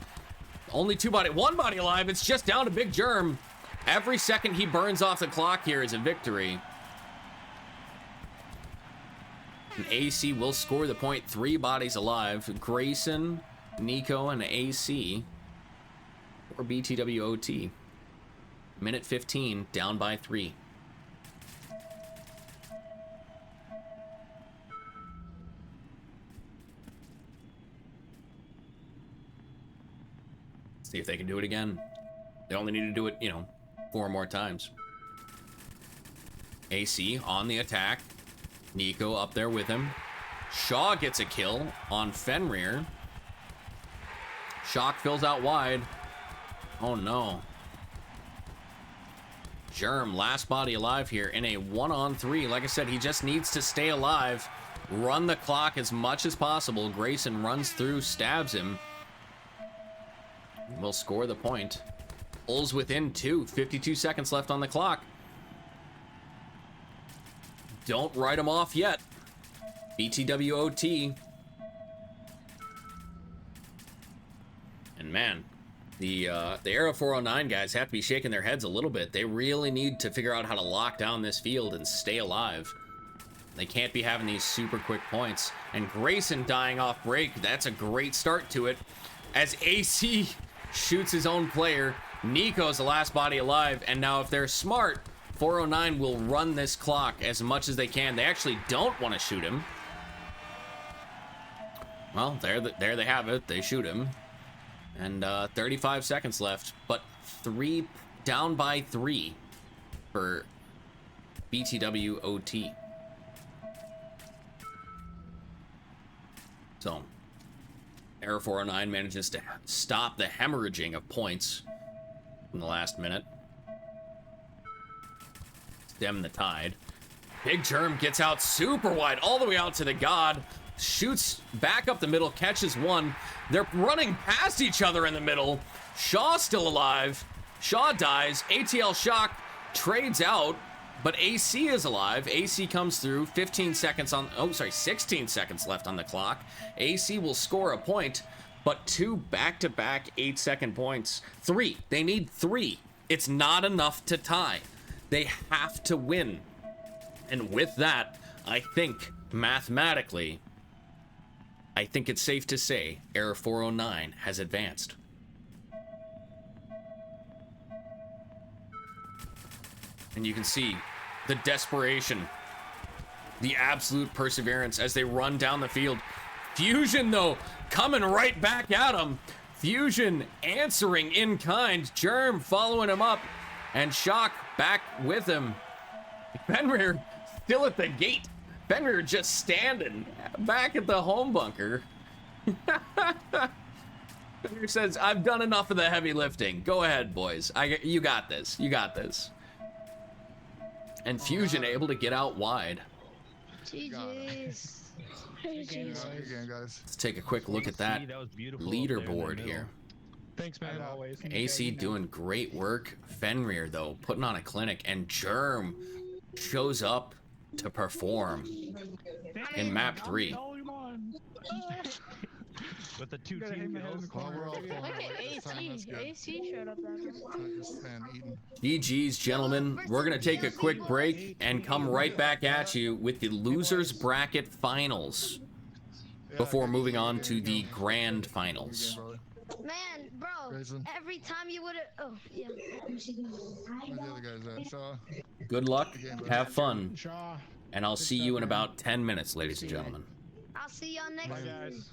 Only 1 body alive. It's just down to Big Germ. Every second he burns off the clock here is a victory. And AC will score the point. 3 bodies alive. Grayson, Nico, and AC. Or BTWOT. Minute 15, down by 3. See if they can do it again. They only need to do it, 4 more times. AC on the attack. Nico up there with him. Shaw gets a kill on Fenrir. Shock fills out wide. Oh no. Germ, last body alive here in a 1-on-3. Like I said, he just needs to stay alive. Run the clock as much as possible. Grayson runs through, stabs him. Will score the point. Pulls within 2. 52 seconds left on the clock. Don't write him off yet. BTWOT. And man, the Era 409 guys have to be shaking their heads a little bit. They really need to figure out how to lock down this field and stay alive. They can't be having these super quick points. And Grayson dying off break, that's a great start to it. As AC shoots his own player, Nico's the last body alive. And now if they're smart, 409 will run this clock as much as they can. They actually don't want to shoot him. Well, there they have it. They shoot him. And 35 seconds left, but down by 3 for BTW OT. So, Error 409 manages to stop the hemorrhaging of points in the last minute. Stem the tide. Big Germ gets out super wide, all the way out to the God. Shoots back up the middle, catches one. They're running past each other in the middle. Shaw's still alive. Shaw dies. ATL Shock trades out, but AC is alive. AC comes through. 16 seconds left on the clock. AC will score a point, but 2 back-to-back 8-second points. 3. They need 3. It's not enough to tie. They have to win. And with that, I think, mathematically, I think it's safe to say Error 409 has advanced. And you can see the desperation, the absolute perseverance as they run down the field. Fusion, though, coming right back at him. Fusion answering in kind. Germ following him up. And Shock back with him. Fenrir still at the gate. Fenrir just standing back at the home bunker. Fenrir says, I've done enough of the heavy lifting. Go ahead, boys. You got this. You got this. And Fusion able to get out wide. GG's. Good game, guys. Let's take a quick look at that That was beautiful leaderboard here. Thanks, man. Always. AC doing great work. Fenrir, though, putting on a clinic. And Germ shows up to perform in map 3. With the 2 Gotta hang team my head in the goals. corner. Well, we're all pulling Look away at this time. That's AC. good. AC showed up that Not just stand eating. GG's, gentlemen. We're going to take a quick break and come right back at you with the losers bracket finals before moving on to the grand finals. Man, bro, Grayson. every time you would've. Oh, yeah. Where's the other guys at? Shaw? Good luck, have fun, Shaw. and I'll see you in about 10 minutes, ladies and gentlemen. I'll see y'all next Bye, week. guys.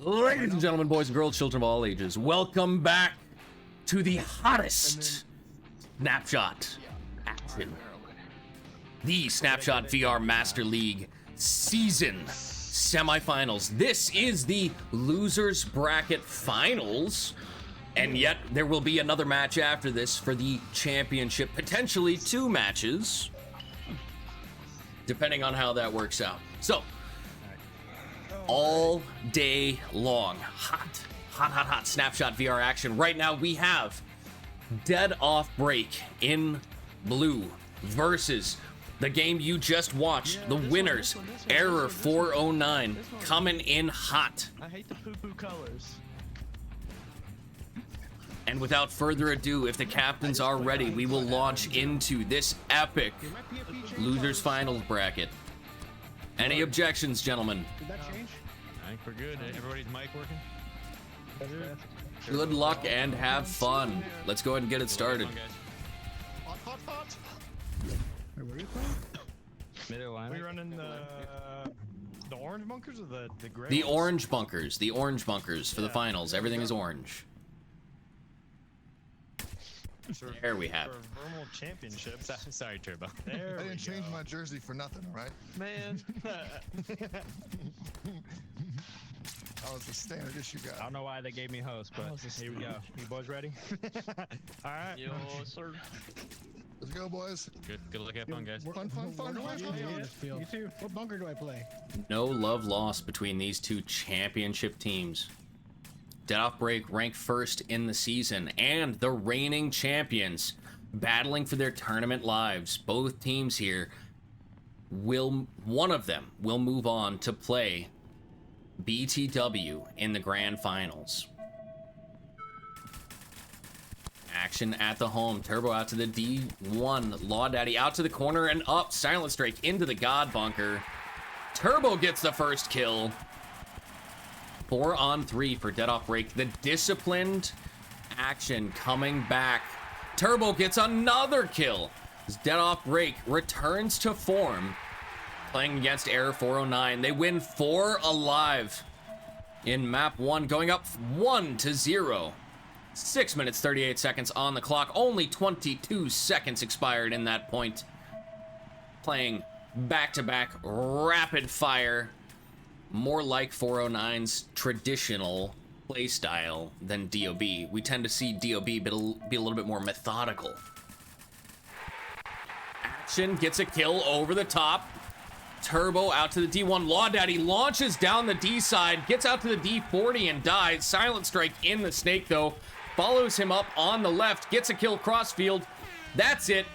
Ladies and gentlemen, boys and girls, children of all ages, welcome back to the hottest Snapshot action. The Snapshot VR Master League season semifinals. This is the losers bracket finals, and yet there will be another match after this for the championship, potentially 2 matches, depending on how that works out. So, all day long, hot Snapshot VR action. Right now we have Dead Off Break in blue versus the game you just watched, the winners, Error 409, coming in hot. I hate the poo-poo colors. And without further ado, if the captains are ready, we will launch into this epic losers finals bracket. Any objections, gentlemen? Did that change? I think we're good. Everybody's mic working? Good luck and have fun. Let's go ahead and get it started. Come on, guys. Wait, where are you playing? Middle line. We running the orange bunkers or the gray? The ones? orange bunkers. The orange bunkers for the finals. Everything is orange. There we have it. For VRML championships. Sorry, Turbo. There I we didn't change go. my jersey for nothing, all right? Man. That was the standard issue guy. I don't know why they gave me host, but here we go. You boys ready? All right. Yo, sir. Let's go, boys. Good luck, have fun, guys. Fun. Where do I play on this field? You too. What bunker do I play? No love lost between these 2 championship teams. Dead Off Break ranked first in the season, and the reigning champions battling for their tournament lives. Both teams here one of them will move on to play BTW in the grand finals. Action at the home. Turbo out to the D1. Law Daddy out to the corner and up. Silent Strike into the God bunker. Turbo gets the first kill. 4 on 3 for Dead Off Break. The disciplined action coming back. Turbo gets another kill. As Dead Off Break returns to form, playing against Error 409. They win 4 alive in map 1, going up 1-0. 6 minutes 38 seconds on the clock. Only 22 seconds expired in that point. Playing back-to-back rapid fire. More like 409's traditional playstyle than DOB. We tend to see DOB be a little bit more methodical. Action gets a kill over the top. Turbo out to the D1. Law Daddy launches down the D side, gets out to the D40 and dies. Silent Strike in the snake though. Follows him up on the left, gets a kill crossfield. That's it.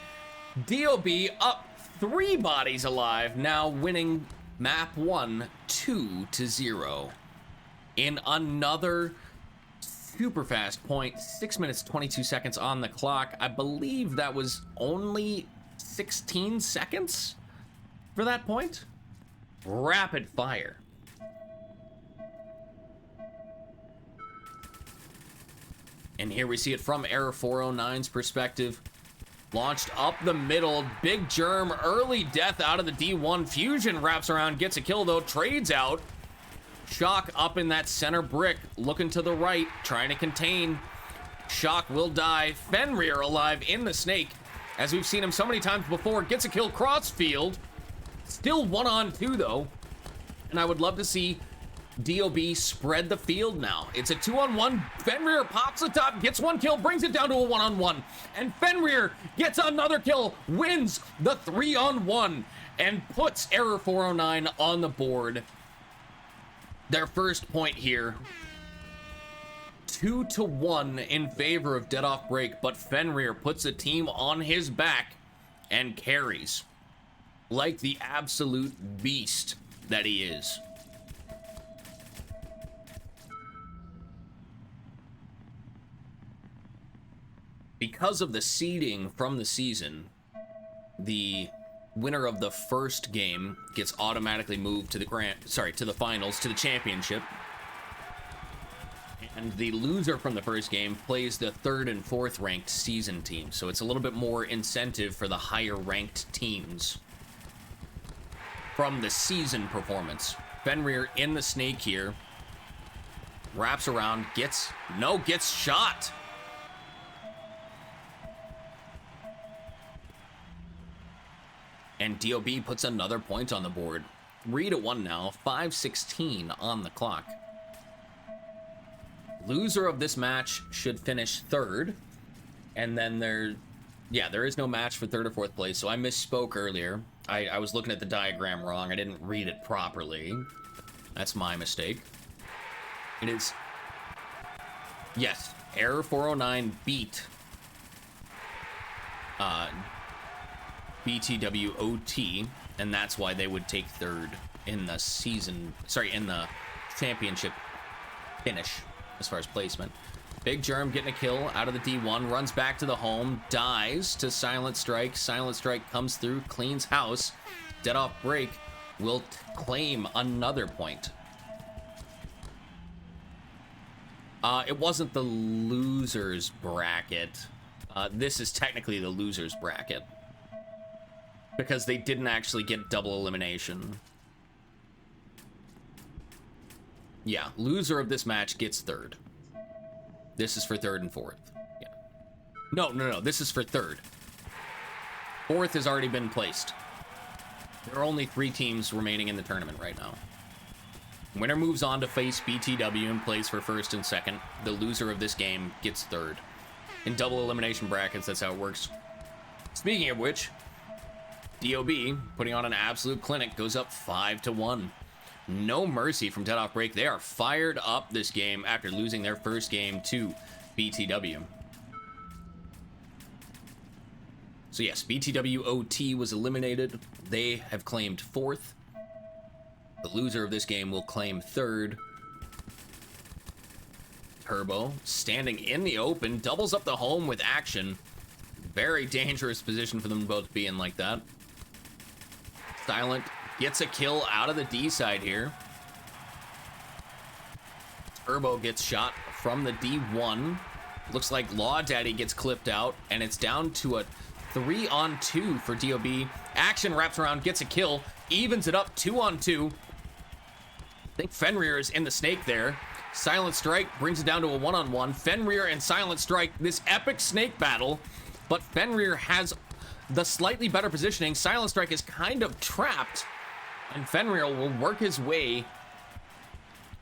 DOB up 3 bodies alive, now winning map 1 2-0 in another super fast point. 6 minutes 22 seconds on the clock. I believe that was only 16 seconds for that point. Rapid fire. And here we see it from Error 409's perspective. Launched up the middle, Big Germ, early death out of the D1. Fusion wraps around, gets a kill though, trades out. Shock up in that center brick, looking to the right, trying to contain. Shock will die. Fenrir alive in the snake, as we've seen him so many times before. Gets a kill crossfield. Still 1 on 2 though. And I would love to see DOB spread the field now. It's a 2-on-1. Fenrir pops the top, gets 1 kill, brings it down to a 1-on-1. And Fenrir gets another kill, wins the 3-on-1, and puts Error 409 on the board. Their first point here. 2-1 in favor of Dead Off Break, but Fenrir puts the team on his back and carries like the absolute beast that he is. Because of the seeding from the season, the winner of the first game gets automatically moved to the finals, to the championship. And the loser from the first game plays the 3rd and 4th ranked season team. So it's a little bit more incentive for the higher ranked teams from the season performance. Fenrir in the snake here. wraps around, gets shot. And DOB puts another point on the board. 3-1 now, 5:16 on the clock. Loser of this match should finish third. And then there is no match for third or fourth place, so I misspoke earlier. I was looking at the diagram wrong. I didn't read it properly. That's my mistake. It is... Yes, Error 409 beat BTWOT, and that's why they would take third in the championship finish as far as placement. Big Germ getting a kill out of the D1, runs back to the home, dies to Silent Strike. Silent Strike comes through, cleans house. Dead Off Break will claim another point. It wasn't the losers bracket. This is technically the losers bracket, because they didn't actually get double elimination. Yeah, loser of this match gets third. This is for third and fourth. Yeah. No. This is for third. Fourth has already been placed. There are only 3 teams remaining in the tournament right now. Winner moves on to face BTW and plays for first and second. The loser of this game gets third. In double elimination brackets, that's how it works. Speaking of which, DOB, putting on an absolute clinic, goes up 5-1. No mercy from Dead Off Break. They are fired up this game after losing their first game to BTW. So yes, BTWOT was eliminated. They have claimed fourth. The loser of this game will claim third. Turbo, standing in the open, doubles up the home with action. Very dangerous position for them to both be in like that. Silent gets a kill out of the D side here. Turbo gets shot from the D1. Looks like Law Daddy gets clipped out, and it's down to a 3-on-2 for DOB. Action wraps around, gets a kill, evens it up 2-on-2. I think Fenrir is in the snake there. Silent Strike brings it down to a 1-on-1. Fenrir and Silent Strike, this epic snake battle, but Fenrir has the slightly better positioning. Silent Strike is kind of trapped, and Fenrir will work his way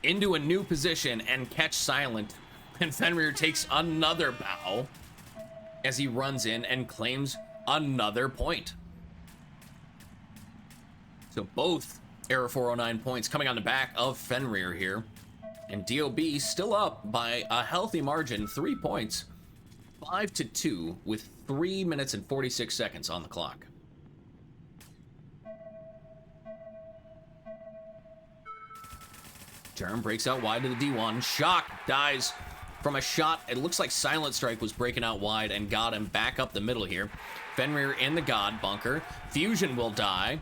into a new position and catch Silent. And Fenrir takes another bow as he runs in and claims another point. So both Error 409 points coming on the back of Fenrir here. And DOB still up by a healthy margin, 3 points, 5-2 with 3 minutes and 46 seconds on the clock. Germ breaks out wide to the D1. Shock dies from a shot. It looks like Silent Strike was breaking out wide and got him back up the middle here. Fenrir in the God bunker. Fusion will die.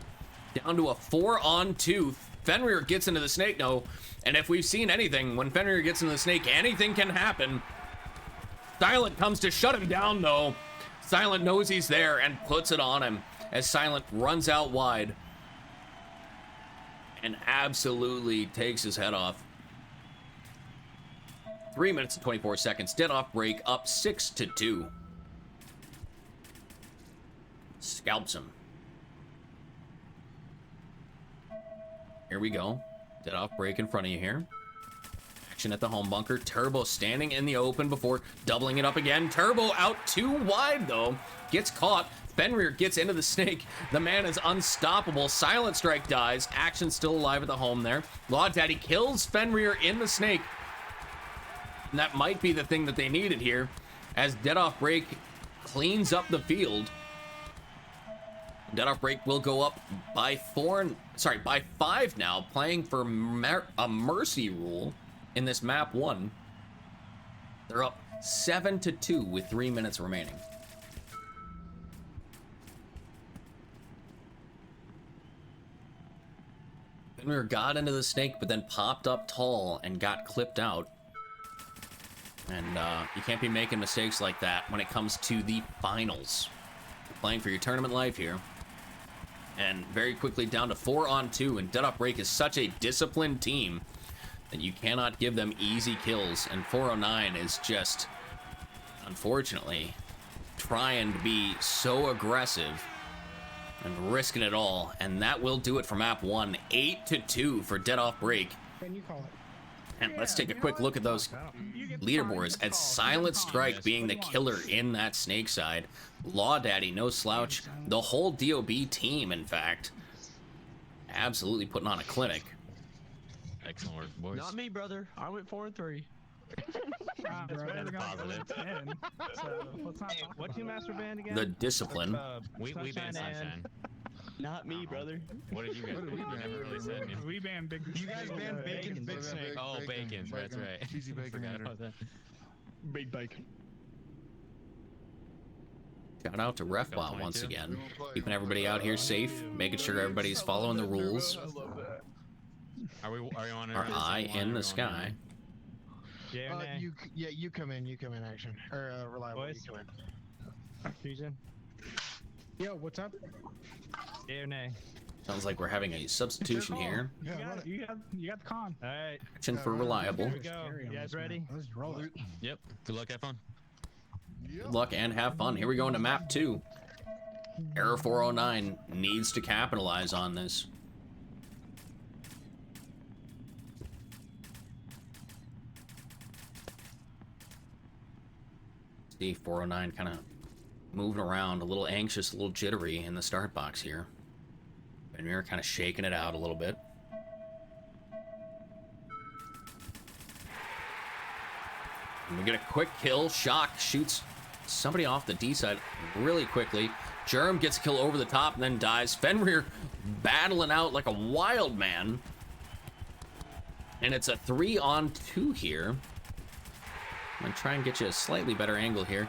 Down to a 4-on-2. Fenrir gets into the snake, no. And if we've seen anything, when Fenrir gets into the snake, anything can happen. Silent comes to shut him down, though. Silent knows he's there and puts it on him as Silent runs out wide and absolutely takes his head off. 3 minutes and 24 seconds. Dead Off Break up 6-2. Scalps him. Here we go. Dead Off Break in front of you here. Action at the home bunker. Turbo standing in the open before doubling it up again. Turbo out too wide, though. Gets caught. Fenrir gets into the snake. The man is unstoppable. Silent Strike dies. Action still alive at the home there. Law Daddy kills Fenrir in the snake. And that might be the thing that they needed here, as Dead Off Break cleans up the field. Dead Off Break will go up by 5 now, playing for a mercy rule in this map 1. They're up 7-2 with 3 minutes remaining. Fenrir got into the snake, but then popped up tall and got clipped out. And you can't be making mistakes like that when it comes to the finals. You're playing for your tournament life here. And very quickly down to 4-on-2, and Dead Off Break is such a disciplined team that you cannot give them easy kills, and 409 is just, unfortunately, trying to be so aggressive and risking it all, and that will do it for map 1. 8-2 for Dead Off Break. Can you call it? And let's take a quick look at those leaderboards. At Silent Strike being the killer in that snake side, Law Daddy, no slouch, the whole DOB team, in fact, absolutely putting on a clinic. Excellent work, boys. Not me, brother. I went 4-3. It's better than Positive. 10. So let's not Hey, talk what about team it. master band again? The discipline. We banned Sunshine. Not me, brother. What did you guys? We never really said anything. We banned Big. You guys banned Bacon's Big Snake. Oh, Bacon's, that's right. Cheesy bacon. Forgot eater. about that. Big bacon. Shout out to RefBot once 22. again, keeping everybody out here safe, making sure everybody's following the rules. Are we on Our eye in the sky. Yeah or nay? You come in action. Or reliable, Boys? you come in. Fusion? Yo, what's up? Yeah or nay? Sounds like we're having a substitution here. You Yeah, run got, it. you got the con. Alright, Action for reliable. here we go. You guys ready? Let's roll it. Yep. Good luck. Have fun. Good luck and have fun. Here we go into map 2. Error 409 needs to capitalize on this. See 409 kind of moving around, a little anxious, a little jittery in the start box here. And we're kind of shaking it out a little bit. And we get a quick kill. Shock shoots somebody off the D side really quickly. Germ gets a kill over the top and then dies. Fenrir battling out like a wild man. And it's a 3-on-2 here. I'm gonna try and get you a slightly better angle here.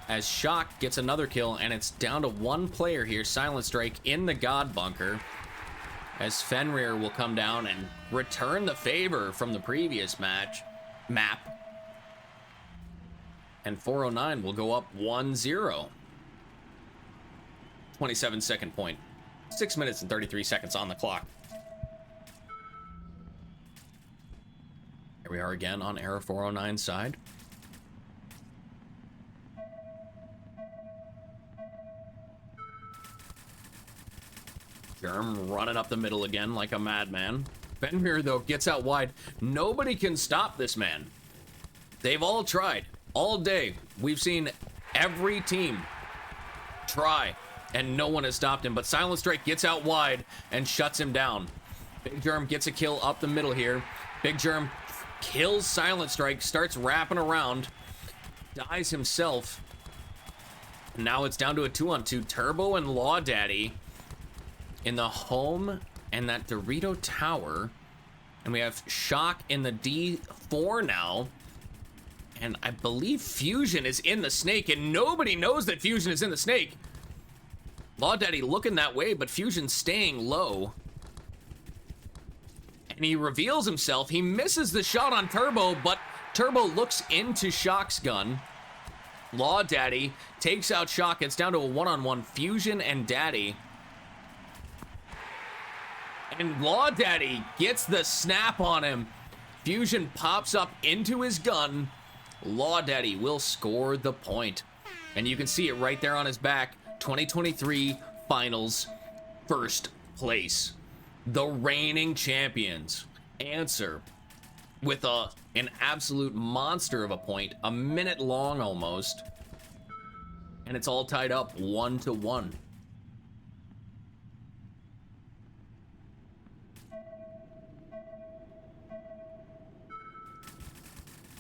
As Shock gets another kill, and it's down to one player here. Silent Strike in the God Bunker. As Fenrir will come down and return the favor from the previous map. And 409 will go up 1-0. 27-second point. 6 minutes and 33 seconds on the clock. Here we are again on Error 409's side. Germ running up the middle again like a madman. Fenrir, though, gets out wide. Nobody can stop this man. They've all tried. All day, we've seen every team try, and no one has stopped him. But Silent Strike gets out wide and shuts him down. Big Germ gets a kill up the middle here. Big Germ kills Silent Strike, starts wrapping around, dies himself. Now it's down to a 2-on-2. Turbo and Law Daddy in the home and that Dorito Tower. And we have Shock in the D4 now. And I believe Fusion is in the snake, and nobody knows that Fusion is in the snake. Law Daddy looking that way, but Fusion's staying low. And he reveals himself. He misses the shot on Turbo, but Turbo looks into Shock's gun. Law Daddy takes out Shock. It's down to a 1-on-1. Fusion and Daddy. And Law Daddy gets the snap on him. Fusion pops up into his gun. Law Daddy will score the point. And you can see it right there on his back. 2023 Finals, first place. The reigning champions answer with an absolute monster of a point. A minute long almost. And it's all tied up 1-1.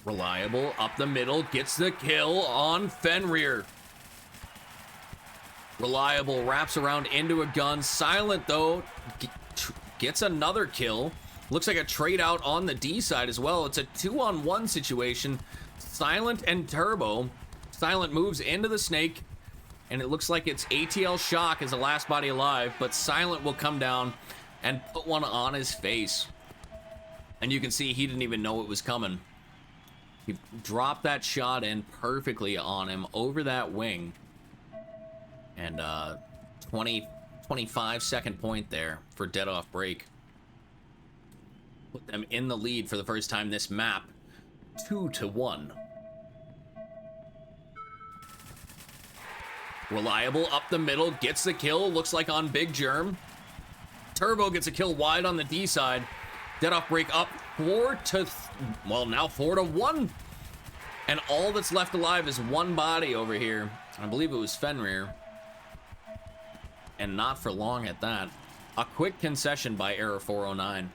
Reliable up the middle, gets the kill on Fenrir. Reliable wraps around into a gun. Silent, though, gets another kill. Looks like a trade out on the D side as well. It's a 2-on-1 situation. Silent and Turbo. Silent moves into the snake, and it looks like it's ATL Shock as the last body alive, but Silent will come down and put one on his face. And you can see he didn't even know it was coming. He dropped that shot in perfectly on him over that wing. And 25 second point there for Dead Off Break. Put them in the lead for the first time this map, 2-1. Reliable up the middle, gets the kill, looks like on Big Germ. Turbo gets a kill wide on the D side. Dead off break up 4-1. And all that's left alive is one body over here. I believe it was Fenrir. And not for long at that. A quick concession by Error 409.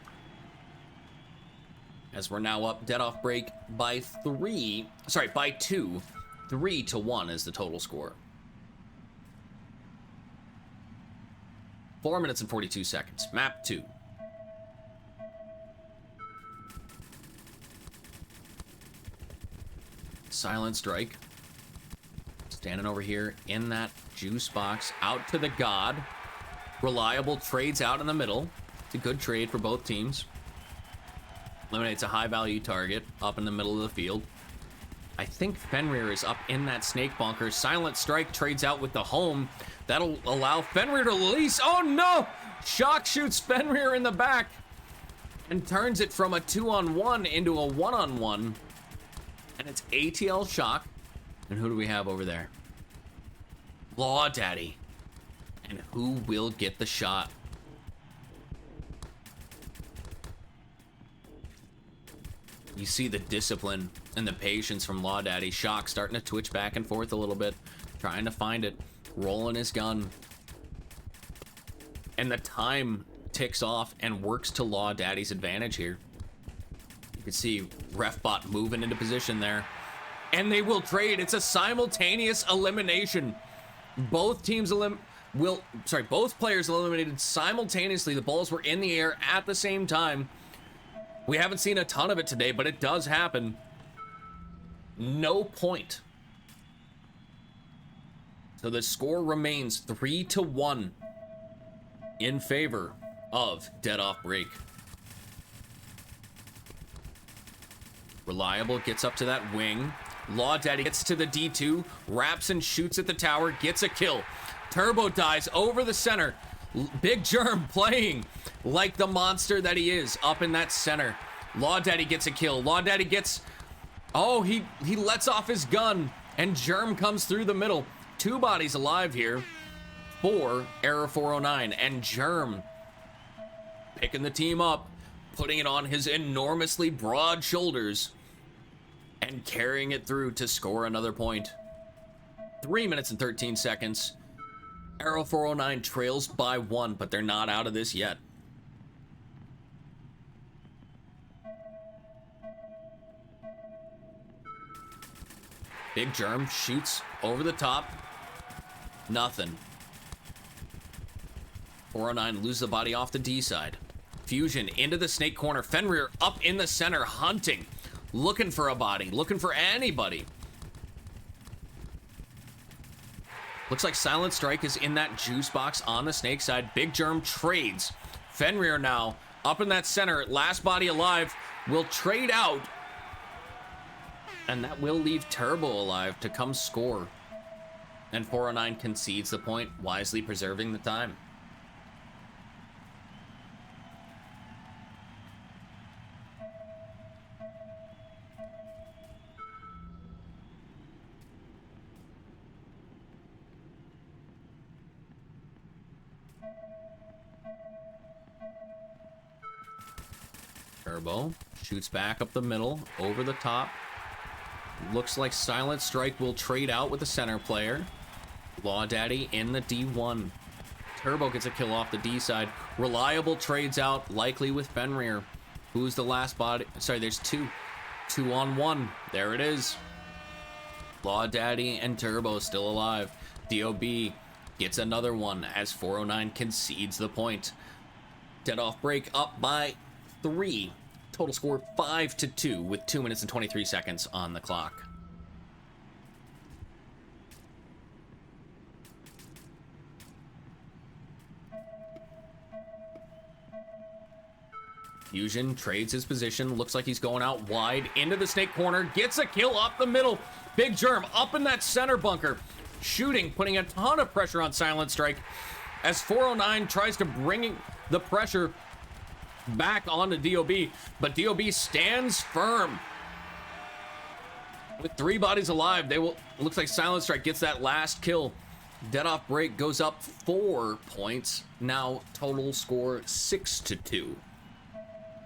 As we're now up dead off break by 2. 3-1 is the total score. 4 minutes and 42 seconds. Map 2. Silent Strike. Standing over here in that juice box. Out to the God. Reliable trades out in the middle. It's a good trade for both teams. Eliminates a high value target up in the middle of the field. I think Fenrir is up in that snake bunker. Silent Strike trades out with the home. That'll allow Fenrir to release. Oh no! Shock shoots Fenrir in the back and turns it from a 2-on-1 into a 1-on-1. And it's ATL Shock. And who do we have over there? Law Daddy. And who will get the shot? You see the discipline and the patience from Law Daddy. Shock starting to twitch back and forth a little bit, trying to find it, rolling his gun. And the time ticks off and works to Law Daddy's advantage here. You can see Refbot moving into position there. And they will trade. It's a simultaneous elimination. Both teams both players eliminated simultaneously. The balls were in the air at the same time. We haven't seen a ton of it today, but it does happen. No point. So the score remains 3-1 in favor of Dead Off Break. Reliable gets up to that wing. Law Daddy gets to the D2, wraps and shoots at the tower, gets a kill. Turbo dies over the center. Big Germ playing like the monster that he is up in that center. Law Daddy gets a kill. Law Daddy gets... Oh, he lets off his gun, and Germ comes through the middle. 2 bodies alive here for Error 409, and Germ picking the team up, putting it on his enormously broad shoulders, and carrying it through to score another point. 3 minutes and 13 seconds. Arrow 409 trails by 1, but they're not out of this yet. Big Germ shoots over the top. Nothing. 409 loses the body off the D side. Fusion into the snake corner. Fenrir up in the center, hunting. Looking for a body, looking for anybody. Looks like Silent Strike is in that juice box on the snake side. Big Germ trades. Fenrir now up in that center. Last body alive will trade out. And that will leave Turbo alive to come score. And 409 concedes the point, wisely preserving the time. Turbo shoots back up the middle, over the top. Looks like Silent Strike will trade out with the center player. Law Daddy in the D1. Turbo gets a kill off the D side. Reliable trades out, likely with Fenrir. Who's the last body? Sorry, there's 2. 2-on-1. There it is. Law Daddy and Turbo still alive. DOB gets another one as 409 concedes the point. Dead Off Break up by 3. Total score 5-2 with 2 minutes and 23 seconds on the clock. Fusion trades his position. Looks like he's going out wide into the snake corner. Gets a kill up the middle. Big Germ up in that center bunker. Shooting, putting a ton of pressure on Silent Strike as 409 tries to bring the pressure back onto DOB, but DOB stands firm. With 3 bodies alive, looks like Silent Strike gets that last kill. Dead Off Break goes up 4 points. Now total score 6-2. And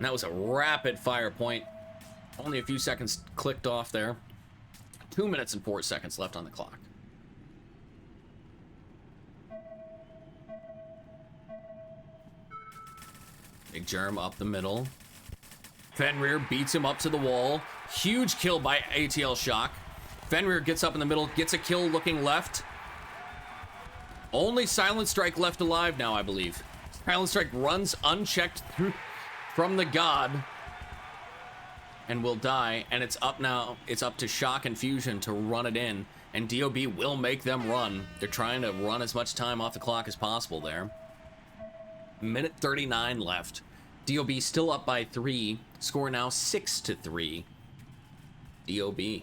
that was a rapid fire point. Only a few seconds clicked off there. 2 minutes and 4 seconds left on the clock. Big Germ up the middle. Fenrir beats him up to the wall. Huge kill by ATL Shock. Fenrir gets up in the middle, gets a kill looking left. Only Silent Strike left alive now, I believe. Silent Strike runs unchecked through from the god and will die, and it's up now. It's up to Shock and Fusion to run it in, and DOB will make them run. They're trying to run as much time off the clock as possible there. Minute 39 left. DOB still up by 3. Score now 6-3. DOB.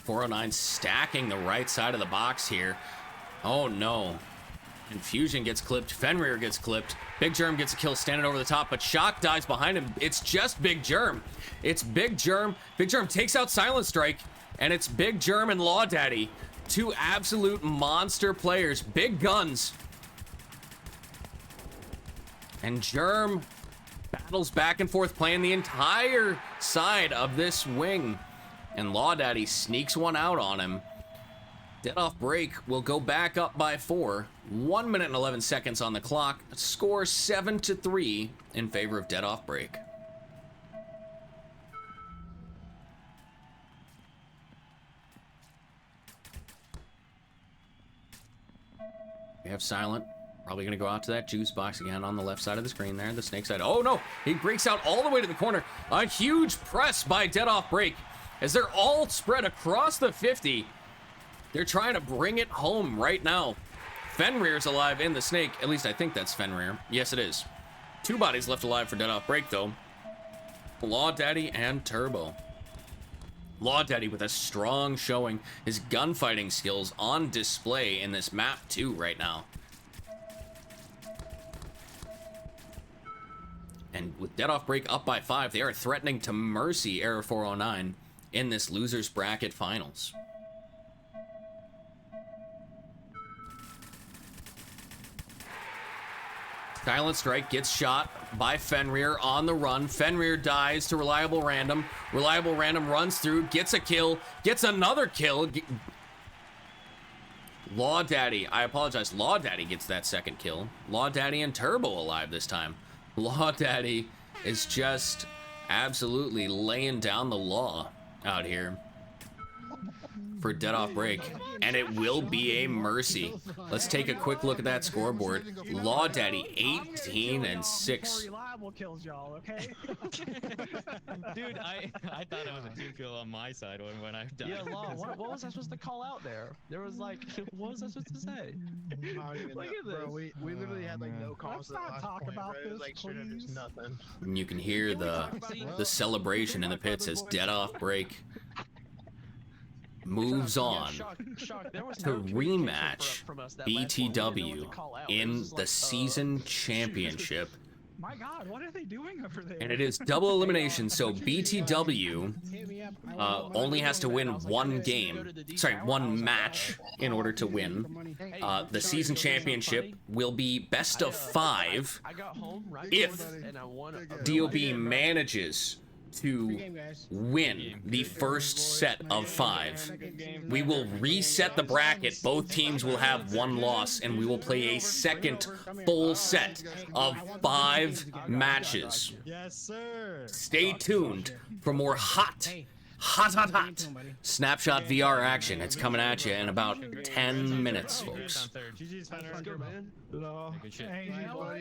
.409 stacking the right side of the box here. Oh no. And Fusion gets clipped. Fenrir gets clipped. Big Germ gets a kill standing over the top, but Shock dies behind him. It's just Big Germ. It's Big Germ. Big Germ takes out Silent Strike, and it's Big Germ and Law Daddy. 2 absolute monster players. Big guns. And Germ battles back and forth, playing the entire side of this wing. And Law Daddy sneaks one out on him. Dead Off Break will go back up by 4. 1 minute and 11 seconds on the clock. Score 7-3 in favor of Dead Off Break. We have Silent. Probably going to go out to that juice box again on the left side of the screen there. The snake side. Oh no! He breaks out all the way to the corner. A huge press by Dead Off Break as they're all spread across the 50. They're trying to bring it home right now. Fenrir's alive in the snake. At least I think that's Fenrir. Yes, it is. 2 bodies left alive for Dead Off Break, though. Law Daddy and Turbo. Law Daddy with a strong showing. His gunfighting skills on display in this map, too, right now. And with Dead Off Break up by 5, they are threatening to mercy Error 409 in this losers bracket finals. Silent Strike gets shot by Fenrir on the run. Fenrir dies to Reliable Random. Reliable Random runs through, gets a kill, gets another kill. Law Daddy, I apologize, Law Daddy gets that second kill. Law Daddy and Turbo alive this time. Law Daddy is just absolutely laying down the law out here for Dead Off Break, and it will be a mercy. Let's take a quick look at that scoreboard. Law Daddy 18-6. Reliable kills y'all, okay? Dude, I thought it was a 2 kill on my side when I died. Yeah, Law, what was I supposed to call out there? There was like, what was I supposed to say? Look at this. Bro, we literally had like no calls. Let's not talk about this, like straight up just please. nothing. And you can hear the celebration in the pits as Dead Off Break moves on to rematch BTW in the season championship. My God, what are they doing over there? And it is double elimination, so BTW only has to win 1 game, sorry, 1 match in order to win. The season championship will be best of 5 if DOB manages to win the first set of 5. We will reset the bracket. Both teams will have 1 loss, and we will play a second full set of 5 matches. Yes, sir. Stay tuned for more hot Snapshot VR action. It's coming at you in about 10 minutes, folks. GG's Fenrir. Let's go, man. Good shit. Hey, you know what?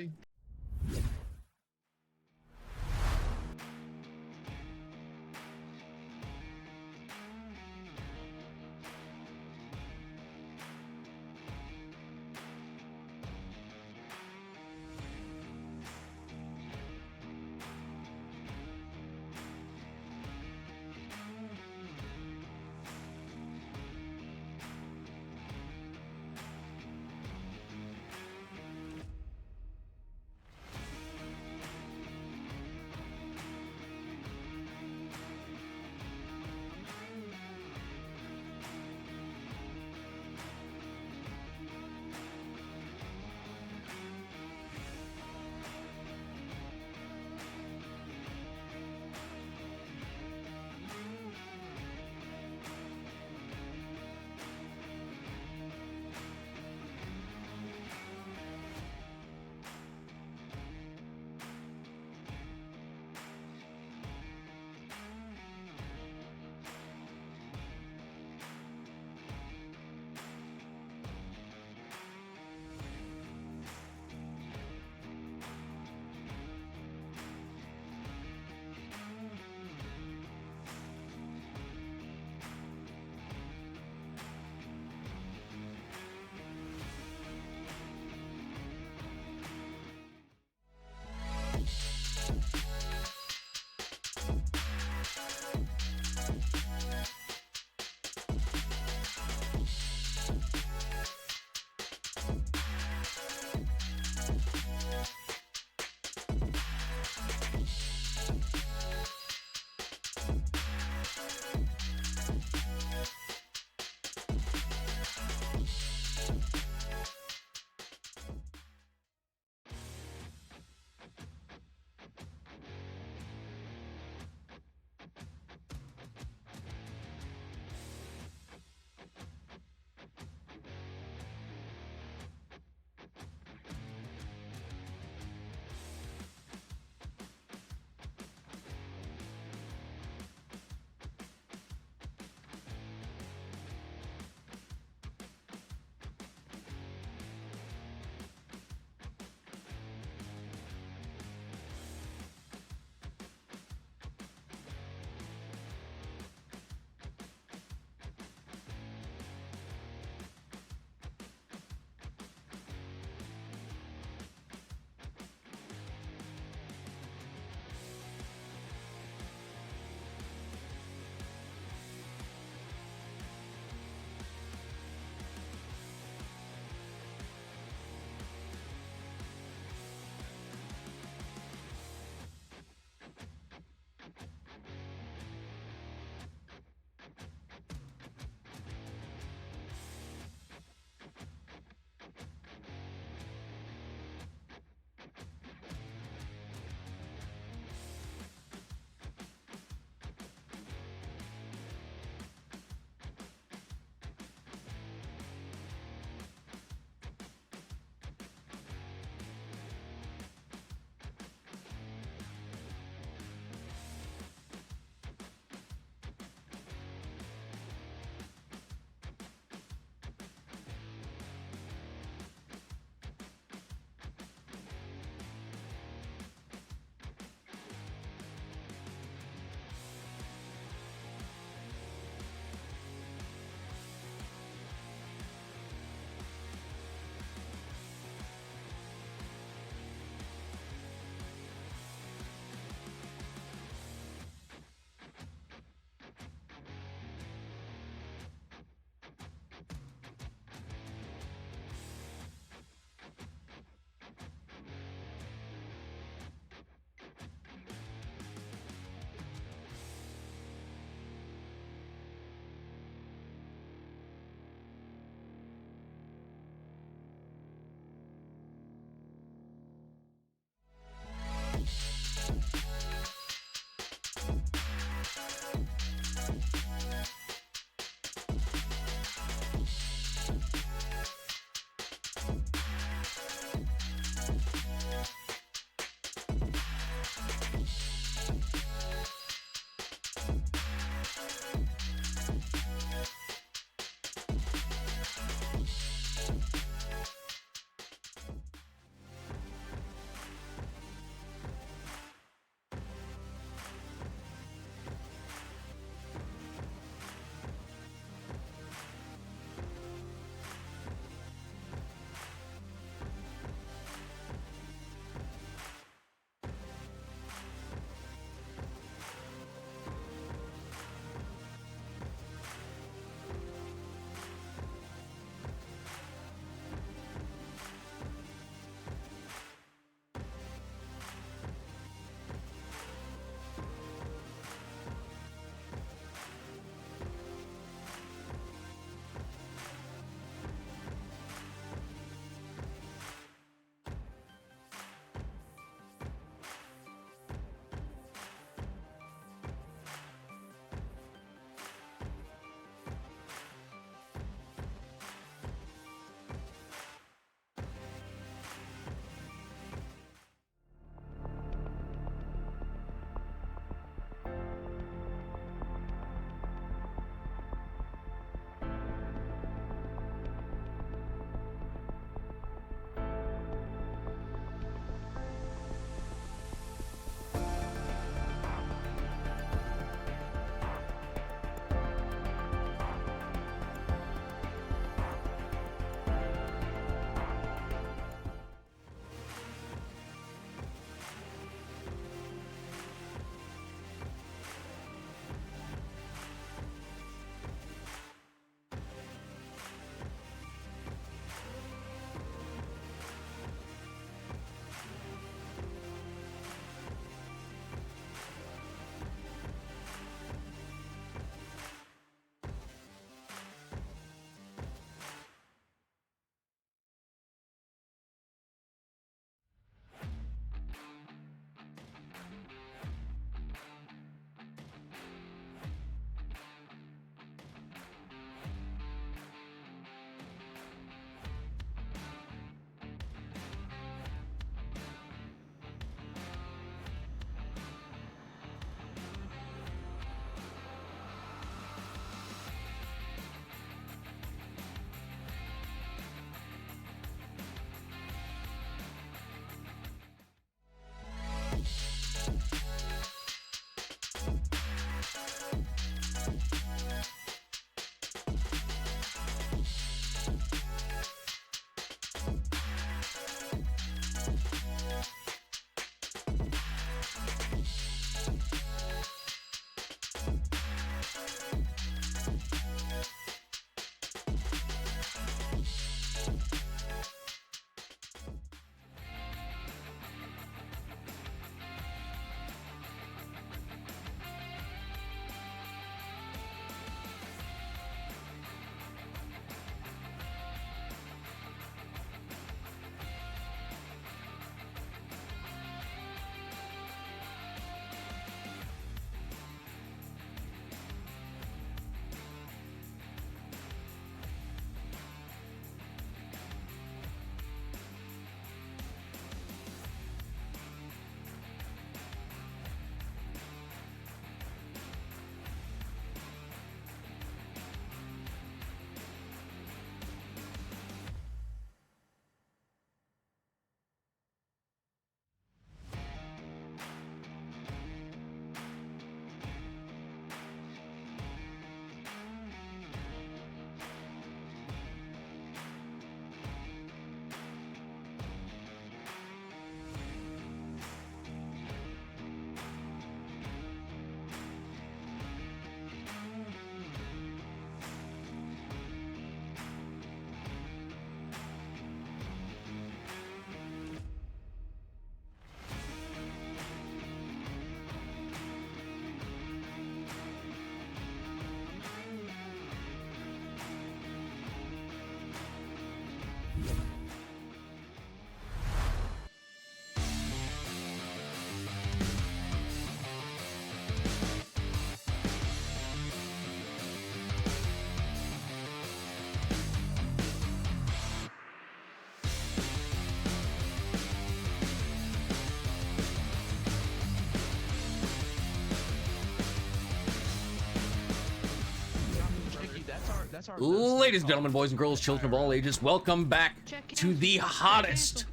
That's our Ladies and gentlemen, boys and girls, children of all ages, welcome back to the hottest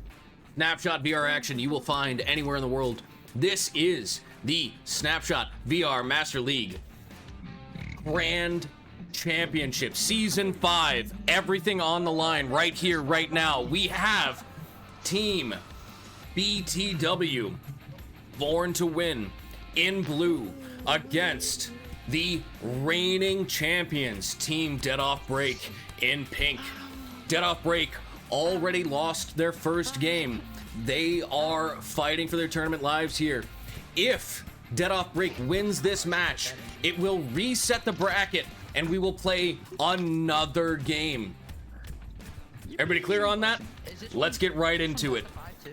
Snapshot VR action you will find anywhere in the world. This is the Snapshot VR Master League Grand Championship Season 5. Everything on the line right here, right now. We have Team BTW, Born to Win, in blue, against the reigning champions, Team Dead Off Break, in pink. Dead Off Break already lost their first game. They are fighting for their tournament lives here. If Dead Off Break wins this match, it will reset the bracket and we will play another game. Everybody clear on that? Let's get right into it.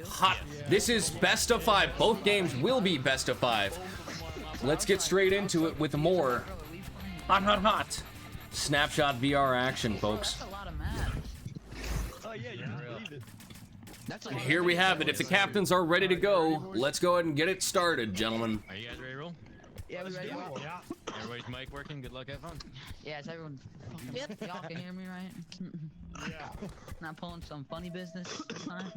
Hot. This is best of 5. Both games will be best of 5. Let's get straight into it with more hot Snapshot VR action, folks. That's a lot of math. Oh yeah, you can believe it. That's a And lot here of we math. have it. If the captains are ready to go, let's go ahead and get it started, gentlemen. Are you guys ready to roll? Yeah, we ready? Yeah. Everybody's mic working? Good luck, have fun. Yeah, is everyone fucking... Y'all can hear me, right? Yeah. Not pulling some funny business this time?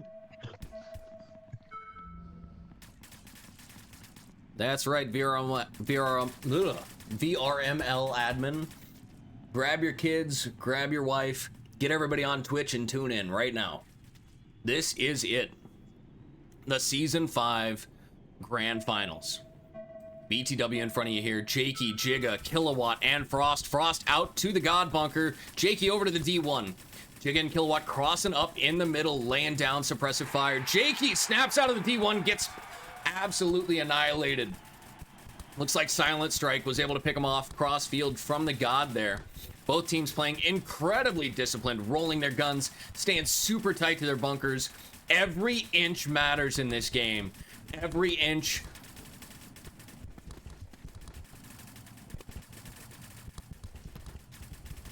That's right, VRML admin. Grab your kids, grab your wife, get everybody on Twitch and tune in right now. This is it. The Season 5 Grand Finals. BTW in front of you here. Jakey, Jigga, Kilowatt, and Frost. Frost out to the God Bunker. Jakey over to the D1. Jigga and Kilowatt crossing up in the middle, laying down suppressive fire. Jakey snaps out of the D1, gets absolutely annihilated. Looks like Silent Strike was able to pick him off cross field from the God there. Both teams playing incredibly disciplined, rolling their guns, staying super tight to their bunkers. Every inch matters in this game. Every inch.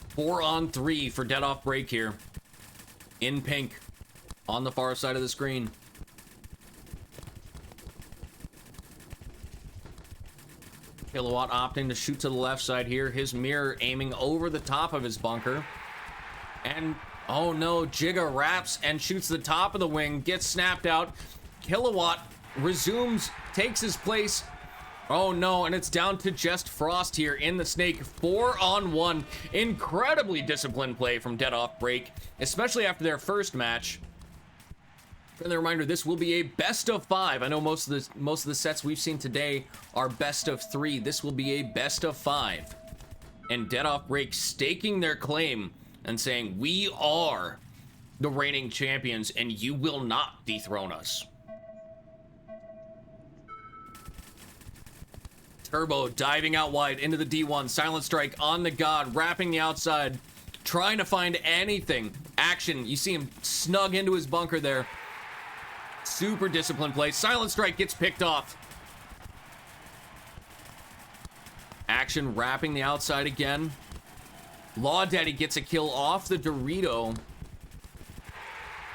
Four on 3 for Dead Off Break here. In pink. On the far side of the screen. Kilowatt opting to shoot to the left side here. His mirror aiming over the top of his bunker. And, oh no, Jigga wraps and shoots the top of the wing. Gets snapped out. Kilowatt resumes, takes his place. Oh no, and it's down to just Frost here in the Snake. 4 on 1. Incredibly disciplined play from Dead Off Break, especially after their first match. Friendly reminder, this will be a best of 5. I know most of the sets we've seen today are best of 3. This will be a best of 5. And Dead Off Break staking their claim and saying, we are the reigning champions and you will not dethrone us. Turbo diving out wide into the D1. Silent Strike on the God, wrapping the outside, trying to find anything. Action, you see him snug into his bunker there. Super disciplined play. Silent Strike gets picked off. Action wrapping the outside again. Law Daddy gets a kill off the Dorito.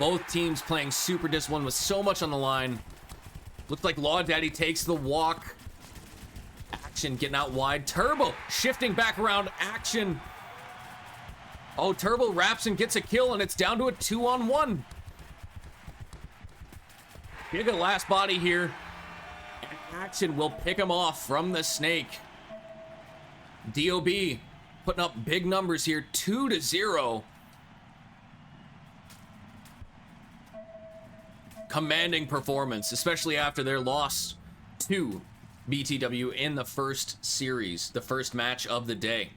Both teams playing super disciplined with so much on the line. Looks like Law Daddy takes the walk. Action getting out wide. Turbo shifting back around. Action. Oh, Turbo wraps and gets a kill, and it's down to a 2 on 1. Jigga last body here. And Action will pick him off from the Snake. DOB putting up big numbers here. 2-0. Commanding performance, especially after their loss to BTW in the first series, the first match of the day.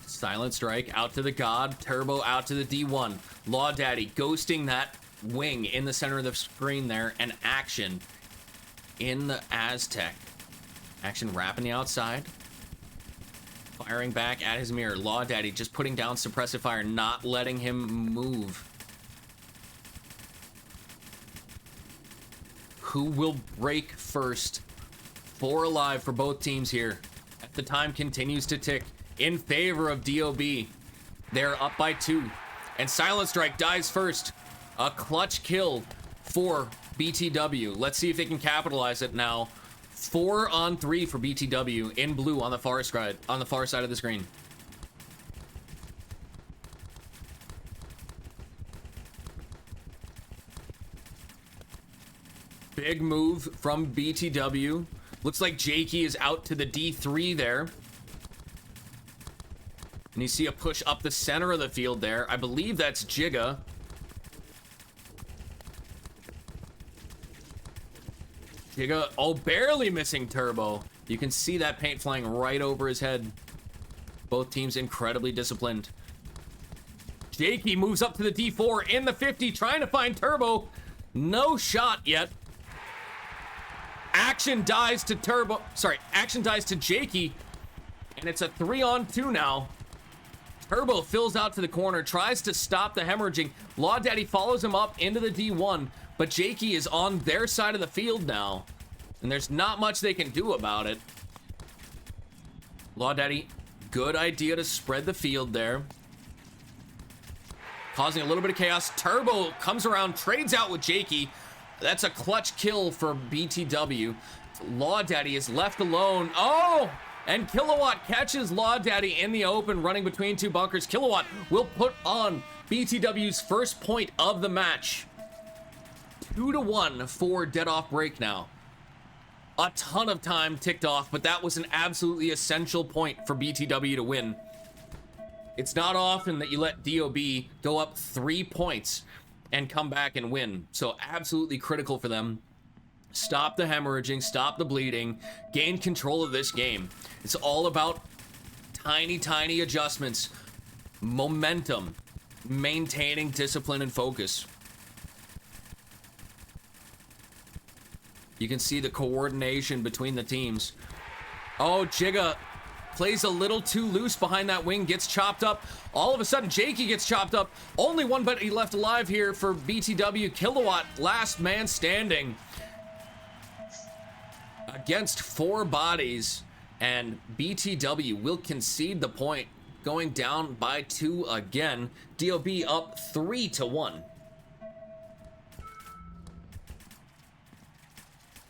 Silent Strike out to the God, Turbo out to the D1. Law Daddy ghosting that wing in the center of the screen there, and Action in the Aztec. Action wrapping the outside. Firing back at his mirror. Law Daddy just putting down suppressive fire, not letting him move. Who will break first? 4 alive for both teams here. The time continues to tick in favor of DOB. They're up by 2. And Silent Strike dies first. A clutch kill for BTW. Let's see if they can capitalize it now. 4-on-3 for BTW in blue on the far side of the screen. Big move from BTW. Looks like Jakey is out to the D3 there. And you see a push up the center of the field there. I believe that's Jigga. Jigga, oh, barely missing Turbo. You can see that paint flying right over his head. Both teams incredibly disciplined. Jakey moves up to the D4 in the 50, trying to find Turbo. No shot yet. Action dies to Turbo. Sorry, action dies to Jakey. And it's a 3-on-2 now. Turbo fills out to the corner, tries to stop the hemorrhaging. Law Daddy follows him up into the D1, but Jakey is on their side of the field now. And there's not much they can do about it. Law Daddy, good idea to spread the field there. Causing a little bit of chaos. Turbo comes around, trades out with Jakey. That's a clutch kill for BTW. Law Daddy is left alone. Oh! And Kilowatt catches Law Daddy in the open, running between two bunkers. Kilowatt will put on BTW's first point of the match. 2-1 for Dead Off Break now. A ton of time ticked off, but that was an absolutely essential point for BTW to win. It's not often that you let DOB go up 3 points and come back and win. So absolutely critical for them. Stop the hemorrhaging, stop the bleeding, gain control of this game. It's all about tiny, tiny adjustments, momentum, maintaining discipline and focus. You can see the coordination between the teams. Oh, Jigga plays a little too loose behind that wing, gets chopped up. All of a sudden, Jakey gets chopped up. Only one buddy left alive here for BTW. Kilowatt, last man standing. Against 4 bodies, and BTW will concede the point, going down by 2 again. DOB up 3-1.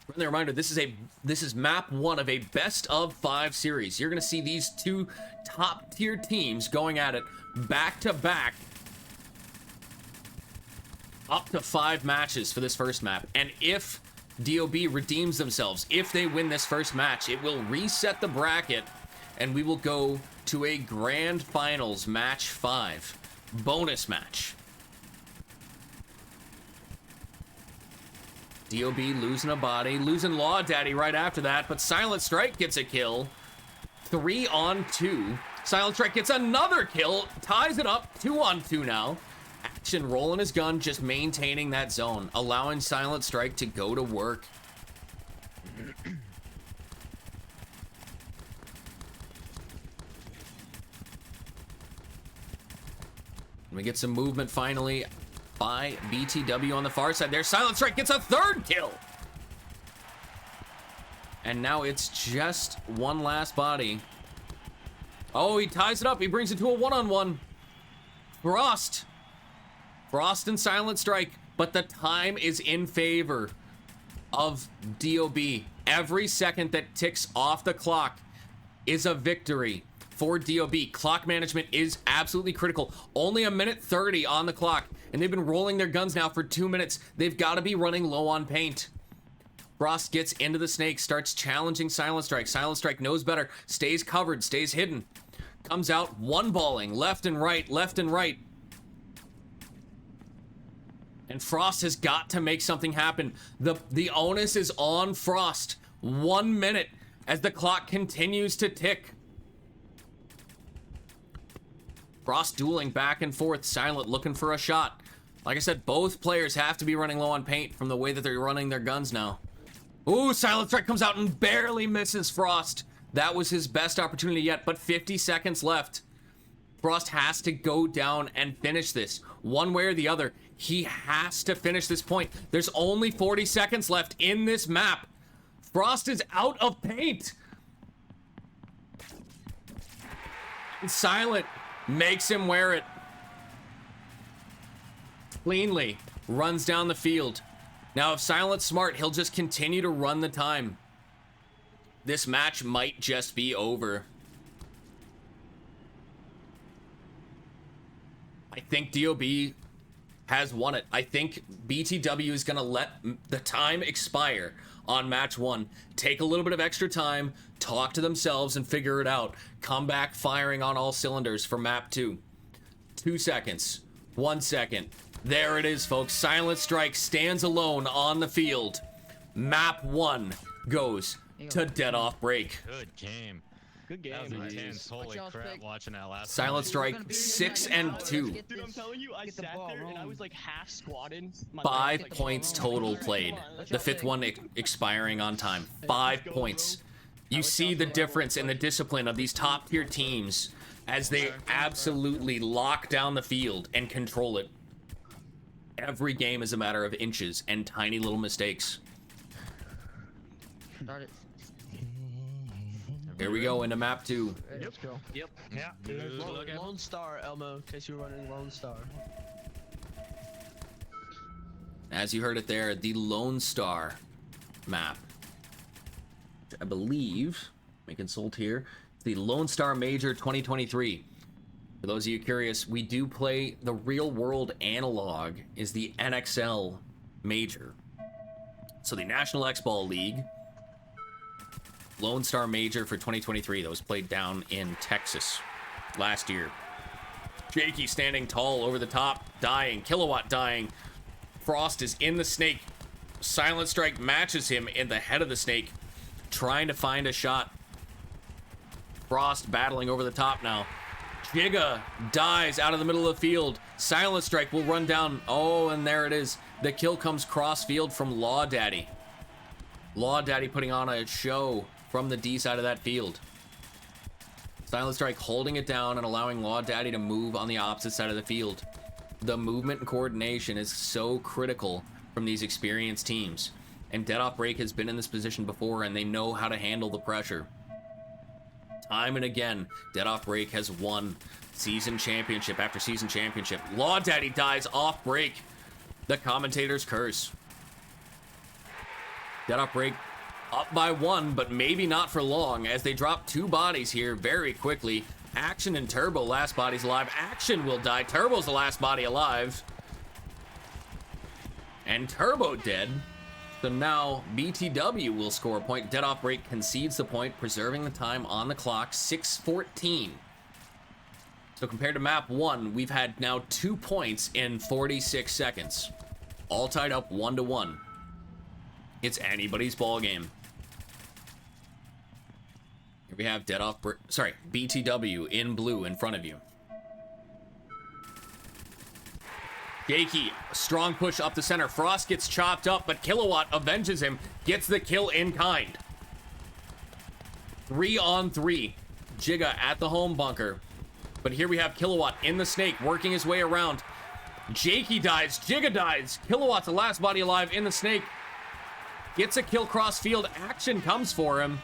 Friendly reminder, this is map 1 of a best of 5 series. You're gonna see these 2 top tier teams going at it back to back, up to 5 matches for this first map. And if DOB redeems themselves, if they win this first match, it will reset the bracket and we will go to a grand finals match 5 bonus match. DOB losing a body, losing Law Daddy right after that, but Silent Strike gets a kill. 3-on-2. Silent Strike gets another kill, ties it up. 2-on-2 now. Action rolling his gun, just maintaining that zone, allowing Silent Strike to go to work. We get some movement finally by BTW on the far side there. Silent Strike gets a 3rd kill. And now it's just one last body. Oh, he ties it up. He brings it to a 1-on-1. Frost and Silent Strike, but the time is in favor of DOB. Every second that ticks off the clock is a victory for DOB. Clock management is absolutely critical. Only 1:30 on the clock, and they've been rolling their guns now for 2 minutes. They've got to be running low on paint. Frost gets into the snake, starts challenging Silent Strike. Silent Strike knows better, stays covered, stays hidden. Comes out one-balling left and right, left and right. And Frost has got to make something happen. The onus is on Frost. 1 minute as the clock continues to tick. Frost dueling back and forth. Silent looking for a shot. Like I said, both players have to be running low on paint from the way that they're running their guns now. Ooh, Silent Strike comes out and barely misses Frost. That was his best opportunity yet, but 50 seconds left. Frost has to go down and finish this. One way or the other, he has to finish this point. There's only 40 seconds left in this map. Frost is out of paint. And Silent makes him wear it. Cleanly runs down the field. Now, if Silent's smart, he'll just continue to run the time. this match might just be over. I think DOB has won it. I think BTW is gonna let the time expire on match 1. Take a little bit of extra time, talk to themselves and figure it out. Come back firing on all cylinders for map 2. 2 seconds. 1 second. There it is, folks. Silent Strike stands alone on the field. Map 1 goes to Dead Off Break. Good game. Good game. That was man. intense. Holy y'all's crap, pick? watching that last Silent one. Strike 6 and 2. Dude, I'm telling you, I Get the sat ball there and I rolling. was like half squatting. My 5 legs, like, points come on, total come on, played. come on. Let The y'all 5th pick. one expiring on time. 5 go, points. bro. You see the difference in the discipline of these top tier teams as they absolutely lock down the field and control it. Every game is a matter of inches and tiny little mistakes. Start it. Here we go into map 2. Let's go. Yep. Yeah. Lone Star, Elmo, in case you were running Lone Star. As you heard it there, the Lone Star map. I believe, let me consult here, the Lone Star Major 2023. For those of you curious, we do play the real world analog is the NXL Major. So the National X-Ball League, Lone Star Major for 2023, that was played down in Texas last year. Jakey standing tall over the top, dying. Kilowatt dying. Frost is in the snake. Silent Strike matches him in the head of the snake, trying to find a shot. Frost battling over the top now. Giga dies out of the middle of the field. Silent Strike will run down. Oh, and there it is. The kill comes cross field from Law Daddy. Law Daddy putting on a show from the D side of that field. Silent Strike holding it down and allowing Law Daddy to move on the opposite side of the field. The movement and coordination is so critical from these experienced teams. And Dead Off Break has been in this position before, and they know how to handle the pressure. Time and again, Dead Off Break has won season championship after season championship. Law Daddy dies off break. The commentator's curse. Dead Off Break up by 1, but maybe not for long, as they drop 2 bodies here very quickly. Action and Turbo, last body's alive. Action will die. Turbo's the last body alive. And Turbo dead. So now BTW will score a point. Dead Off Break concedes the point, preserving the time on the clock, 6:14. So compared to map 1, we've had now 2 points in 46 seconds. All tied up 1-1. It's anybody's ball game. Here we have BTW in blue in front of you. Jakey, strong push up the center. Frost gets chopped up, but Kilowatt avenges him, gets the kill in kind. 3-on-3. Giga at the home bunker. But here we have Kilowatt in the snake, working his way around. Jakey dies, Giga dies. Kilowatt's the last body alive in the snake. Gets a kill cross field. Action comes for him.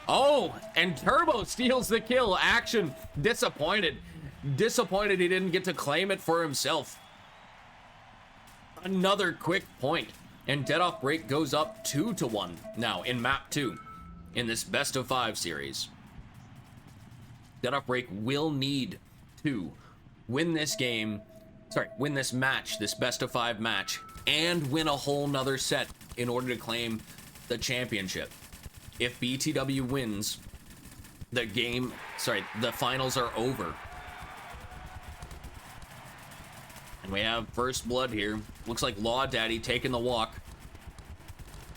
Oh, and Turbo steals the kill. Action disappointed. Disappointed he didn't get to claim it for himself. Another quick point, and Dead Off Break goes up 2-1 now in map 2 in this best of 5 series. Dead Off Break will need to win this win this match, this best of 5 match, and win a whole nother set in order to claim the championship. If BTW wins, the finals are over. And we have first blood here. Looks like Law Daddy taking the walk.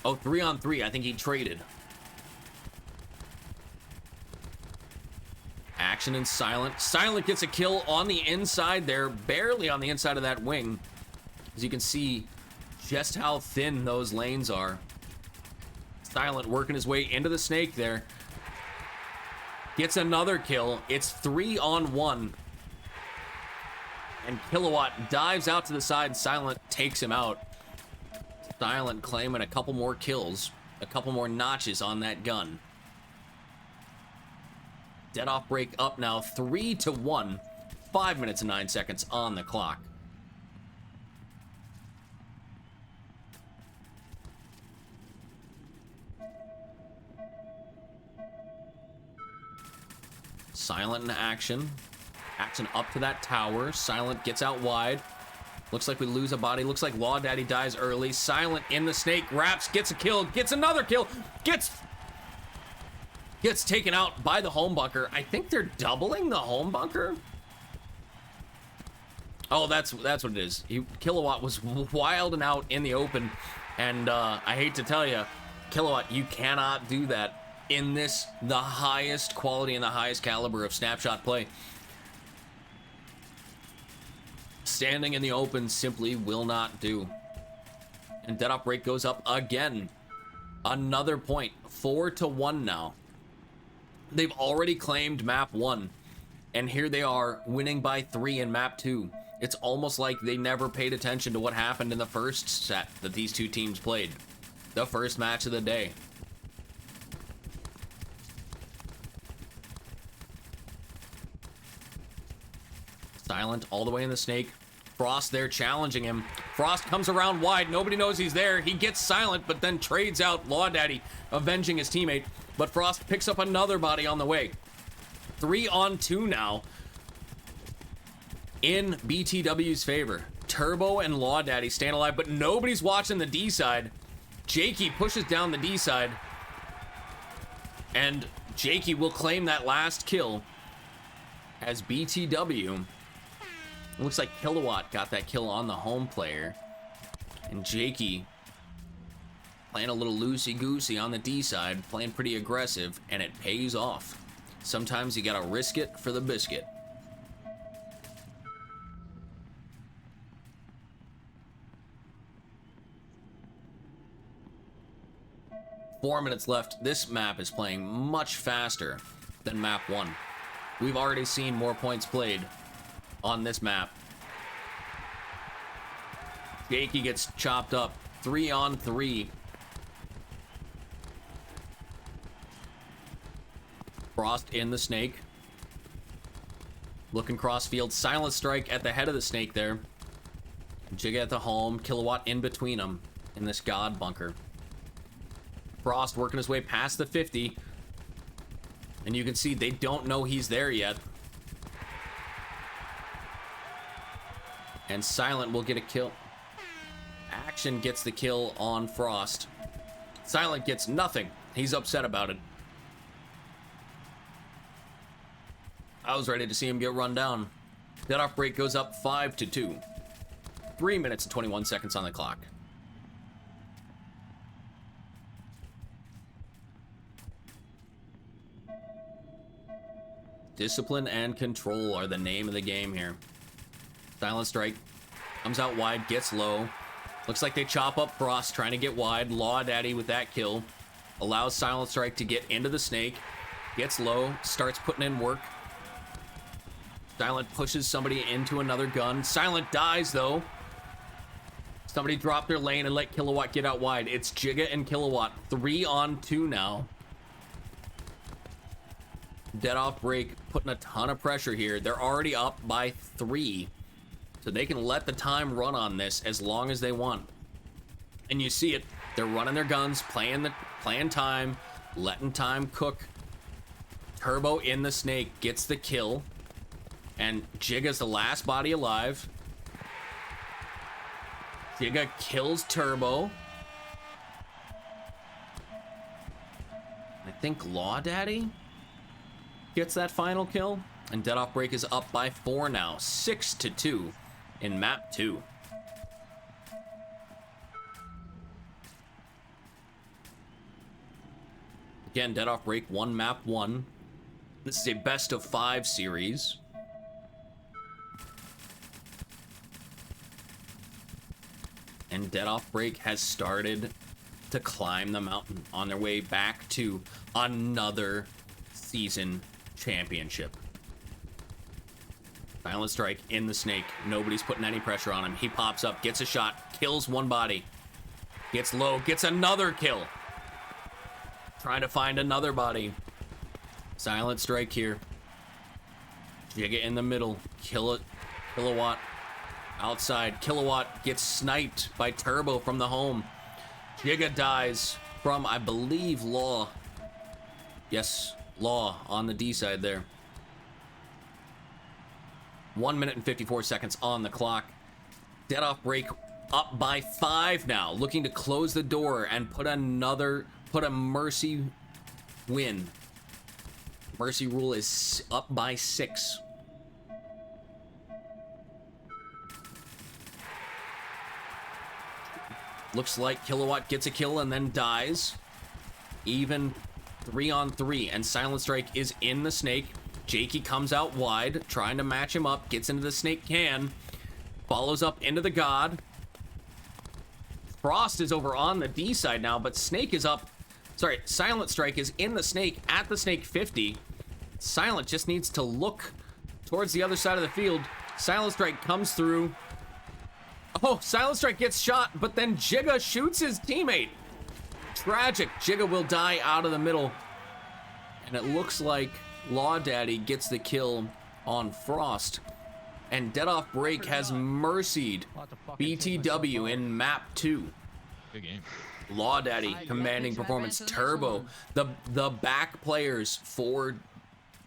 Oh, 3-on-3. I think he traded. Action and Silent. Silent gets a kill on the inside there. Barely on the inside of that wing. As you can see just how thin those lanes are. Silent working his way into the snake there. Gets another kill. It's 3-on-1. And Kilowatt dives out to the side. Silent takes him out. Silent claiming a couple more kills. A couple more notches on that gun. Dead Off Break up now 3-1. 5 minutes and 9 seconds on the clock. Silent in action. Action up to that tower. Silent gets out wide. Looks like we lose a body. Looks like Law Daddy dies early. Silent in the snake. Wraps, gets a kill. Gets another kill. Gets taken out by the home bunker. I think they're doubling the home bunker. Oh, that's what it is. Kilowatt was wild and out in the open. And I hate to tell you, Kilowatt, you cannot do that in this, the highest quality and the highest caliber of snapshot play. Standing in the open simply will not do. And Dead Off Break goes up again. Another point. 4-1 now. They've already claimed map 1. And here they are winning by 3 in map 2. It's almost like they never paid attention to what happened in the first set that these two teams played. The first match of the day. Silent all the way in the snake. Frost there challenging him. Frost comes around wide. Nobody knows he's there. He gets Silent, but then trades out Law Daddy, avenging his teammate. But Frost picks up another body on the way. 3-on-2 now. In BTW's favor. Turbo and Law Daddy stand alive, but nobody's watching the D side. Jakey pushes down the D side. And Jakey will claim that last kill as BTW. It looks like Kilowatt got that kill on the home player. And Jakey playing a little loosey-goosey on the D side, playing pretty aggressive, and it pays off. Sometimes you gotta risk it for the biscuit. Four minutes left. This map is playing much faster than map 1. We've already seen more points played on this map. Jakey gets chopped up. 3-on-3. Frost in the snake. Looking crossfield. Silent strike at the head of the snake there. Jig at the home. Kilowatt in between them in this god bunker. Frost working his way past the 50. And you can see they don't know he's there yet. And Silent will get a kill. Action gets the kill on Frost. Silent gets nothing. He's upset about it. I was ready to see him get run down. Dead Off Break goes up 5-2. 3 minutes and 21 seconds on the clock. Discipline and control are the name of the game here. Silent strike. Comes out wide, gets low. Looks like they chop up Frost, trying to get wide. Law Daddy with that kill. Allows Silent strike to get into the snake. Gets low, starts putting in work. Silent pushes somebody into another gun. Silent dies, though. Somebody dropped their lane and let Kilowatt get out wide. It's Jigga and Kilowatt. 3-on-2 now. Dead Off Break putting a ton of pressure here. They're already up by 3. So they can let the time run on this as long as they want. And you see it. They're running their guns, playing time, letting time cook. Turbo in the snake gets the kill. And Jigga's the last body alive. Jigga kills Turbo. I think Law Daddy gets that final kill. And Dead Off Break is up by 4 now. 6-2 in map 2. Again, Dead Off Break won map 1. This is a best of 5 series. And Dead Off Break has started to climb the mountain on their way back to another season championship. Silent strike in the snake. Nobody's putting any pressure on him. He pops up, gets a shot, kills one body. Gets low, gets another kill. Trying to find another body. Silent strike here. Jigga in the middle. Kilowatt outside. Kilowatt gets sniped by Turbo from the home. Jigga dies from, I believe, Law. Yes, Law on the D side there. 1 minute and 54 seconds on the clock. Dead Off Break up by 5 now, looking to close the door and put a Mercy win. Mercy Rule is up by 6. Looks like Kilowatt gets a kill and then dies. Even 3-on-3, and Silent Strike is in the snake. Jakey comes out wide, trying to match him up, gets into the snake can, follows up into the God. Frost is over on the D side now, but Snake is up. Sorry, Silent Strike is in the snake at the snake 50. Silent just needs to look towards the other side of the field. Silent Strike comes through. Oh, Silent Strike gets shot, but then Jigga shoots his teammate. Tragic. Jigga will die out of the middle. And it looks like Law Daddy gets the kill on Frost. And Dead Off Break has mercied BTW in map 2. Good game. Law Daddy commanding performance. Turbo. The back players for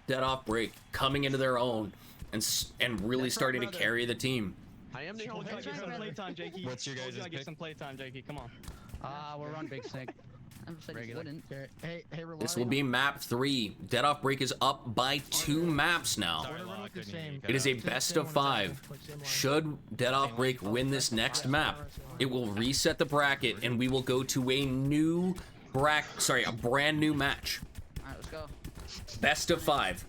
Dead Off Break coming into their own and really starting to carry the team. I am the Get only some playtime, Jakey. What's your guys' Get pick? some playtime, Jakey. Come on. We're on Big Snake. I'm just like, Regular. wouldn't. Hey, This will be map 3. Dead Off Break is up by 2 maps now. Sorry, Law, I couldn't hear you. It is a best of 5. Should Dead Off Break win this next map, it will reset the bracket and we will go to a new a brand new match. Alright, let's go. Best of 5.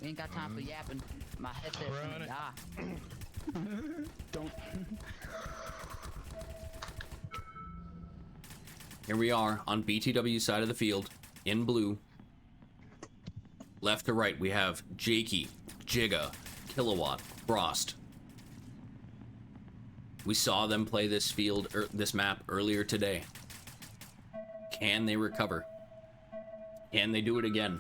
We ain't got time for yapping. My headset's gonna die. Don't. Here we are on BTW side of the field in blue. Left to right, we have Jakey, Jigga, Kilowatt, Frost. We saw them play this field, this map earlier today. Can they recover? Can they do it again?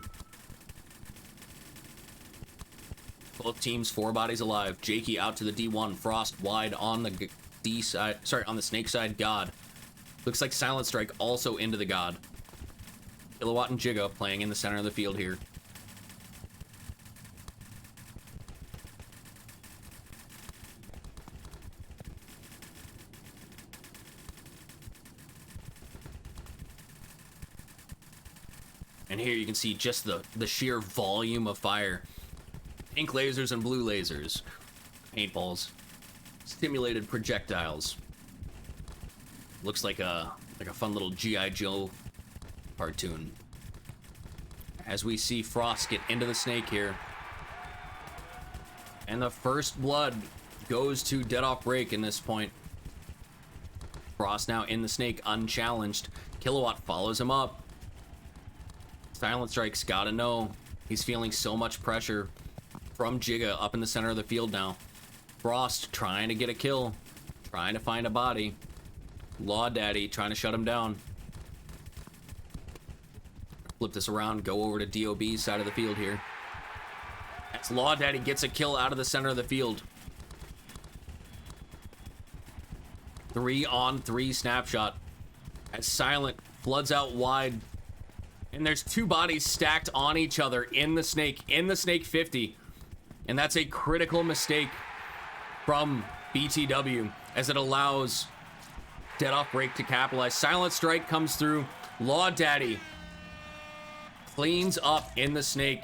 Both teams 4 bodies alive. Jakey out to the D1, Frost wide on the D side, on the snake side, God. Looks like Silent Strike also into the God. Kilowatt and Jigga playing in the center of the field here. And here you can see just the sheer volume of fire. Pink lasers and blue lasers. Paintballs. Stimulated projectiles. Looks like a fun little G.I. Joe cartoon. As we see Frost get into the snake here. And the first blood goes to Dead Off Break in this point. Frost now in the snake, unchallenged. Kilowatt follows him up. Silent Strike's gotta know. He's feeling so much pressure from Jigga up in the center of the field now. Frost trying to get a kill. Trying to find a body. Law Daddy trying to shut him down. Flip this around, go over to DOB's side of the field here. As Law Daddy gets a kill out of the center of the field. 3-on-3 snapshot. As Silent floods out wide. And there's 2 bodies stacked on each other in the snake 50. And that's a critical mistake from BTW as it allows Dead Off Break to capitalize. Silent Strike comes through. Law Daddy cleans up in the snake.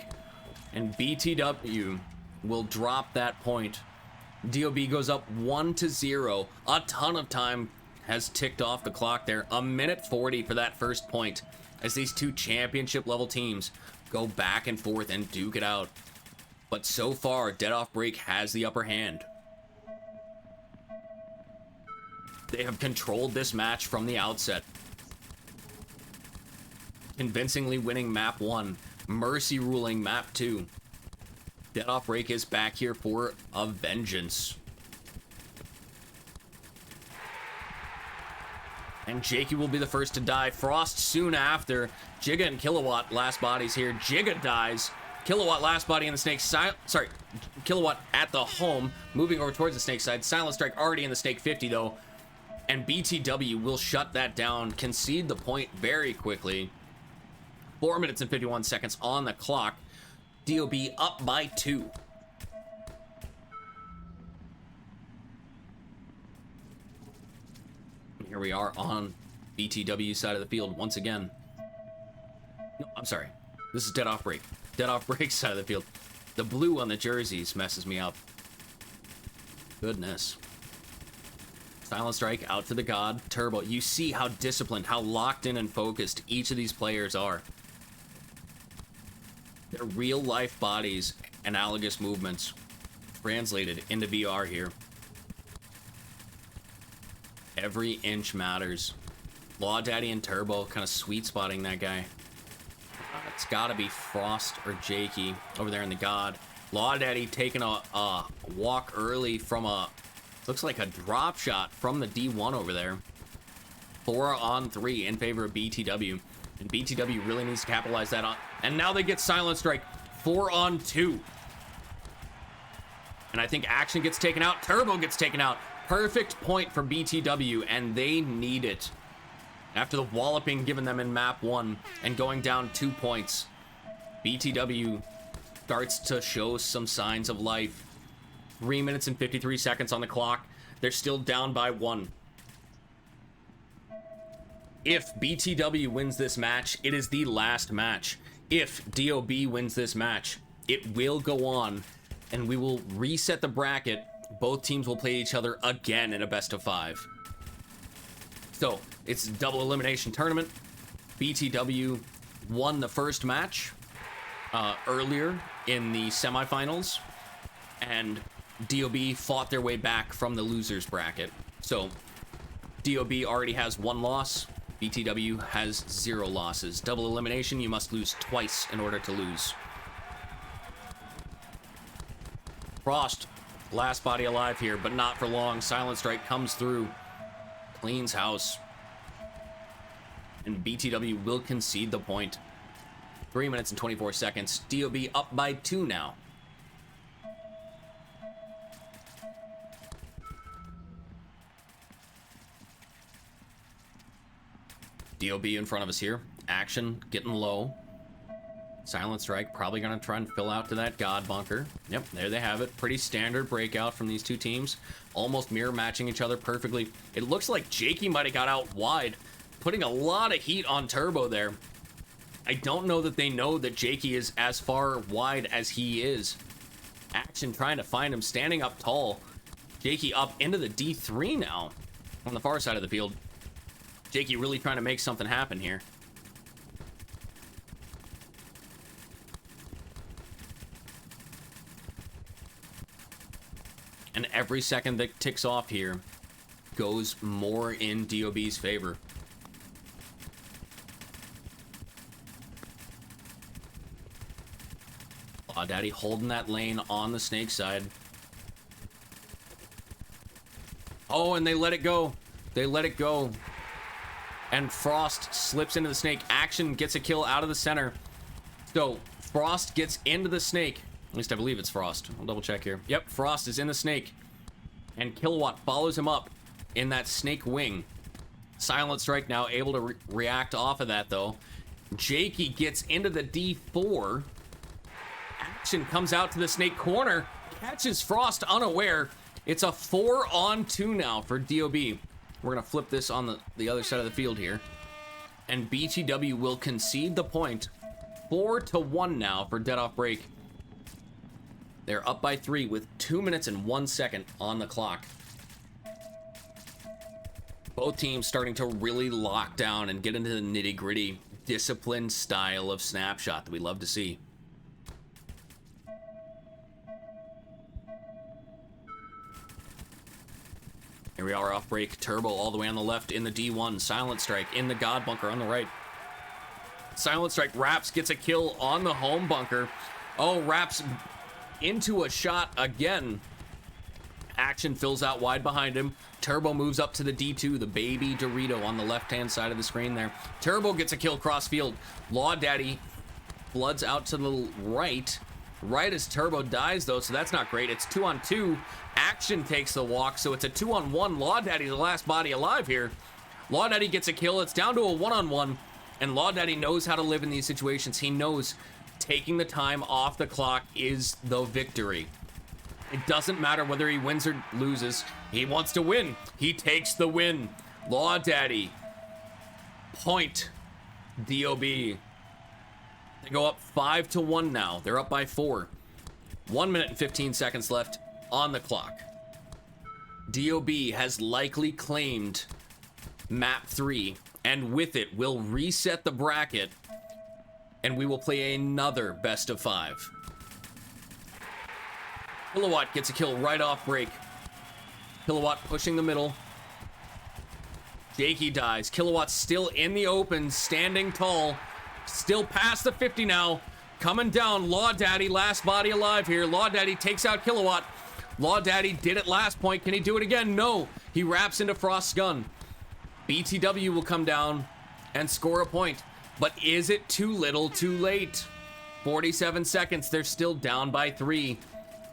And BTW will drop that point. DOB goes up 1-0. A ton of time has ticked off the clock there. 1:40 for that first point. As these 2 championship level teams go back and forth and duke it out. But so far, Dead Off Break has the upper hand. They have controlled this match from the outset. Convincingly winning map 1. Mercy ruling map 2. Dead Off Break is back here for a vengeance. And Jakey will be the first to die. Frost soon after. Jigga and Kilowatt last bodies here. Jigga dies. Kilowatt last body in the snake. Kilowatt at the home. Moving over towards the snake side. Silent Strike already in the snake 50 though. And BTW will shut that down. Concede the point very quickly. 4 minutes and 51 seconds on the clock. DOB up by 2. Here we are on BTW side of the field once again. No, I'm sorry. This is Dead Off Break. Dead Off Break side of the field. The blue on the jerseys messes me up. Goodness. Silent Strike out to the God. Turbo. You see how disciplined, how locked in and focused each of these players are. Their real life bodies, analogous movements translated into VR here. Every inch matters. Law Daddy and Turbo kind of sweet spotting that guy. It's gotta be Frost or Jakey over there in the God. Law Daddy taking a walk early from a, looks like a drop shot from the D1 over there. 4-on-3 in favor of BTW. And BTW really needs to capitalize that on. And now they get Silent Strike. 4-on-2. And I think Action gets taken out. Turbo gets taken out. Perfect point for BTW, and they need it. After the walloping given them in map 1 and going down 2 points, BTW starts to show some signs of life. 3 minutes and 53 seconds on the clock. They're still down by 1. If BTW wins this match, it is the last match. If DOB wins this match, it will go on, and we will reset the bracket. Both teams will play each other again in a best of 5. So, it's a double elimination tournament. BTW won the first match earlier in the semifinals, and DOB fought their way back from the losers bracket. So, DOB already has 1 loss. BTW has 0 losses. Double elimination, you must lose twice in order to lose. Frost, last body alive here, but not for long. Silent Strike comes through, cleans house, and BTW will concede the point. 3 minutes and 24 seconds. DOB up by 2 now. DOB in front of us here. Action getting low. Silent Strike probably going to try and fill out to that God bunker. Yep, there they have it. Pretty standard breakout from these two teams. Almost mirror matching each other perfectly. It looks like Jakey might have got out wide, putting a lot of heat on Turbo there. I don't know that they know that Jakey is as far wide as he is. Action trying to find him, standing up tall. Jakey up into the D3 now on the far side of the field. Jakey really trying to make something happen here. And every second that ticks off here goes more in DOB's favor. Aw, Daddy holding that lane on the snake side. Oh, and they let it go. They let it go. And Frost slips into the snake. Action gets a kill out of the center. So, Frost gets into the snake. At least I believe it's Frost. I'll double check here. Yep, Frost is in the snake. And Kilowatt follows him up in that snake wing. Silent Strike now able to react off of that, though. Jakey gets into the D4. Action comes out to the snake corner. Catches Frost unaware. It's a 4-on-2 now for DOB. We're going to flip this on the other side of the field here. And BTW will concede the point. 4-1 now for Dead Off Break. They're up by 3 with 2 minutes and 1 second on the clock. Both teams starting to really lock down and get into the nitty-gritty, disciplined style of Snapshot that we love to see. Here we are off break. Turbo all the way on the left in the D1. Silent Strike in the God bunker on the right. Silent Strike wraps, gets a kill on the home bunker. Oh, wraps into a shot again. Action fills out wide behind him. Turbo moves up to the D2, the baby Dorito on the left-hand side of the screen there. Turbo gets a kill cross field. Law Daddy floods out to the right. Right as Turbo dies, though, so that's not great. It's 2-on-2. Action takes the walk, so it's a 2-on-1. Law Daddy, the last body alive here. Law Daddy gets a kill. It's down to a 1-on-1, and Law Daddy knows how to live in these situations. He knows taking the time off the clock is the victory. It doesn't matter whether he wins or loses. He wants to win. He takes the win. Law Daddy. Point. DOB. They go up 5-1 now. They're up by 4. 1 minute and 15 seconds left on the clock. DOB has likely claimed map 3, and with it will reset the bracket, and we will play another best of 5. Kilowatt gets a kill right off break. Kilowatt pushing the middle. Jakey dies. Kilowatt still in the open, standing tall. Still past the 50 now. Coming down. Law Daddy, last body alive here. Law Daddy takes out Kilowatt. Law Daddy did it last point. Can he do it again? No. He wraps into Frost's gun. BTW will come down and score a point. But is it too little, too late? 47 seconds. They're still down by 3.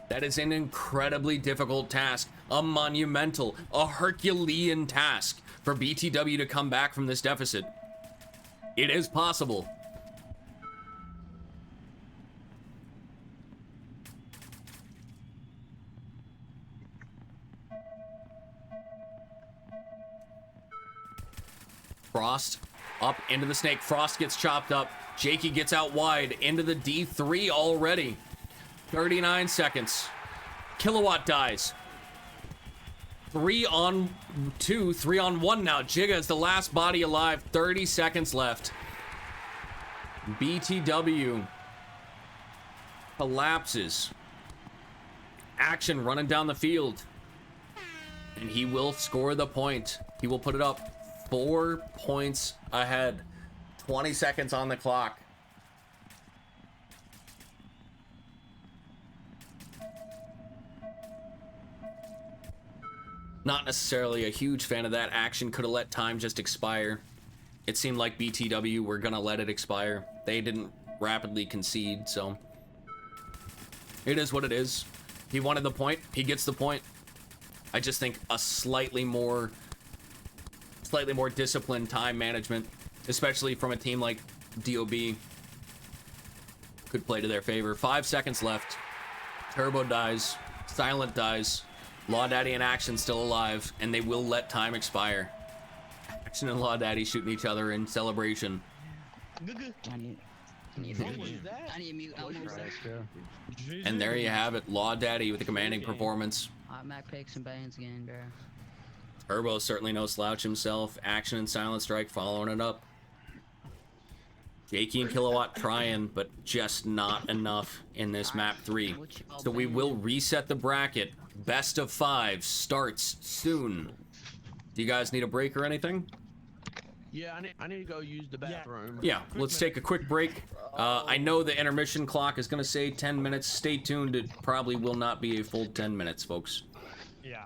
That is an incredibly difficult task. A monumental, a Herculean task for BTW to come back from this deficit. It is possible. Frost up into the snake. Frost gets chopped up. Jakey gets out wide into the D3 already. 39 seconds. Kilowatt dies. 3 on 2, 3 on 1 now. Jigga is the last body alive. 30 seconds left. BTW collapses. Action running down the field. And he will score the point. He will put it up 4 points ahead. 20 seconds on the clock. Not necessarily a huge fan of that. Action could have let time just expire. It seemed like BTW were gonna let it expire. They didn't rapidly concede, so it is what it is. He wanted the point. He gets the point. I just think a slightly more disciplined time management, especially from a team like DOB, could play to their favor. 5 seconds left. Turbo dies. Silent dies. Law Daddy and Action still alive, and they will let time expire. Action and Law Daddy shooting each other in celebration. I need mute Elmo. And there you have it. Law Daddy with a commanding performance. Mac picks and bands again, bro. Turbo certainly no slouch himself. Action and Silent Strike following it up. Jakey and Kilowatt trying, but just not enough in this map 3. So we will reset the bracket. Best of 5 starts soon. Do you guys need a break or anything? Yeah, I need to go use the bathroom. Yeah, let's take a quick break. I know the intermission clock is going to say 10 minutes. Stay tuned. It probably will not be a full 10 minutes, folks. Yeah.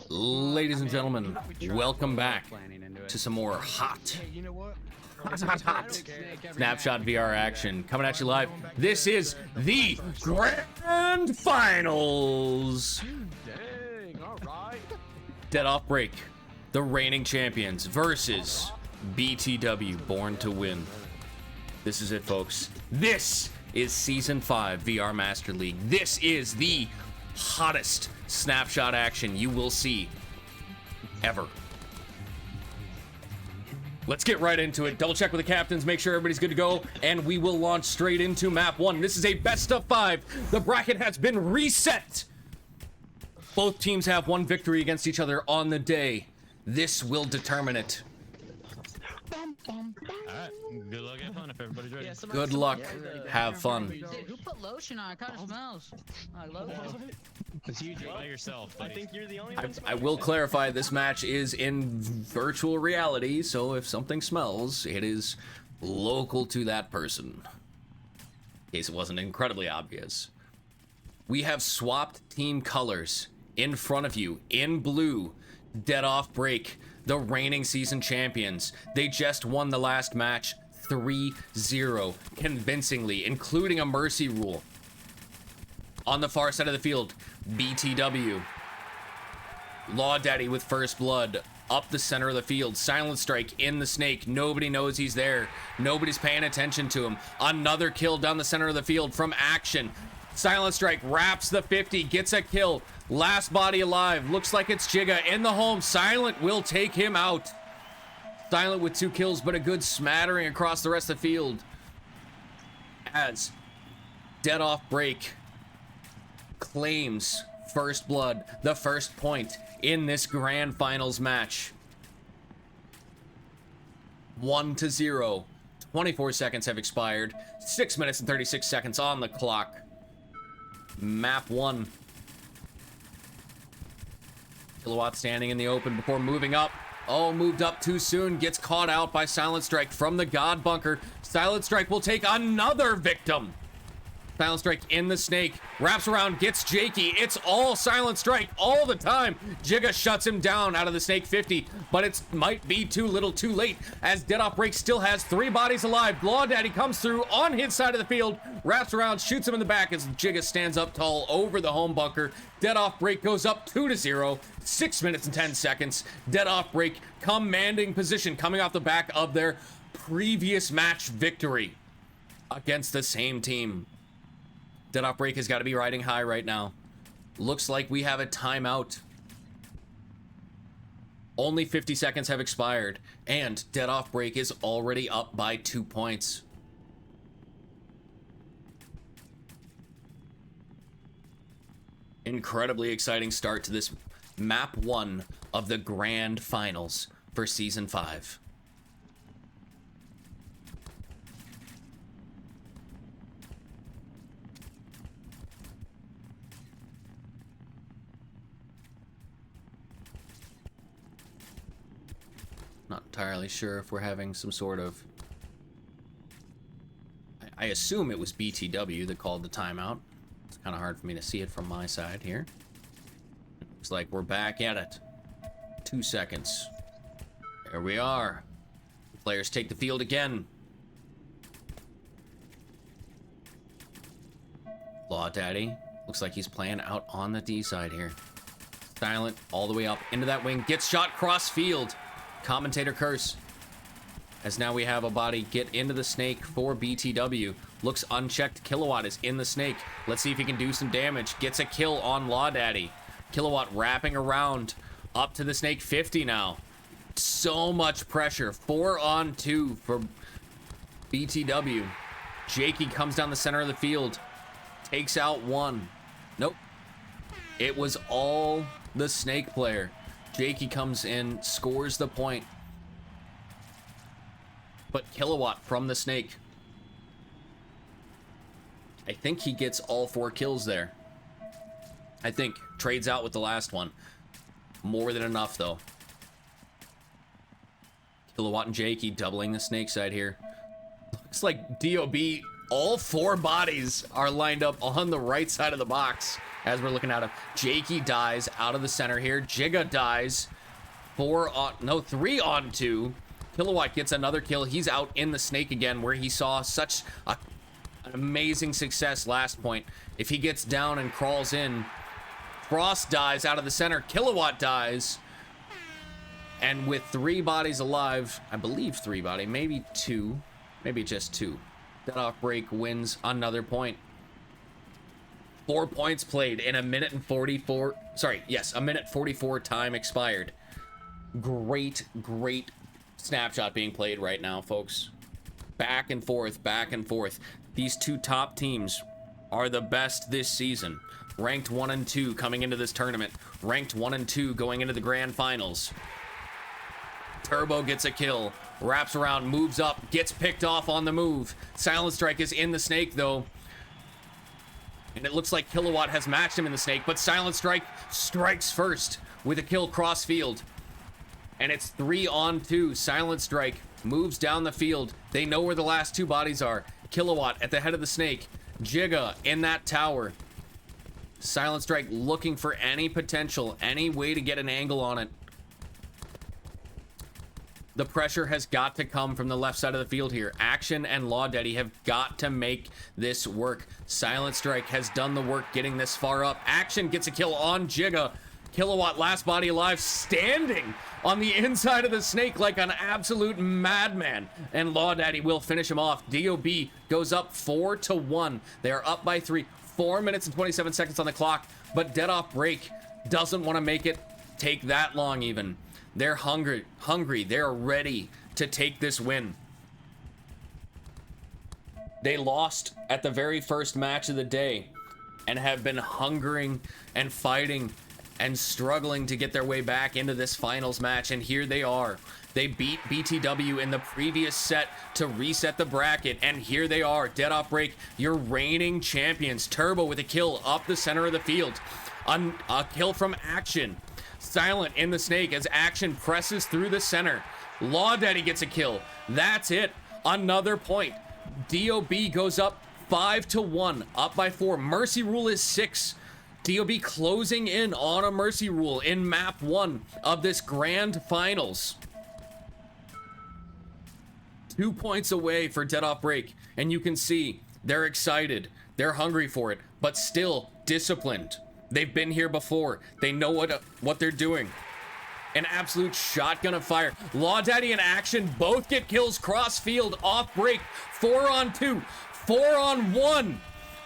Ladies and gentlemen, welcome back to some more hot Snapshot VR action coming at you live. This is the Grand Finals. Dang, all right. Dead Off Break, the reigning champions versus BTW, Born to Win. This is it, folks. This is Season 5 VR Master League. This is the hottest Snapshot action you will see ever. Let's get right into it. Double check with the captains, make sure everybody's good to go, and we will launch straight into map 1. This is a best of 5. The bracket has been reset. Both teams have one victory against each other on the day. This will determine it. Alright, good luck, have fun if everybody's ready. Good luck, have fun. Dude, who put lotion on? It kind of smells. I love it. It's you by yourself, buddy. I think you're the only one. I will clarify, this match is in virtual reality, so if something smells, it is local to that person. In case it wasn't incredibly obvious. We have swapped team colors. In front of you, in blue, Dead Off Break, the reigning season champions. They just won the last match 3-0 convincingly, including a mercy rule. On the far side of the field, BTW. Law Daddy with first blood up the center of the field. Silent Strike in the snake. Nobody knows he's there. Nobody's paying attention to him. Another kill down the center of the field from Action. Silent Strike wraps the 50, gets a kill. Last body alive. Looks like it's Jigga in the home. Silent will take him out. Silent with 2 kills, but a good smattering across the rest of the field. As Dead Off Break claims first blood, the first point in this grand finals match. 1-0. 24 seconds have expired. 6 minutes and 36 seconds on the clock. Map 1. Kilowatt standing in the open before moving up. Oh, moved up too soon. Gets caught out by Silent Strike from the God Bunker. Silent Strike will take another victim. Silent Strike in the snake. Wraps around, gets Jakey. It's all Silent Strike all the time. Jigga shuts him down out of the snake 50, but it might be too little too late as Dead Off Break still has 3 bodies alive. Law Daddy comes through on his side of the field, wraps around, shoots him in the back as Jigga stands up tall over the home bunker. Dead Off Break goes up 2-0. 6 minutes and 10 seconds. Dead Off Break commanding position coming off the back of their previous match victory against the same team. Dead Off Break has got to be riding high right now. Looks like we have a timeout. Only 50 seconds have expired, and Dead Off Break is already up by 2 points. Incredibly exciting start to this map 1 of the grand finals for season 5. Not entirely sure if we're having some sort of... I assume it was BTW that called the timeout. It's kind of hard for me to see it from my side here. Looks like we're back at it. 2 seconds. There we are. Players take the field again. Law Daddy looks like he's playing out on the D side here. Silent all the way up into that wing. Gets shot cross field. Commentator curse. As now we have a body get into the snake for BTW. Looks unchecked. Kilowatt is in the snake. Let's see if he can do some damage. Gets a kill on Law Daddy. Kilowatt wrapping around up to the snake. 50 now. So much pressure. 4-on-2 for BTW. Jakey comes down the center of the field. Takes out one. Nope. It was all the snake player. Jakey comes in, scores the point. But Kilowatt from the snake. I think he gets all 4 kills there. I think. Trades out with the last one. More than enough, though. Kilowatt and Jakey doubling the snake side here. Looks like DOB, all 4 bodies are lined up on the right side of the box as we're looking at him. Jakey dies out of the center here. Jigga dies. 3-on-2. Kilowatt gets another kill. He's out in the snake again where he saw such an amazing success last point. If he gets down and crawls in, Frost dies out of the center. Kilowatt dies. And with 3 bodies alive, I believe 3 bodies, maybe 2, maybe just 2. Dead off break wins another point. 4 points played in a minute 44 time expired. Great snapshot being played right now, folks. Back and forth, back and forth. These 2 top teams are the best this season. Ranked 1 and 2 coming into this tournament. Ranked 1 and 2 going into the grand finals. Turbo gets a kill, wraps around, moves up, gets picked off on the move. Silent Strike is in the snake though. And it looks like Kilowatt has matched him in the snake, but Silent Strike strikes first with a kill cross field. And it's 3-on-2. Silent Strike moves down the field. They know where the last 2 bodies are. Kilowatt at the head of the snake. Jigga in that tower. Silent Strike looking for any potential, any way to get an angle on it. The pressure has got to come from the left side of the field here. Action and Law Daddy have got to make this work. Silent Strike has done the work getting this far up. Action gets a kill on Jigga. Kilowatt, last body alive, standing on the inside of the snake like an absolute madman. And Law Daddy will finish him off. DOB goes up 4-1. They are up by 3. 4 minutes and 27 seconds on the clock. But Dead Off Break doesn't want to make it take that long even. They're hungry. They're ready to take this win. They lost at the very first match of the day and have been hungering and fighting and struggling to get their way back into this finals match. And here they are. They beat BTW in the previous set to reset the bracket. And here they are. Dead Off Break, your reigning champions. Turbo with a kill up the center of the field. A kill from Action. Silent in the snake as Action presses through the center. Law Daddy gets a kill. That's it. Another point. DOB goes up 5-1, up by 4. Mercy Rule is 6. DOB closing in on a Mercy Rule in map 1 of this grand finals. 2 points away for Dead Off Break, and you can see they're excited. They're hungry for it, but still disciplined. They've been here before. They know what they're doing. An absolute shotgun of fire. Law Daddy and Action both get kills cross field off break. 4-on-2. 4-on-1.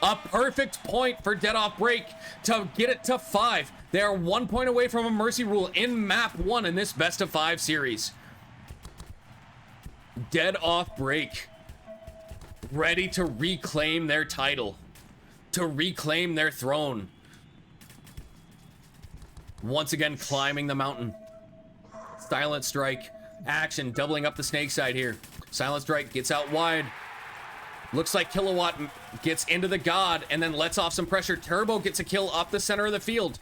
A perfect point for Dead Off Break to get it to 5. They are 1 point away from a Mercy Rule in map 1 in this best of 5 series. Dead Off Break ready to reclaim their title, to reclaim their throne. Once again climbing the mountain. Silent Strike. Action doubling up the snake side here. Silent Strike gets out wide. Looks like Kilowatt gets into the God and then lets off some pressure. Turbo gets a kill up the center of the field.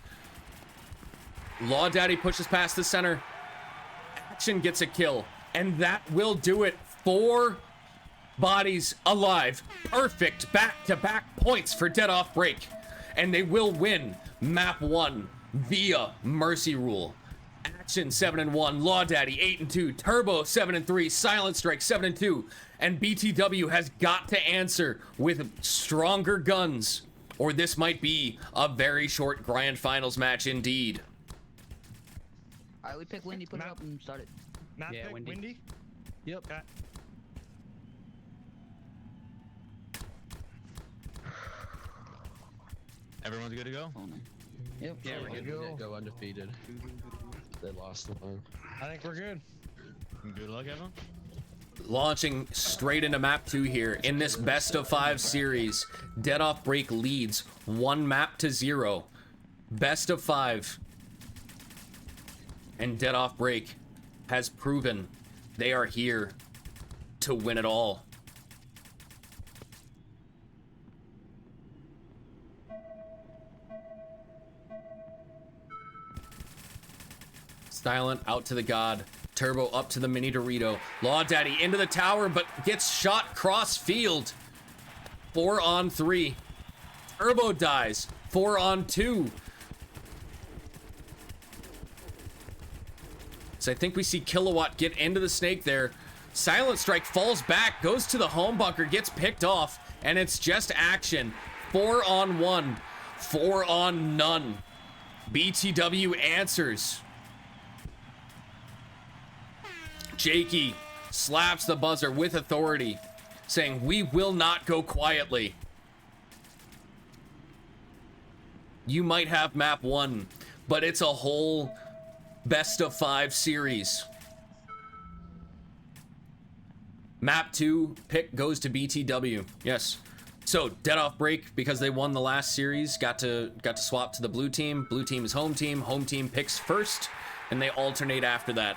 Law Daddy pushes past the center. Action gets a kill, and that will do it. 4 bodies alive. Perfect back-to-back points for Dead Off Break. And they will win map 1 via Mercy Rule. Action 7-1, Law Daddy 8-2, Turbo 7-3, Silent Strike 7-2, and BTW has got to answer with stronger guns, or this might be a very short grand finals match indeed. All right, we pick Windy, put it up, and start it. Map Yeah, pick, Windy. Windy. Yep. Okay. Everyone's good to go? Yep. Yeah, we're good. Go. Go undefeated. They lost the one. I think we're good. Good luck, everyone. Launching straight into map 2 here in this best of 5 series. Dead Off Break leads 1 map to 0. Best of 5. And Dead Off Break has proven they are here to win it all. Silent out to the God. Turbo up to the mini Dorito. Law Daddy into the tower, but gets shot cross field. 4 on 3. Turbo dies. 4 on 2. So I think we see Kilowatt get into the snake there. Silent Strike falls back, goes to the home bunker, gets picked off, and it's just action. 4 on 1. 4 on none. BTW answers. Jakey slaps the buzzer with authority, saying, "We will not go quietly." You might have map 1, but it's a whole best of 5 series. Map 2 pick goes to BTW. Yes. So Dead Off Break, because they won the last series, got to swap to the blue team. Blue team is home team. Home team picks first, and they alternate after that.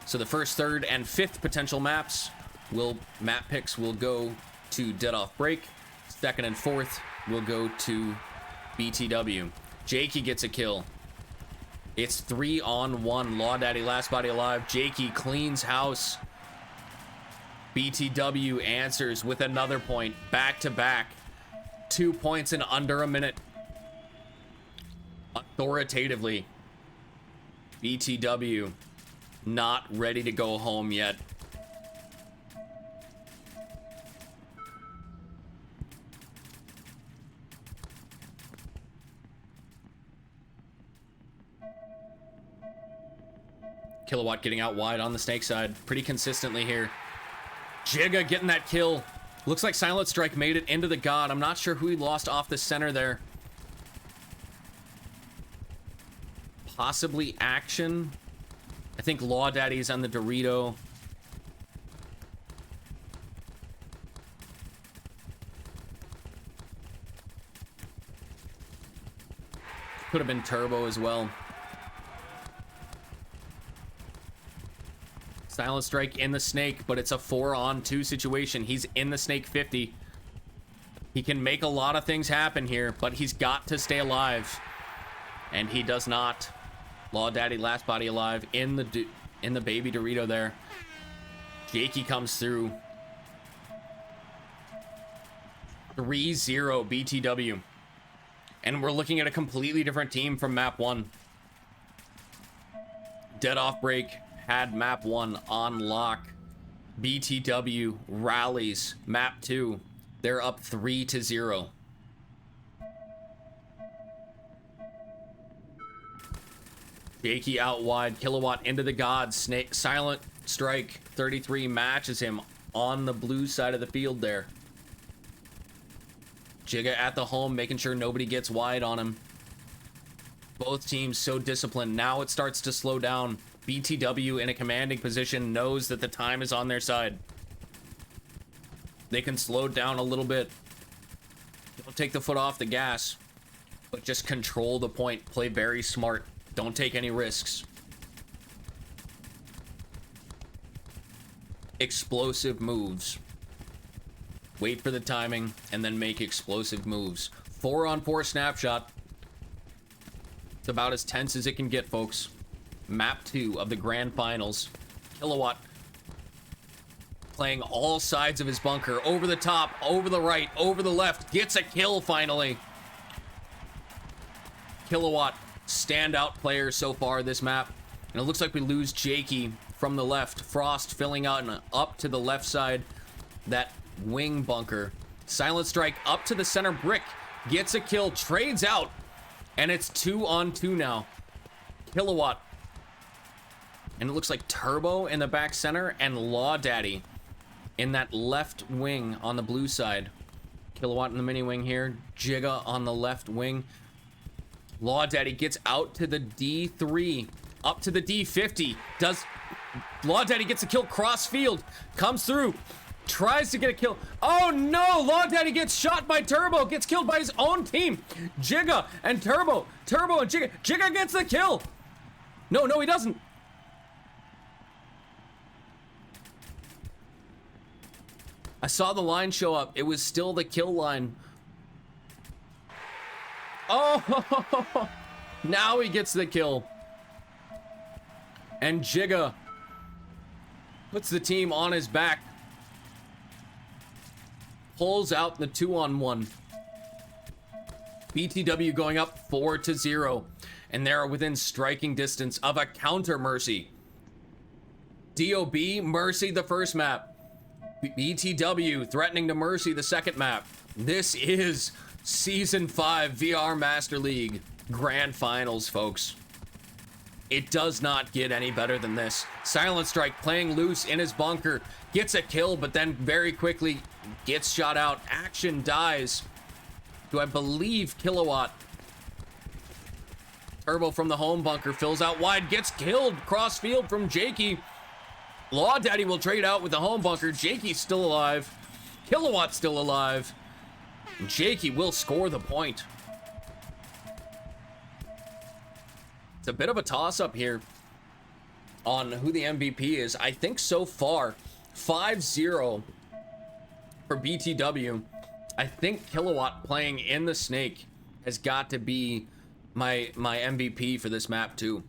So the first, third, and fifth potential map picks will go to Dead Off Break. Second and fourth will go to BTW. Jakey gets a kill. It's 3 on 1. Law Daddy last body alive. Jakey cleans house. BTW answers with another point. Back to back. 2 points in under a minute. Authoritatively, BTW not ready to go home yet. Kilowatt getting out wide on the snake side pretty consistently here. Jigga getting that kill. Looks like Silent Strike made it into the God. I'm not sure who he lost off the center there. Possibly Action. I think Law Daddy's on the Dorito. Could have been Turbo as well. Silent Strike in the snake, but it's a 4 on 2 situation. He's in the snake 50. He can make a lot of things happen here, but he's got to stay alive. And he does not. Law Daddy last body alive in the baby Dorito there. Jakey comes through. 3-0 BTW. And we're looking at a completely different team from map 1. Dead Off Break had map 1 on lock. BTW rallies map 2. They're up 3-0. Jakey out wide, Kilowatt into the God. Snake, Silent Strike 33 matches him on the blue side of the field there. Jigga at the home, making sure nobody gets wide on him. Both teams so disciplined. Now it starts to slow down. BTW in a commanding position knows that the time is on their side. They can slow down a little bit. Don't take the foot off the gas, but just control the point. Play very smart. Don't take any risks. Explosive moves. Wait for the timing and then make explosive moves. 4 on 4 snapshot. It's about as tense as it can get, folks. Map 2 of the grand finals. Kilowatt playing all sides of his bunker. Over the top, over the right, over the left. Gets a kill finally. Kilowatt, standout player so far this map. And it looks like we lose Jakey from the left. Frost filling out and up to the left side. That wing bunker. Silent Strike up to the center brick. Gets a kill, trades out. And it's 2-on-2 now. Kilowatt. And it looks like Turbo in the back center and Law Daddy in that left wing on the blue side. Kilowatt in the mini wing here. Jigga on the left wing. Law Daddy gets out to the D3. Up to the D50. Law Daddy gets a kill cross field. Comes through. Tries to get a kill. Oh no! Law Daddy gets shot by Turbo. Gets killed by his own team. Jigga and Turbo. Turbo and Jigga. Jigga gets the kill. No, he doesn't. I saw the line show up. It was still the kill line. Oh! Now he gets the kill. And Jigga puts the team on his back. Pulls out the 2-on-1. BTW going up 4-0. And they're within striking distance of a counter Mercy. DOB, Mercy the first map. BTW threatening to Mercy the second map. This is Season 5 VR Master League Grand Finals, folks. It does not get any better than this. Silent Strike playing loose in his bunker. Gets a kill, but then very quickly gets shot out. Action dies to, I believe, Kilowatt. Turbo from the home bunker fills out wide. Gets killed cross field from Jakey. Law Daddy will trade out with the home bunker. Jakey's still alive. Kilowatt's still alive. And Jakey will score the point. It's a bit of a toss-up here on who the MVP is. I think so far, 5-0 for BTW. I think Kilowatt playing in the Snake has got to be my MVP for this map too.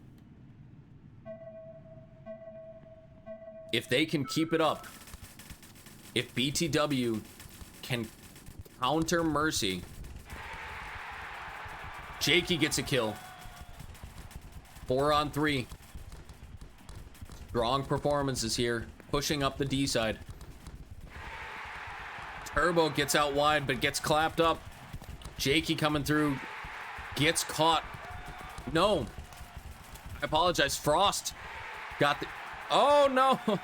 If they can keep it up, if BTW can counter Mercy, Jakey gets a kill. 4-on-3. Strong performances here, pushing up the D side. Turbo gets out wide, but gets clapped up. Jakey coming through, gets caught. No, I apologize. Frost got the. Oh no!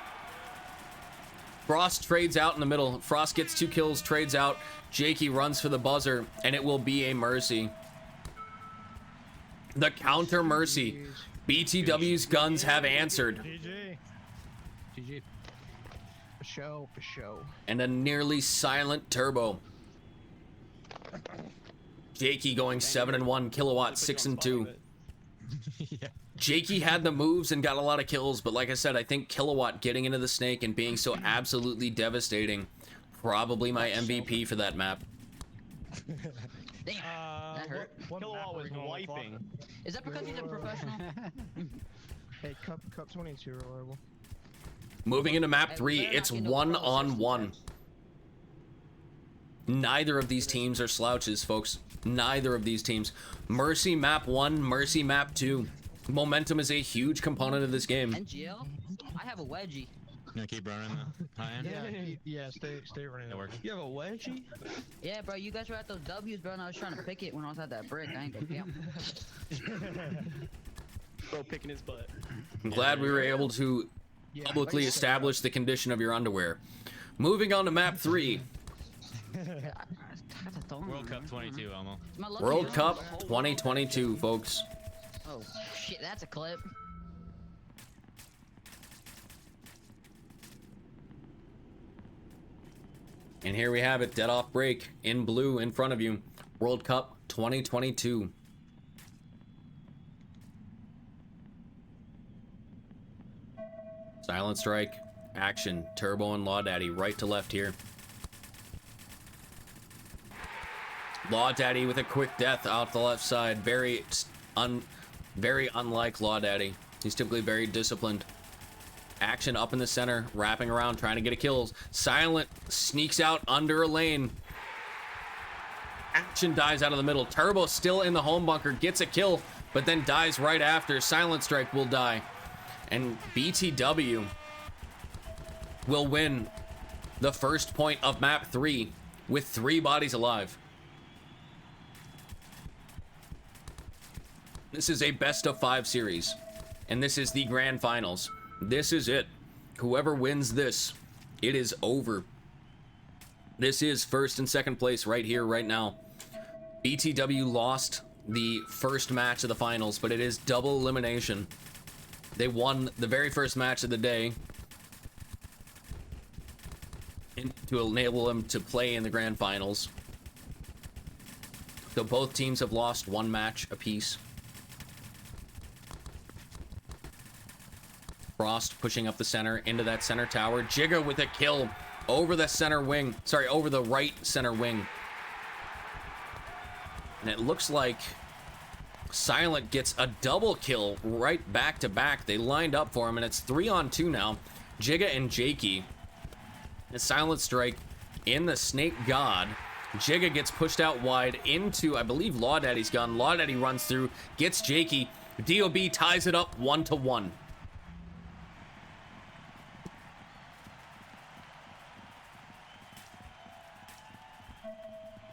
Frost trades out in the middle. Frost gets 2 kills, trades out. Jakey runs for the buzzer, and it will be a Mercy. The counter Mercy. BTW's guns have answered. GG. For show. And a nearly silent Turbo. Jakey going 7-1, Kilowatt 6-2. Yeah. Jakey had the moves and got a lot of kills, but like I said, I think Kilowatt getting into the Snake and being so absolutely devastating, probably my MVP for that map. Damn, that hurt. Kilowatt was wiping. Is that because he's a professional? Hey, Cup 22 reliable. Moving into map Hey, 3, they're not it's getting no 1-on-1. Neither of these teams are slouches, folks. Neither of these teams. Mercy map 1, Mercy map 2. Momentum is a huge component of this game. NGL? I have a wedgie. Gonna keep running the high end? Yeah, stay running. That works. You have a wedgie? Yeah, bro, you guys were at those W's, bro, and I was trying to pick it when I was at that brick. I ain't gonna count. Bro, picking his butt. I'm glad we were able to publicly establish the condition of your underwear. Moving on to map 3. World Cup 22, Elmo. World Cup 2022, folks. Oh, shit, that's a clip. And here we have it, dead off break in blue in front of you. World Cup 2022. Silent Strike, action, Turbo and Law Daddy, right to left here. Law Daddy with a quick death out the left side. Very unlike Law Daddy. He's typically very disciplined. Action up in the center, wrapping around, trying to get a kill. Silent sneaks out under a lane. Action dies out of the middle. Turbo still in the home bunker, gets a kill, but then dies right after. Silent Strike will die. And BTW will win the first point of map 3 with 3 bodies alive. This is a best of 5 series, and this is the grand finals. This is it. Whoever wins this, it is over. This is first and second place right here, right now. BTW lost the first match of the finals, but it is double elimination. They won the very first match of the day to enable them to play in the grand finals. So both teams have lost 1 match apiece. Frost pushing up the center into that center tower. Jigga with a kill over the center wing. Sorry, over the right center wing. And it looks like Silent gets a double kill right back to back. They lined up for him, and it's 3-on-2 now. Jigga and Jakey. A Silent Strike in the Snake God. Jigga gets pushed out wide into, I believe, Law Daddy's gun. Law Daddy runs through, gets Jakey. DOB ties it up 1-1.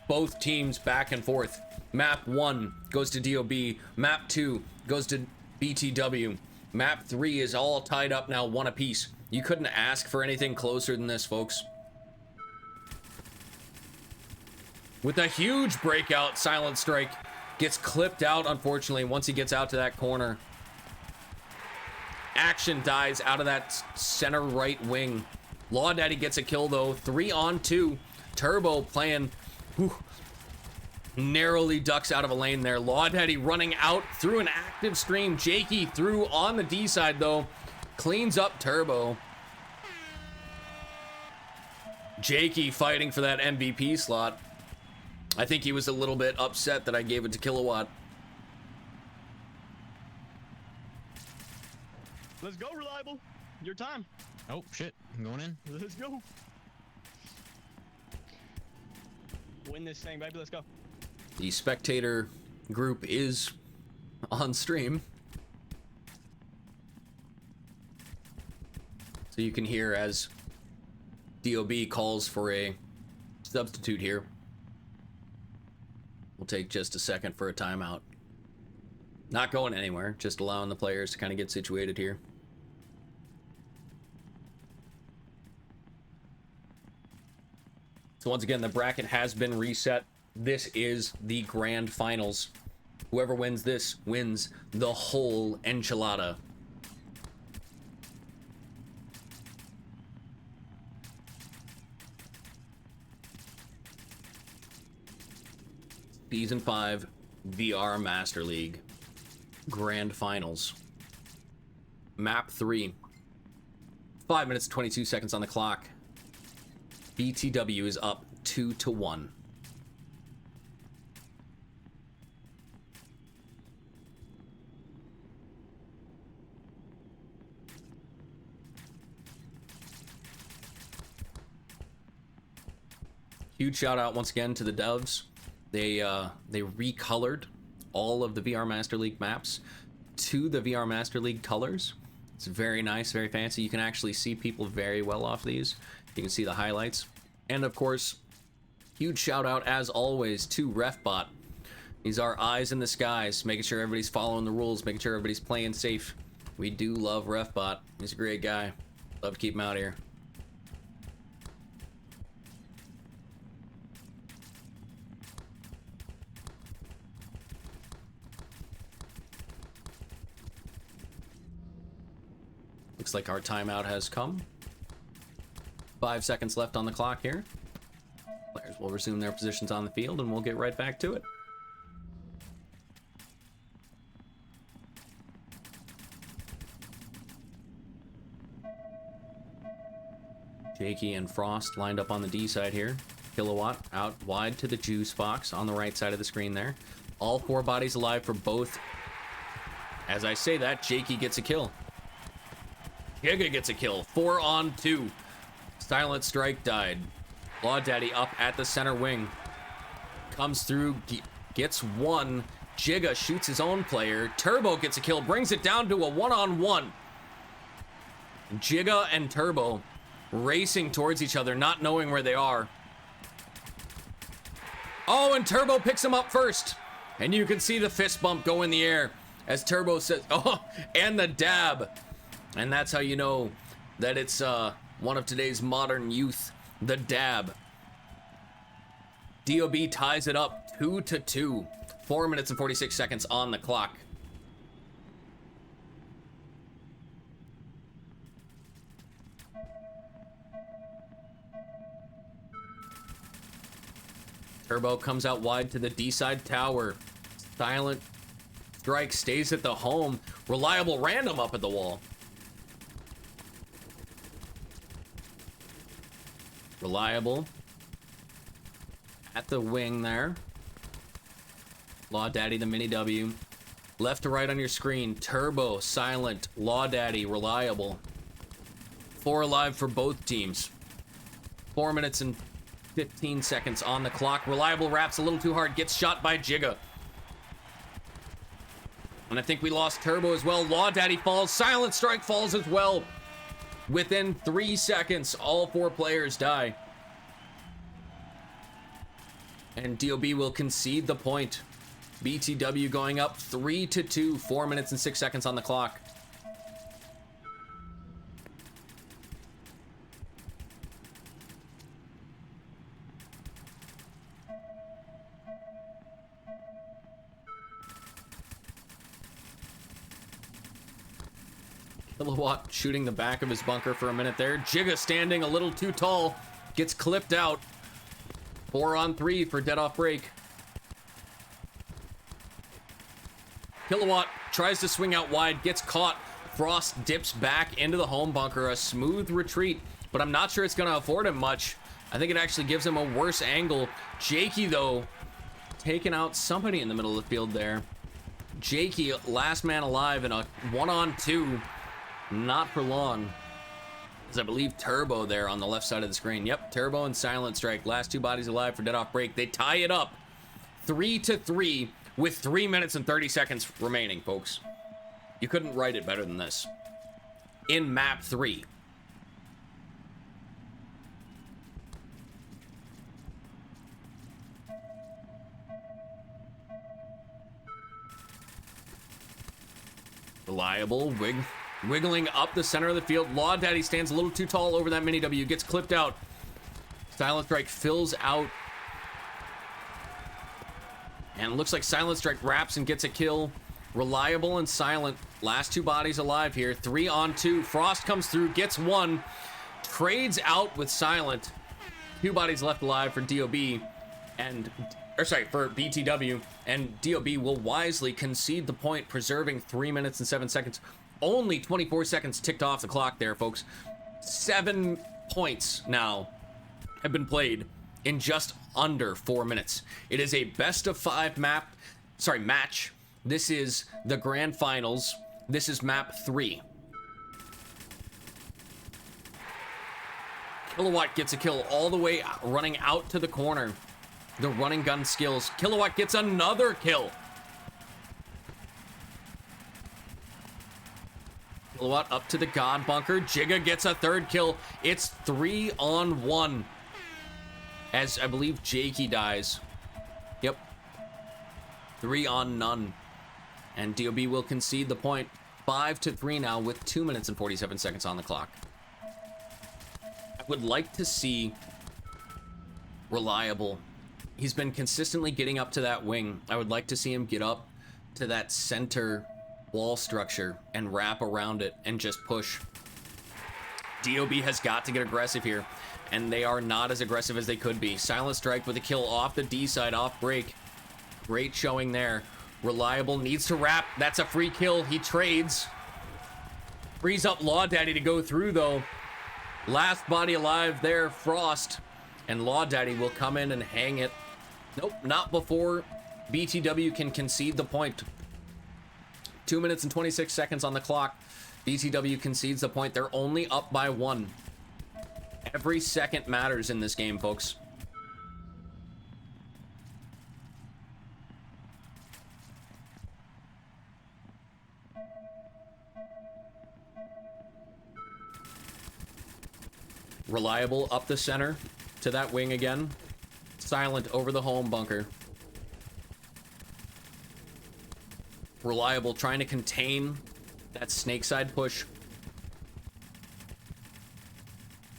Both teams back and forth. Map 1 goes to DOB. Map 2 goes to BTW. Map 3 is all tied up now, 1 apiece. You couldn't ask for anything closer than this, folks. With a huge breakout, Silent Strike gets clipped out, unfortunately, once he gets out to that corner. Action dies out of that center right wing. Law Daddy gets a kill, though. 3-on-2. Turbo playing... Whew. Narrowly ducks out of a lane there. Law Daddy running out through an active stream. Jakey through on the D side, though. Cleans up Turbo. Jakey fighting for that MVP slot. I think he was a little bit upset that I gave it to Kilowatt. Let's go, Reliable. Your time. Oh, shit. I'm going in. Let's go. Win this thing, baby. Let's go. The spectator group is on stream, so you can hear as DOB calls for a substitute here. We'll take just a second for a timeout. Not going anywhere, just allowing the players to kind of get situated here. So once again, the bracket has been reset. This is the grand finals. Whoever wins this wins the whole enchilada. Season 5 VR Master League Grand Finals. Map 3. 5 minutes 22 seconds on the clock. BTW is up 2-1. Huge shout out once again to the devs. They recolored all of the VR Master League maps to the VR Master League colors. It's very nice, very fancy. You can actually see people very well off these. You can see the highlights. And of course, huge shout out as always to RefBot. These are eyes in the skies, making sure everybody's following the rules, making sure everybody's playing safe. We do love RefBot. He's a great guy. Love to keep him out here. Looks like our timeout has come. 5 seconds left on the clock here. Players will resume their positions on the field and we'll get right back to it. Jakey and Frost lined up on the D side here. Kilowatt out wide to the juice box on the right side of the screen there. All 4 bodies alive for both As I say that, Jakey gets a kill. Giga gets a kill. 4 on 2. Silent Strike died. Law Daddy up at the center wing. Comes through, gets one. Giga shoots his own player. Turbo gets a kill, brings it down to a 1-on-1. Giga and Turbo racing towards each other, not knowing where they are. Oh, and Turbo picks him up first. And you can see the fist bump go in the air as Turbo says, oh, and the dab. And that's how you know that it's one of today's modern youth, the dab. DOB ties it up 2-2. 4 minutes and 46 seconds on the clock. Turbo comes out wide to the D side tower. Silent Strike stays at the home. Reliable Random up at the wall. Reliable at the wing there. Law Daddy, the mini W. Left to right on your screen. Turbo, Silent, Law Daddy, Reliable. 4 alive for both teams. 4 minutes and 15 seconds on the clock. Reliable wraps a little too hard. Gets shot by Giga. And I think we lost Turbo as well. Law Daddy falls. Silent Strike falls as well. Within 3 seconds, all 4 players die. And DOB will concede the point. BTW going up 3-2. 4 minutes and 6 seconds on the clock. Kilowatt shooting the back of his bunker for a minute there. Giga standing a little too tall. Gets clipped out. 4 on 3 for dead off break. Kilowatt tries to swing out wide. Gets caught. Frost dips back into the home bunker. A smooth retreat. But I'm not sure it's going to afford him much. I think it actually gives him a worse angle. Jakey, though, taking out somebody in the middle of the field there. Jakey, last man alive in a 1-on-2. Not for long. As I believe Turbo there on the left side of the screen. Yep, Turbo and Silent Strike. Last 2 bodies alive for dead off break. They tie it up 3-3 with 3 minutes and 30 seconds remaining, folks. You couldn't write it better than this. In map 3. Reliable, wiggling up the center of the field. Law Daddy stands a little too tall over that mini W. Gets clipped out. Silent Strike fills out. And it looks like Silent Strike wraps and gets a kill. Reliable and Silent. Last 2 bodies alive here. 3 on 2. Frost comes through. Gets 1. Trades out with Silent. 2 bodies left alive for DOB. For BTW. And DOB will wisely concede the point, preserving 3 minutes and 7 seconds. Only 24 seconds ticked off the clock there, folks. 7 points now have been played in just under 4 minutes. It is a best of 5 match. This is the grand finals. This is map 3. Kilowatt gets a kill all the way running out to the corner. The running gun skills. Kilowatt gets another kill. Kilowatt up to the God bunker. Giga gets a 3rd kill. It's 3 on 1. As I believe Jakey dies. Yep. 3 on none. And DOB will concede the point. 5-3 now with 2 minutes and 47 seconds on the clock. I would like to see Reliable. He's been consistently getting up to that wing. I would like to see him get up to that center wall structure and wrap around it and just push. DOB has got to get aggressive here, and they are not as aggressive as they could be. Silent Strike with a kill off the D side, off break. Great showing there. Reliable needs to wrap. That's a free kill. He trades. Frees up Law Daddy to go through, though. Last body alive there, Frost. And Law Daddy will come in and hang it. Nope, not before BTW can concede the point. 2 minutes and 26 seconds on the clock. BTW concedes the point. They're only up by 1. Every second matters in this game, folks. Reliable up the center to that wing again. Silent over the home bunker. Reliable trying to contain that snake side push.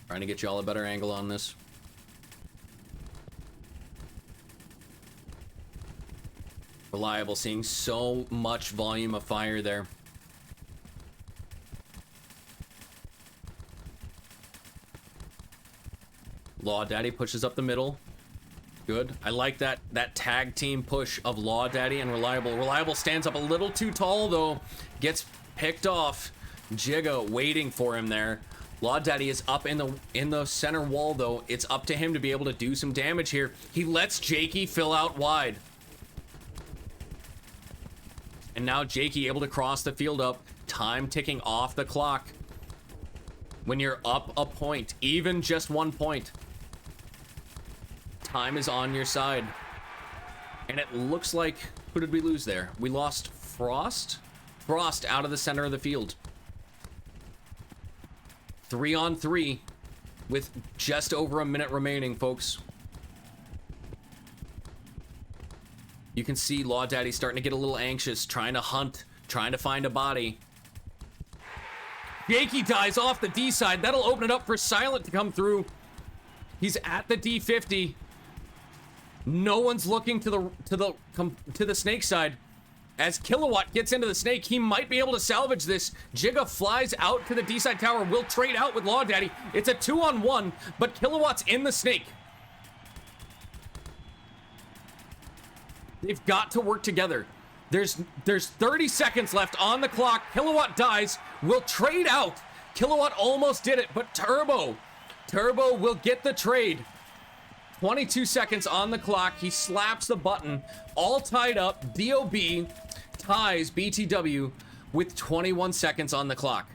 Trying to get y'all a better angle on this. Reliable seeing so much volume of fire there. Law Daddy pushes up the middle. Good. I like that tag team push of Law Daddy and Reliable. Reliable stands up a little too tall though. Gets picked off. Jigga waiting for him there. Law Daddy is up in the center wall though. It's up to him to be able to do some damage here. He lets Jakey fill out wide. And now Jakey able to cross the field up. Time ticking off the clock. When you're up a point, even just 1 point, time is on your side. And it looks like, who did we lose there? We lost Frost? Frost out of the center of the field. 3 on 3 with just over a minute remaining, folks. You can see Law Daddy starting to get a little anxious, trying to hunt, trying to find a body. Jakey dies off the D side. That'll open it up for Silent to come through. He's at the D50. No one's looking to the snake side. As Kilowatt gets into the snake, he might be able to salvage this. Jigga flies out to the D side tower. Will trade out with Law Daddy. It's a 2-on-1, but Kilowatt's in the snake. They've got to work together. There's 30 seconds left on the clock. Kilowatt dies. Will trade out. Kilowatt almost did it, but Turbo will get the trade. 22 seconds on the clock. He slaps the button. All tied up. DOB ties BTW with 21 seconds on the clock.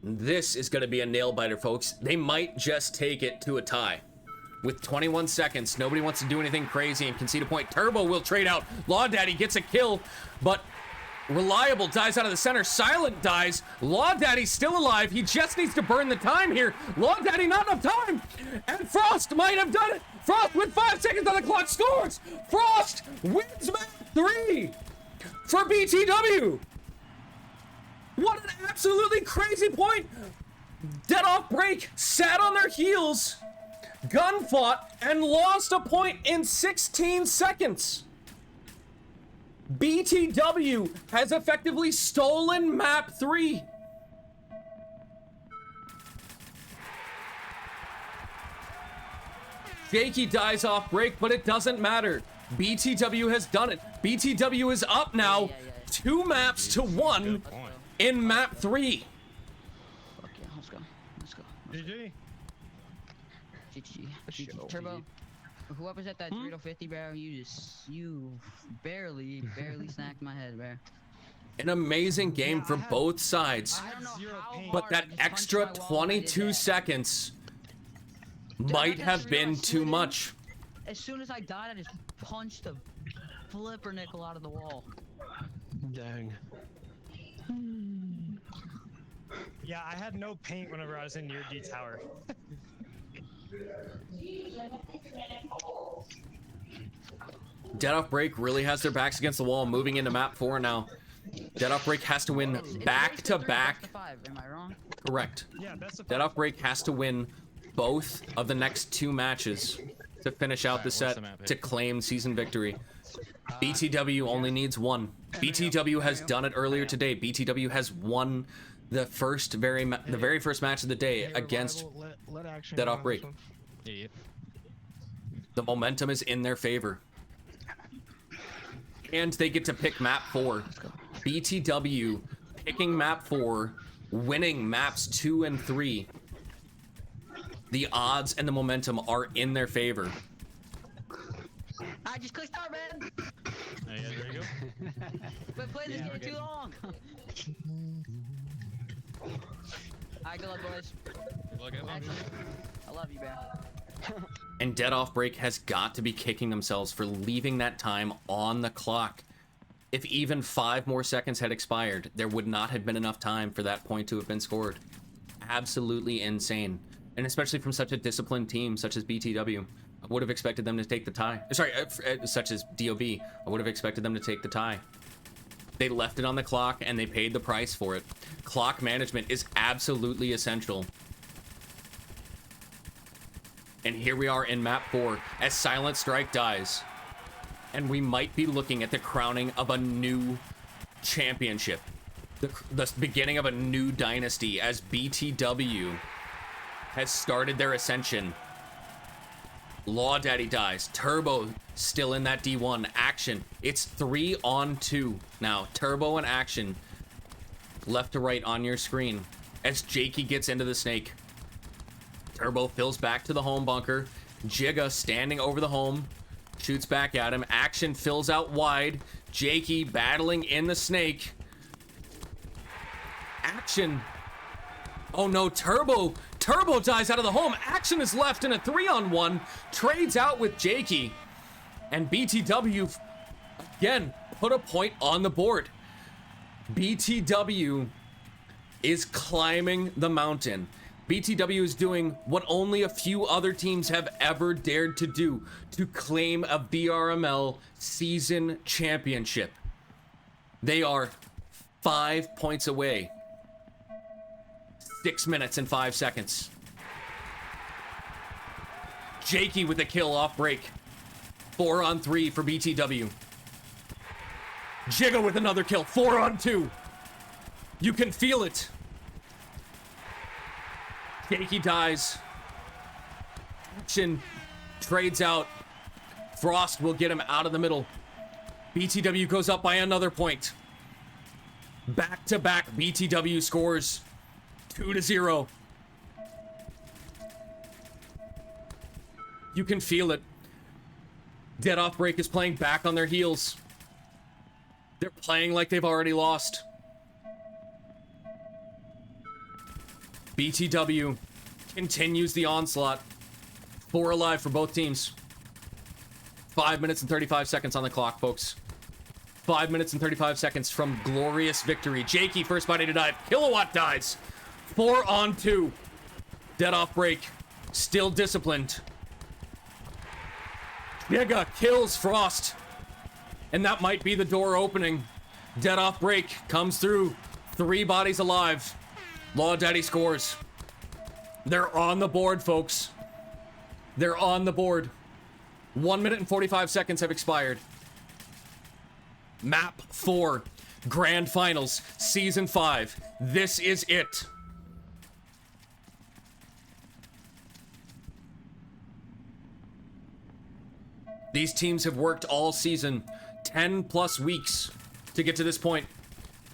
This is going to be a nail biter, folks. They might just take it to a tie. With 21 seconds, nobody wants to do anything crazy and concede a point. Turbo will trade out. Law Daddy gets a kill, but Reliable dies out of the center. Silent dies. Law Daddy's still alive. He just needs to burn the time here. Law Daddy, not enough time. And Frost might have done it. Frost with 5 seconds on the clock scores. Frost wins map 3 for BTW. What an absolutely crazy point. Dead off break, sat on their heels, gun fought, and lost a point in 16 seconds. BTW has effectively stolen map 3. Jakey dies off break, but it doesn't matter. BTW has done it. BTW is up now, 2 maps to 1 in map 3. Fuck yeah, let's go. GG. GG. Turbo, whoever's at that Dorito 50, bro, you barely snacked my head, bro. An amazing game for both sides. I don't know how But hard that I just punched extra my wall when I did 22 that. seconds Dude, might I have just been realized too slid in. much. As soon as I died, I just punched a flipper nickel out of the wall. Dang. Yeah, I had no paint whenever I was in your D tower. Dead Off Break really has their backs against the wall, moving into map 4 now. Dead Off Break has to win back to back. Am I wrong? Correct. Yeah, that's the Dead Off Break has to win both of the next 2 matches to finish out the what's set the map, to claim season victory. BTW only needs 1. BTW has done it earlier today. BTW has won the very first match of the day against Dead Off Break. Yeah. The momentum is in their favor. And they get to pick map 4. BTW picking map 4 winning maps 2 and 3. The odds and the momentum are in their favor. I just clicked start, man. Oh, yeah, there you go. But play this game too long. Alright, good luck, boys. Good luck, Evan. Actually, I love you, man. And Dead Off Break has got to be kicking themselves for leaving that time on the clock. If even 5 more seconds had expired, there would not have been enough time for that point to have been scored. Absolutely insane. And especially from such a disciplined team such as BTW. I would have expected them to take the tie. Sorry, such as DOB. I would have expected them to take the tie. They left it on the clock and they paid the price for it. Clock management is absolutely essential. And here we are in map 4 as Silent Strike dies. And we might be looking at the crowning of a new championship. The beginning of a new dynasty as BTW has started their ascension. Law Daddy dies. Turbo still in that D1. Action. It's 3-on-2 now. Turbo and Action. Left to right on your screen. As Jakey gets into the snake. Turbo fills back to the home bunker. Jigga standing over the home. Shoots back at him. Action fills out wide. Jakey battling in the snake. Action. Oh no, Turbo dies out of the home. Action is left in a 3-on-1. Trades out with Jakey. And BTW, again, put a point on the board. BTW is climbing the mountain. BTW is doing what only a few other teams have ever dared to do, to claim a VRML season championship. They are 5 points away. 6 minutes and 5 seconds. Jakey with a kill off break. 4-on-3 for BTW. Jigga with another kill. 4-on-2. You can feel it. Jakey dies. Action trades out. Frost will get him out of the middle. BTW goes up by another point. Back to back BTW scores 2-0. You can feel it. Dead Off Break is playing back on their heels. They're playing like they've already lost. BTW continues the onslaught. 4 alive for both teams. 5 minutes and 35 seconds on the clock, folks. 5 minutes and 35 seconds from glorious victory. Jakey, first body to dive. Kilowatt dies. 4-on-2. Dead Off Break. Still disciplined. Jigga kills Frost. And that might be the door opening. Dead Off Break comes through. 3 bodies alive. Law Daddy scores. They're on the board, folks. They're on the board. 1 minute and 45 seconds have expired. Map 4. Grand Finals. Season 5. This is it. These teams have worked all season. 10 plus weeks to get to this point.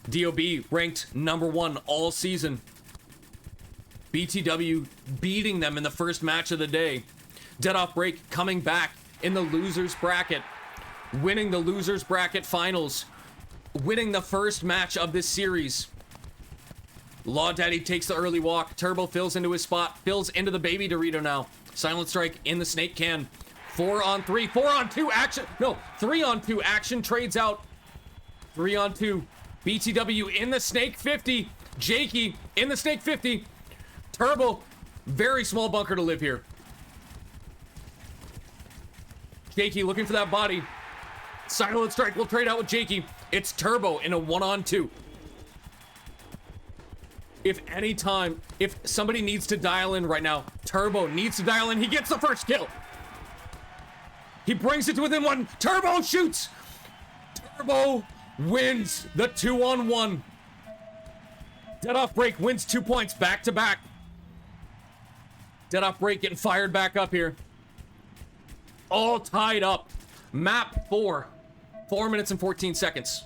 DOB ranked #1 all season. BTW beating them in the first match of the day. Dead Off Break coming back in the losers bracket, winning the losers bracket finals, winning the first match of this series. Law Daddy takes the early walk. Turbo fills into his spot, fills into the baby Dorito now. Silent Strike in the snake can. 4-on-3, 4-on-2 action. No, 3-on-2 action trades out. 3-on-2. BTW in the snake 50. Jakey in the snake 50. Turbo, very small bunker to live here. Jakey looking for that body. Silent Strike will trade out with Jakey. It's Turbo in a 1-on-2. If somebody needs to dial in right now, Turbo needs to dial in. He gets the first kill. He brings it to within 1. Turbo shoots. Turbo wins the 2-on-1. Dead Off Break wins 2 points back to back. Dead Off Break getting fired back up here. All tied up. Map 4. 4 minutes and 14 seconds.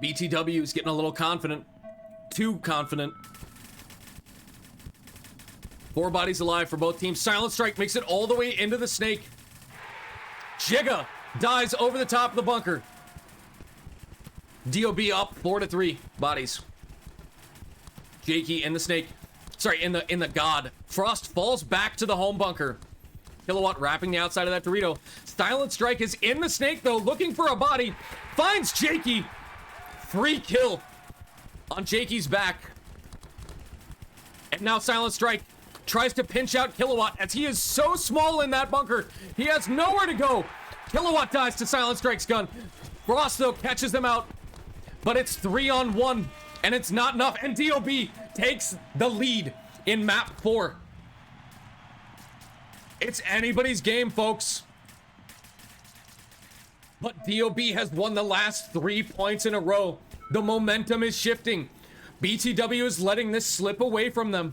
BTW is getting a little confident. Too confident. 4 bodies alive for both teams. Silent Strike makes it all the way into the snake. Jigga dies over the top of the bunker. DOB up 4-3 bodies. Jakey in the snake. Sorry, in the god. Frost falls back to the home bunker. Kilowatt wrapping the outside of that Dorito. Silent Strike is in the snake though, looking for a body. Finds Jakey. Free kill on Jakey's back. And now Silent Strike tries to pinch out Kilowatt as he is so small in that bunker. He has nowhere to go. Kilowatt dies to Silent Strike's gun. Frost though catches them out. But it's 3-on-1 and it's not enough. And DOB takes the lead in map 4. It's anybody's game, folks. But DOB has won the last 3 points in a row. The momentum is shifting. BTW is letting this slip away from them.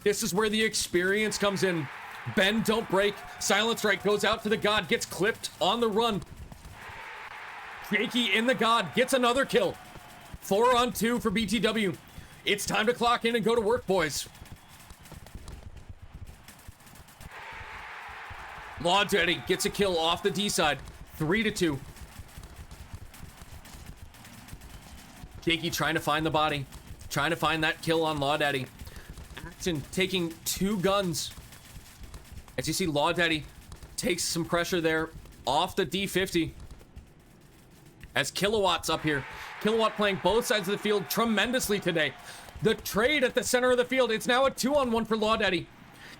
This is where the experience comes in. Bend, don't break. Silent Strike goes out to the god, gets clipped on the run. Jakey in the god, gets another kill. 4-on-2 for BTW. It's time to clock in and go to work, boys. Law Daddy gets a kill off the D side. 3-2. Jakey trying to find the body. Trying to find that kill on Law Daddy. Action taking 2 guns. As you see, Law Daddy takes some pressure there off the D50. As Kilowatt's up here. Kilowatt playing both sides of the field tremendously today. The trade at the center of the field. It's now a 2-on-1 for Law Daddy.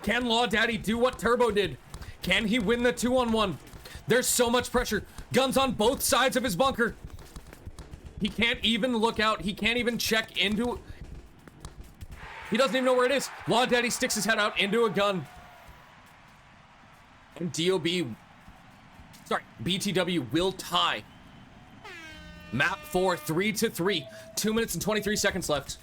Can Law Daddy do what Turbo did? Can he win the 2-on-1? There's so much pressure. Guns on both sides of his bunker. He can't even look out. He can't even check into... He doesn't even know where it is. Law Daddy sticks his head out into a gun. And BTW will tie. Map 4, 3-3. 2 minutes and 23 seconds left.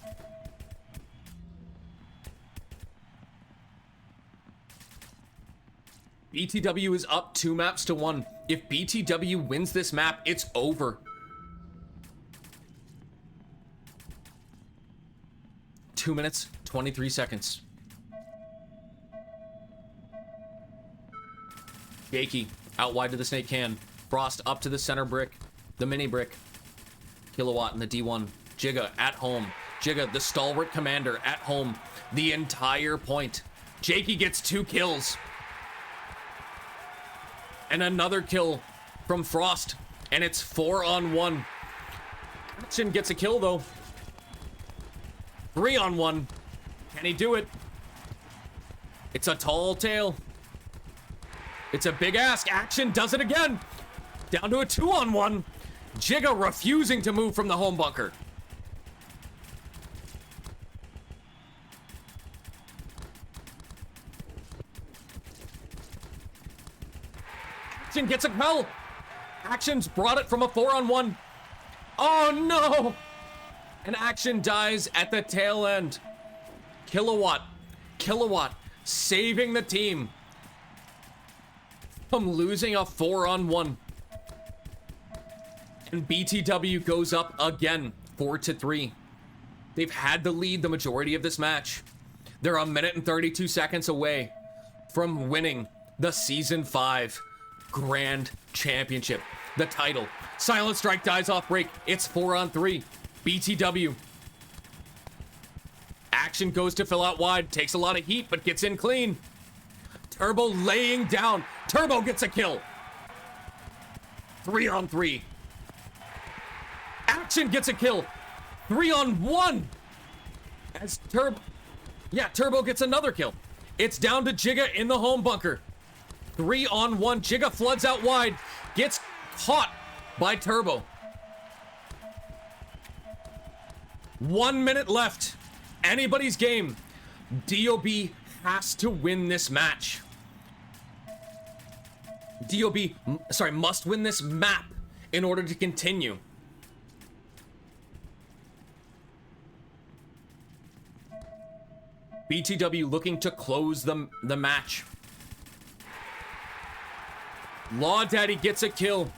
BTW is up 2 maps to 1. If BTW wins this map, it's over. 2 minutes, 23 seconds. Jakey out wide to the snake can. Frost up to the center brick. The mini brick. Kilowatt in the D1. Jigga at home. Jigga, the stalwart commander, at home. The entire point. Jakey gets 2 kills. And another kill from Frost. And it's 4-on-1. Action gets a kill though. 3-on-1. Can he do it? It's a tall tale. It's a big ask. Action does it again. Down to a 2-on-1. Jigga refusing to move from the home bunker. Action gets a kill. Action's brought it from a 4-on-1. Oh no! And Action dies at the tail end. Kilowatt saving the team from losing a 4-on-1. And BTW goes up again, 4-3. They've had the lead the majority of this match. They're a minute and 32 seconds away from winning the Season 5 Grand Championship, the title. Silent Strike dies off break. It's 4-on-3. BTW. Action goes to fill out wide. Takes a lot of heat, but gets in clean. Turbo laying down. Turbo gets a kill. 3-on-3. Action gets a kill. 3-on-1. As Turbo gets another kill. It's down to Jigga in the home bunker. 3-on-1. Jigga floods out wide. Gets caught by Turbo. 1 minute left. Anybody's game. DOB has to win this match. Must win this map in order to continue. BTW looking to close the match. Law Daddy gets a kill.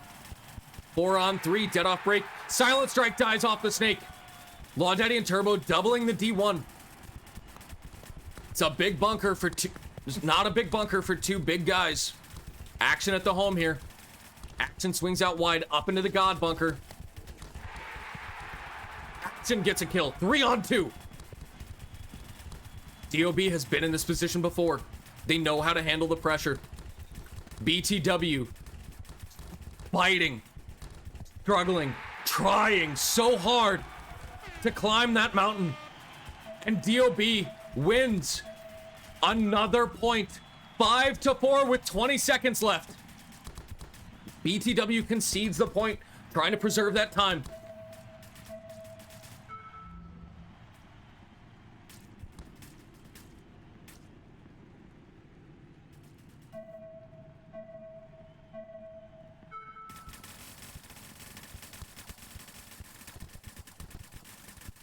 4 on 3, dead off break. Silent Strike dies off the snake. Law Daddy and Turbo doubling the D1. It's a big bunker for two. It's not a big bunker for two big guys. Action at the home here. Action swings out wide up into the God bunker. Action gets a kill. 3 on 2. DOB has been in this position before. They know how to handle the pressure. BTW fighting, struggling, trying so hard to climb that mountain. And DOB wins another point. 5-4 with 20 seconds left. BTW concedes the point, trying to preserve that time.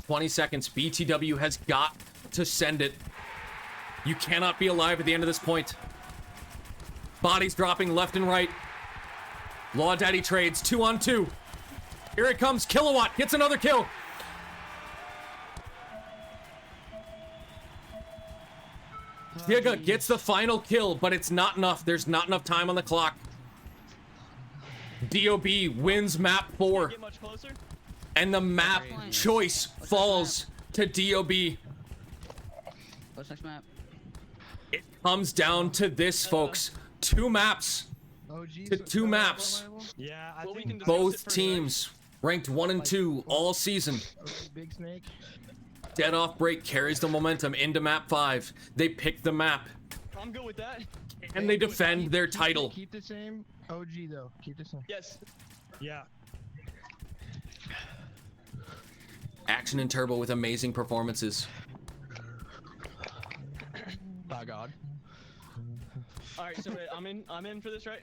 .20 seconds. BTW has got to send it. You cannot be alive at the end of this point. Bodies dropping left and right. Law Daddy trades 2 on 2. Here it comes. Kilowatt gets another kill. Giga gets the final kill, but it's not enough. There's not enough time on the clock. DOB wins map 4. Get much closer. And the map choice falls to DOB. What's next map? It comes down to this, folks. 2 maps. To 2 maps. Yeah, I think Both teams ranked 1 and 2 all season. Big Snake. Dead off break carries the momentum into map 5. They pick the map. I'm good with that. And they defend their title. Keep the same OG though. Keep the same. Yes. Yeah. Action and Turbo with amazing performances. By God. All right, so wait, I'm in for this, right?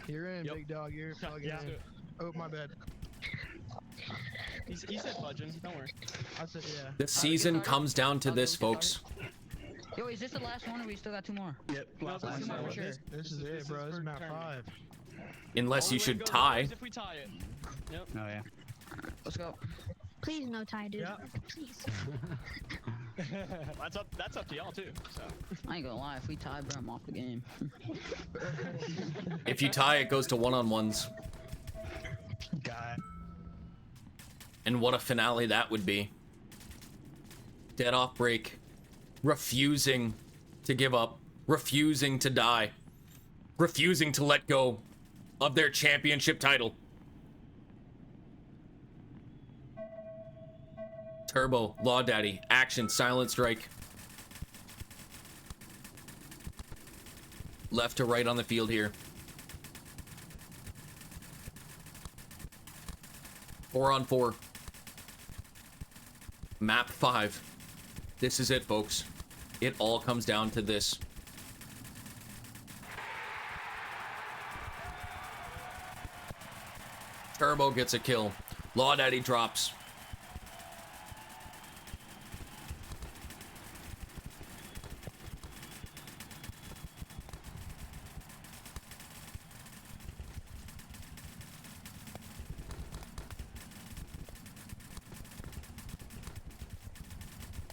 You're in, Yep. big dog. You're plugging Let's in. do it. Oh, my bad. He said fudging. Don't worry. I said, yeah. The season comes down to this, folks. Yo, is this the last one or we still got 2 more? Yep. Last last one. one for sure. This is it, bro. This is map 5. Unless you should tie. If we tie it. Yep. Oh yeah. Let's go. Please no tie, dude. Yeah. Please. That's up to y'all too. So. I ain't gonna lie, if we tie, bro, I'm off the game. If you tie, it goes to 1-on-1s. Got it. And what a finale that would be. Dead off break. Refusing to give up. Refusing to die. Refusing to let go of their championship title. Turbo, Law Daddy, Action, Silent Strike. Left to right on the field here. 4 on 4. Map 5. This is it, folks. It all comes down to this. Turbo gets a kill. Law Daddy drops.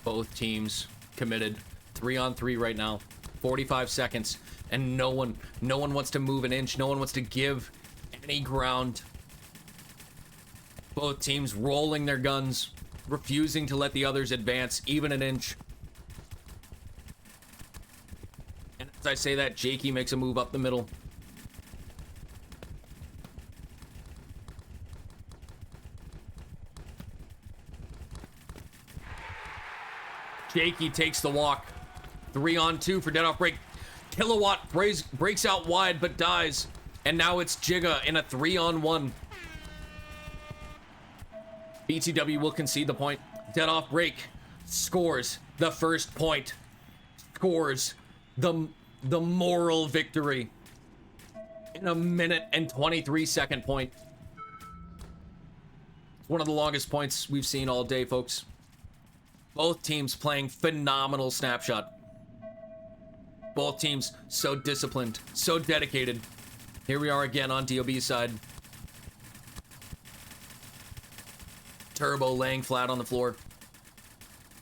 Both teams committed. 3 on 3 right now. 45 seconds. And no one wants to move an inch. No one wants to give any ground. Both teams rolling their guns, refusing to let the others advance even an inch. And as I say that, Jakey makes a move up the middle. Jakey takes the walk. 3 on 2 for dead off break. Kilowatt breaks out wide but dies. And now it's Jigga in a 3 on 1. BTW will concede the point. Dead off break scores the first point. Scores the moral victory in a minute and 23-second point. It's one of the longest points we've seen all day, folks. Both teams playing phenomenal Snapshot. Both teams so disciplined, so dedicated. Here we are again on DOB's side. Turbo laying flat on the floor.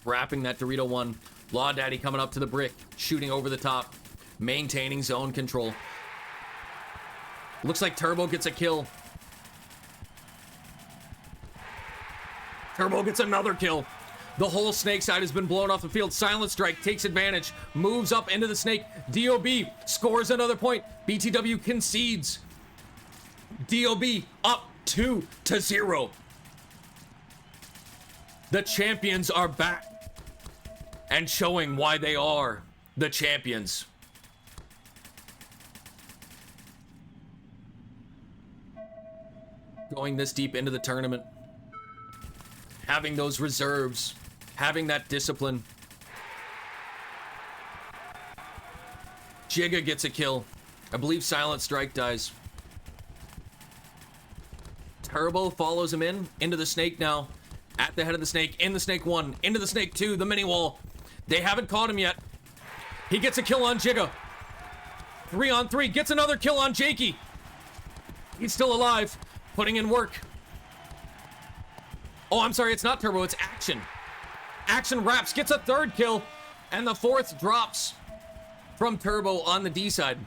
Wrapping that Dorito 1. Law Daddy coming up to the brick. Shooting over the top. Maintaining zone control. Looks like Turbo gets a kill. Turbo gets another kill. The whole snake side has been blown off the field. Silent Strike takes advantage. Moves up into the snake. DOB scores another point. BTW concedes. DOB up 2-0. The champions are back. And showing why they are the champions. Going this deep into the tournament. Having those reserves. Having that discipline. Jigga gets a kill. I believe Silent Strike dies. Turbo follows him into the snake now. At the head of the snake, in the snake 1, into the snake 2, the mini wall. They haven't caught him yet. He gets a kill on Jigga. 3-on-3, gets another kill on Jakey. He's still alive, putting in work. Oh, I'm sorry, it's not Turbo, it's Action. Action wraps, gets a third kill, and the fourth drops from Turbo on the D side.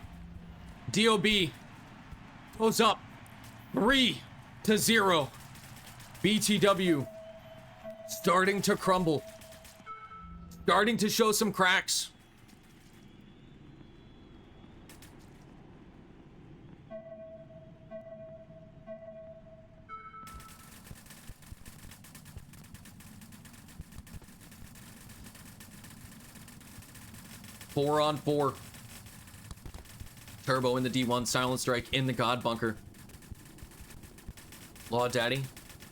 DOB goes up 3-0. BTW starting to crumble. Starting to show some cracks. Four on four. Turbo in the D1, Silent Strike in the God Bunker. Law Daddy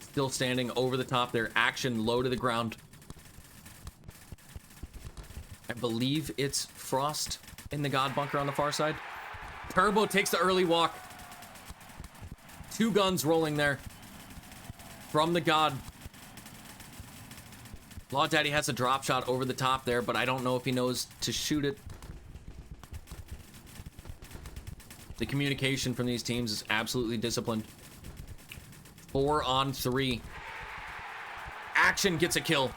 still standing over the top there. Action low to the ground. I believe it's Frost in the God Bunker on the far side. Turbo takes the early walk. 2 guns rolling there from the God. Law Daddy has a drop shot over the top there, but I don't know if he knows to shoot it. The communication from these teams is absolutely disciplined. 4 on 3. Action gets a kill.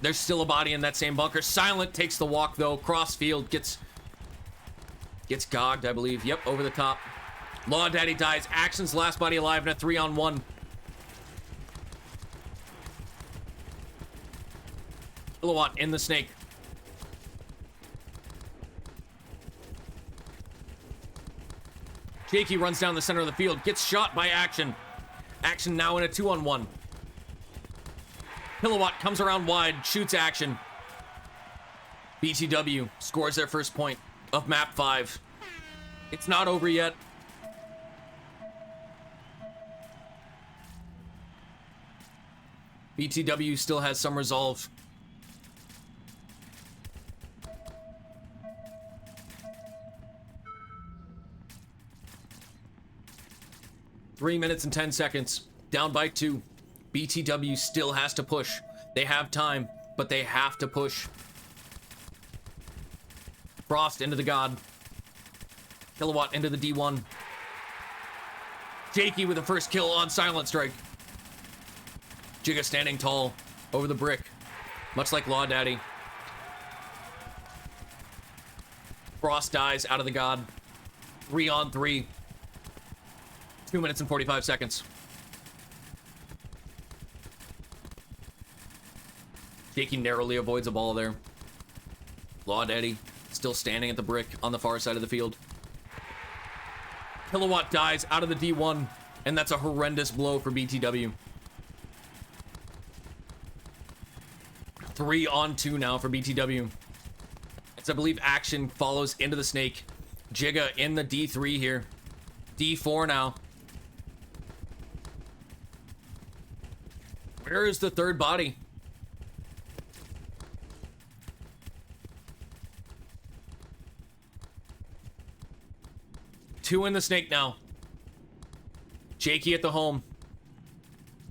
There's still a body in that same bunker. Silent takes the walk though. Crossfield gets gogged, I believe. Yep, over the top. Law Daddy dies. Action's last body alive in a 3-on-1. Kilowatt in the snake. Jakey runs down the center of the field, gets shot by Action. Action now in a 2-on-1. Kilowatt comes around wide, shoots Action. BTW scores their first point of map 5. It's not over yet. BTW still has some resolve. Three minutes and 10 seconds. Down by 2. BTW still has to push. They have time, but they have to push. Frost into the God. Kilowatt into the D1. Jakey with the first kill on Silent Strike. Jigga standing tall over the brick, much like Law Daddy. Frost dies out of the God. 3 on 3. 2 minutes and 45 seconds. Jakey narrowly avoids a ball there. Law Daddy still standing at the brick on the far side of the field. Kilowatt dies out of the D1, and that's a horrendous blow for BTW. 3 on 2 now for BTW. As I believe Action follows into the snake. Jigga in the D3 here. D4 now. Where is the third body? Two in the snake now. Jakey at the home.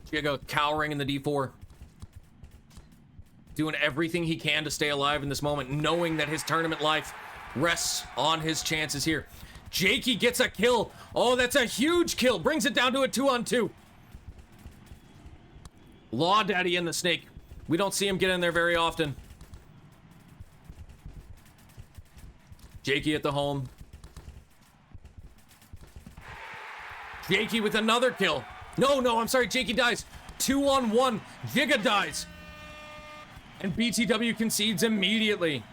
Jigga cowering in the D4. Doing everything he can to stay alive in this moment, knowing that his tournament life rests on his chances here. Jakey gets a kill. Oh, that's a huge kill. Brings it down to a 2-on-2. Law Daddy and the Snake. We don't see him get in there very often. Jakey at the home. Jakey with another kill. No, I'm sorry. Jakey dies. 2-on-1. Giga dies. And BTW concedes immediately.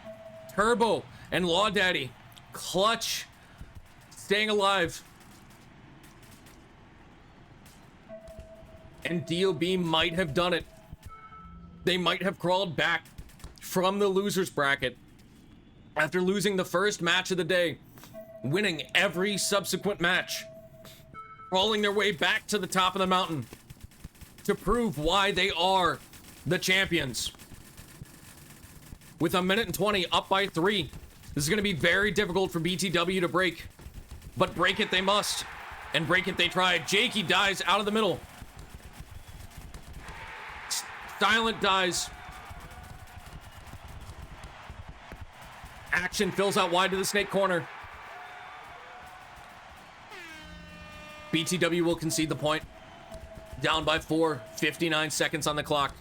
Turbo and Law Daddy. Clutch. Staying alive. And DOB might have done it. They might have crawled back from the losers bracket after losing the first match of the day, winning every subsequent match, crawling their way back to the top of the mountain to prove why they are the champions. With 1:20 up by 3, this is going to be very difficult for BTW to break, but break it they must, and break it they tried. Jakey dies out of the middle. Silent dies. Action fills out wide to the Snake corner. BTW will concede the point. Down by 4, 59 seconds on the clock.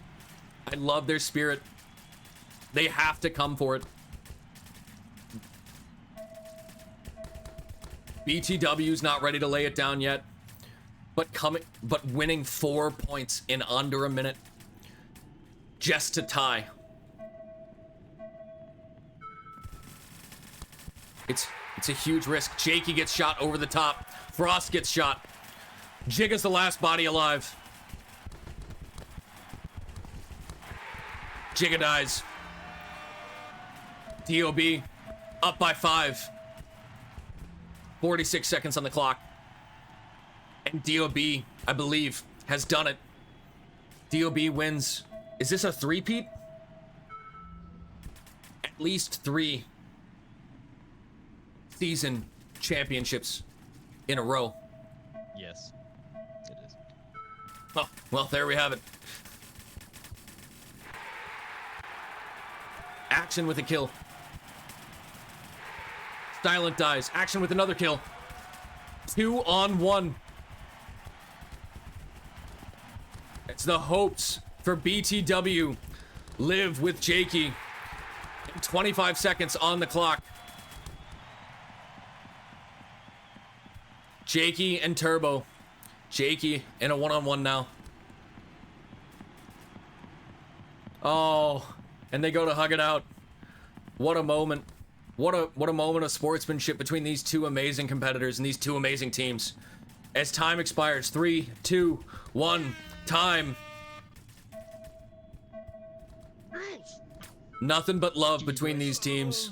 I love their spirit. They have to come for it. BTW's not ready to lay it down yet, but winning 4 points in under a minute just to tie. It's a huge risk. Jakey gets shot over the top. Frost gets shot. Jigga's the last body alive. Jigga dies. DOB up by 5. 46 seconds on the clock. And DOB, I believe, has done it. DOB wins. Is this a three-peat? At least 3 season championships in a row. Yes, it is. Oh, well, there we have it. Action with a kill. Silent dies. Action with another kill. 2-on-1. It's the hopes for BTW live with Jakey. 25 seconds on the clock. Jakey and Turbo. Jakey in a 1-on-1 now. Oh, and they go to hug it out. What a moment. What a moment of sportsmanship between these two amazing competitors and these two amazing teams. As time expires, 3, 2, 1, time. Nothing but love between these teams.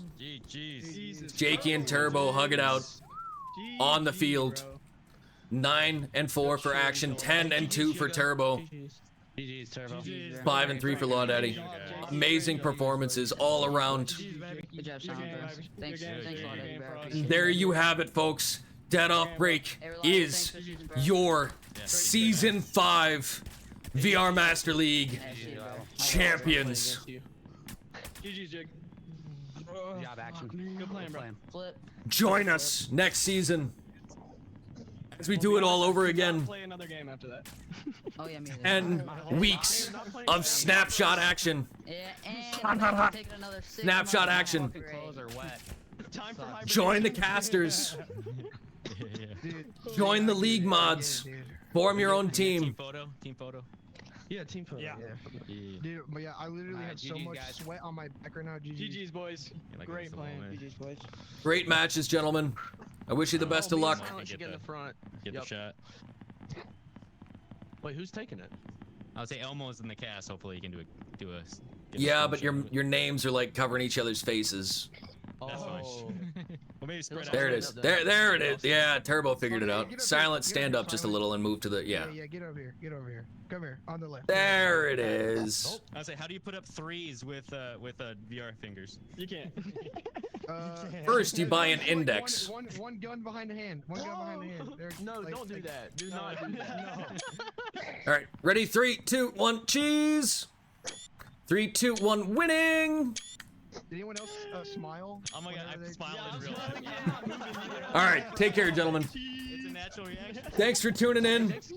Jakey and Turbo hug it out on the field. 9 and 4 for Action, 10 and 2 for Turbo. GG's, Turbo. 5 and 3 for Law Daddy. Amazing performances all around. Good job, Sandra. Thanks, Law Daddy, bro. There you have it, folks. Dead Off Break is your Season 5 VR Master League champions. GG's, Jig. Good job, Action. Good playing, bro. Flip. Join us next season as we do it all over again. Play another game after that. Oh yeah, me. 10 weeks of Snapshot action. Yeah, and taking another 6 Snapshot months. action. Clothes are wet. Time for hybrid. Join the casters. Join the league mods. Form your own Team team. photo. Team photo. Yeah, team photo. Yeah. Dude, but yeah, I literally Alright, had so GG's, much guys. sweat on my back right now. GG's, boys. Great playing. GG's, boys. Great matches, gentlemen. I wish you the best of luck. Silent should get in the front. Get Yep. the shot. Wait, who's taking it? I would say Elmo's in the cast. Hopefully he can do a. get a Yeah, screen but shot. your names are like covering each other's faces. That's fine. Oh. Well, maybe spread out. There it is. There it is. Yeah, Turbo figured it out. Silent, stand up just a little and move to the Yeah, get over here. Get over here. Come here, on the left. There it is. I would say, how do you put up threes with VR fingers? You can't. First, you buy an one- index. One gun behind the hand. One gun behind the hand. There, No, like- don't do like- that. Do not do that. No. All right, ready? 3, 2, 1, cheese. 3, 2, 1, winning. Did anyone else smile? Oh my god, whenever I'm they- smiling Yeah, real I'm hard. All right, take care, gentlemen. It's a natural reaction. Thanks for tuning in. Thanks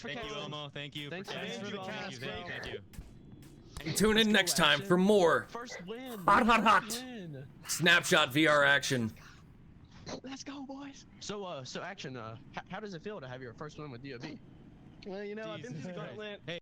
for Thank you, casting. Elmo. Thank you. Thanks for for casting. the Thank you, cast, thank you, bro. thank you. Tune in next time for more First win. Hot, hot, First hot. win. Snapshot VR action. Let's go, boys. So action. How does it feel to have your first win with DOB? Well, you know, I've been through the Jesus gauntlet. Hey.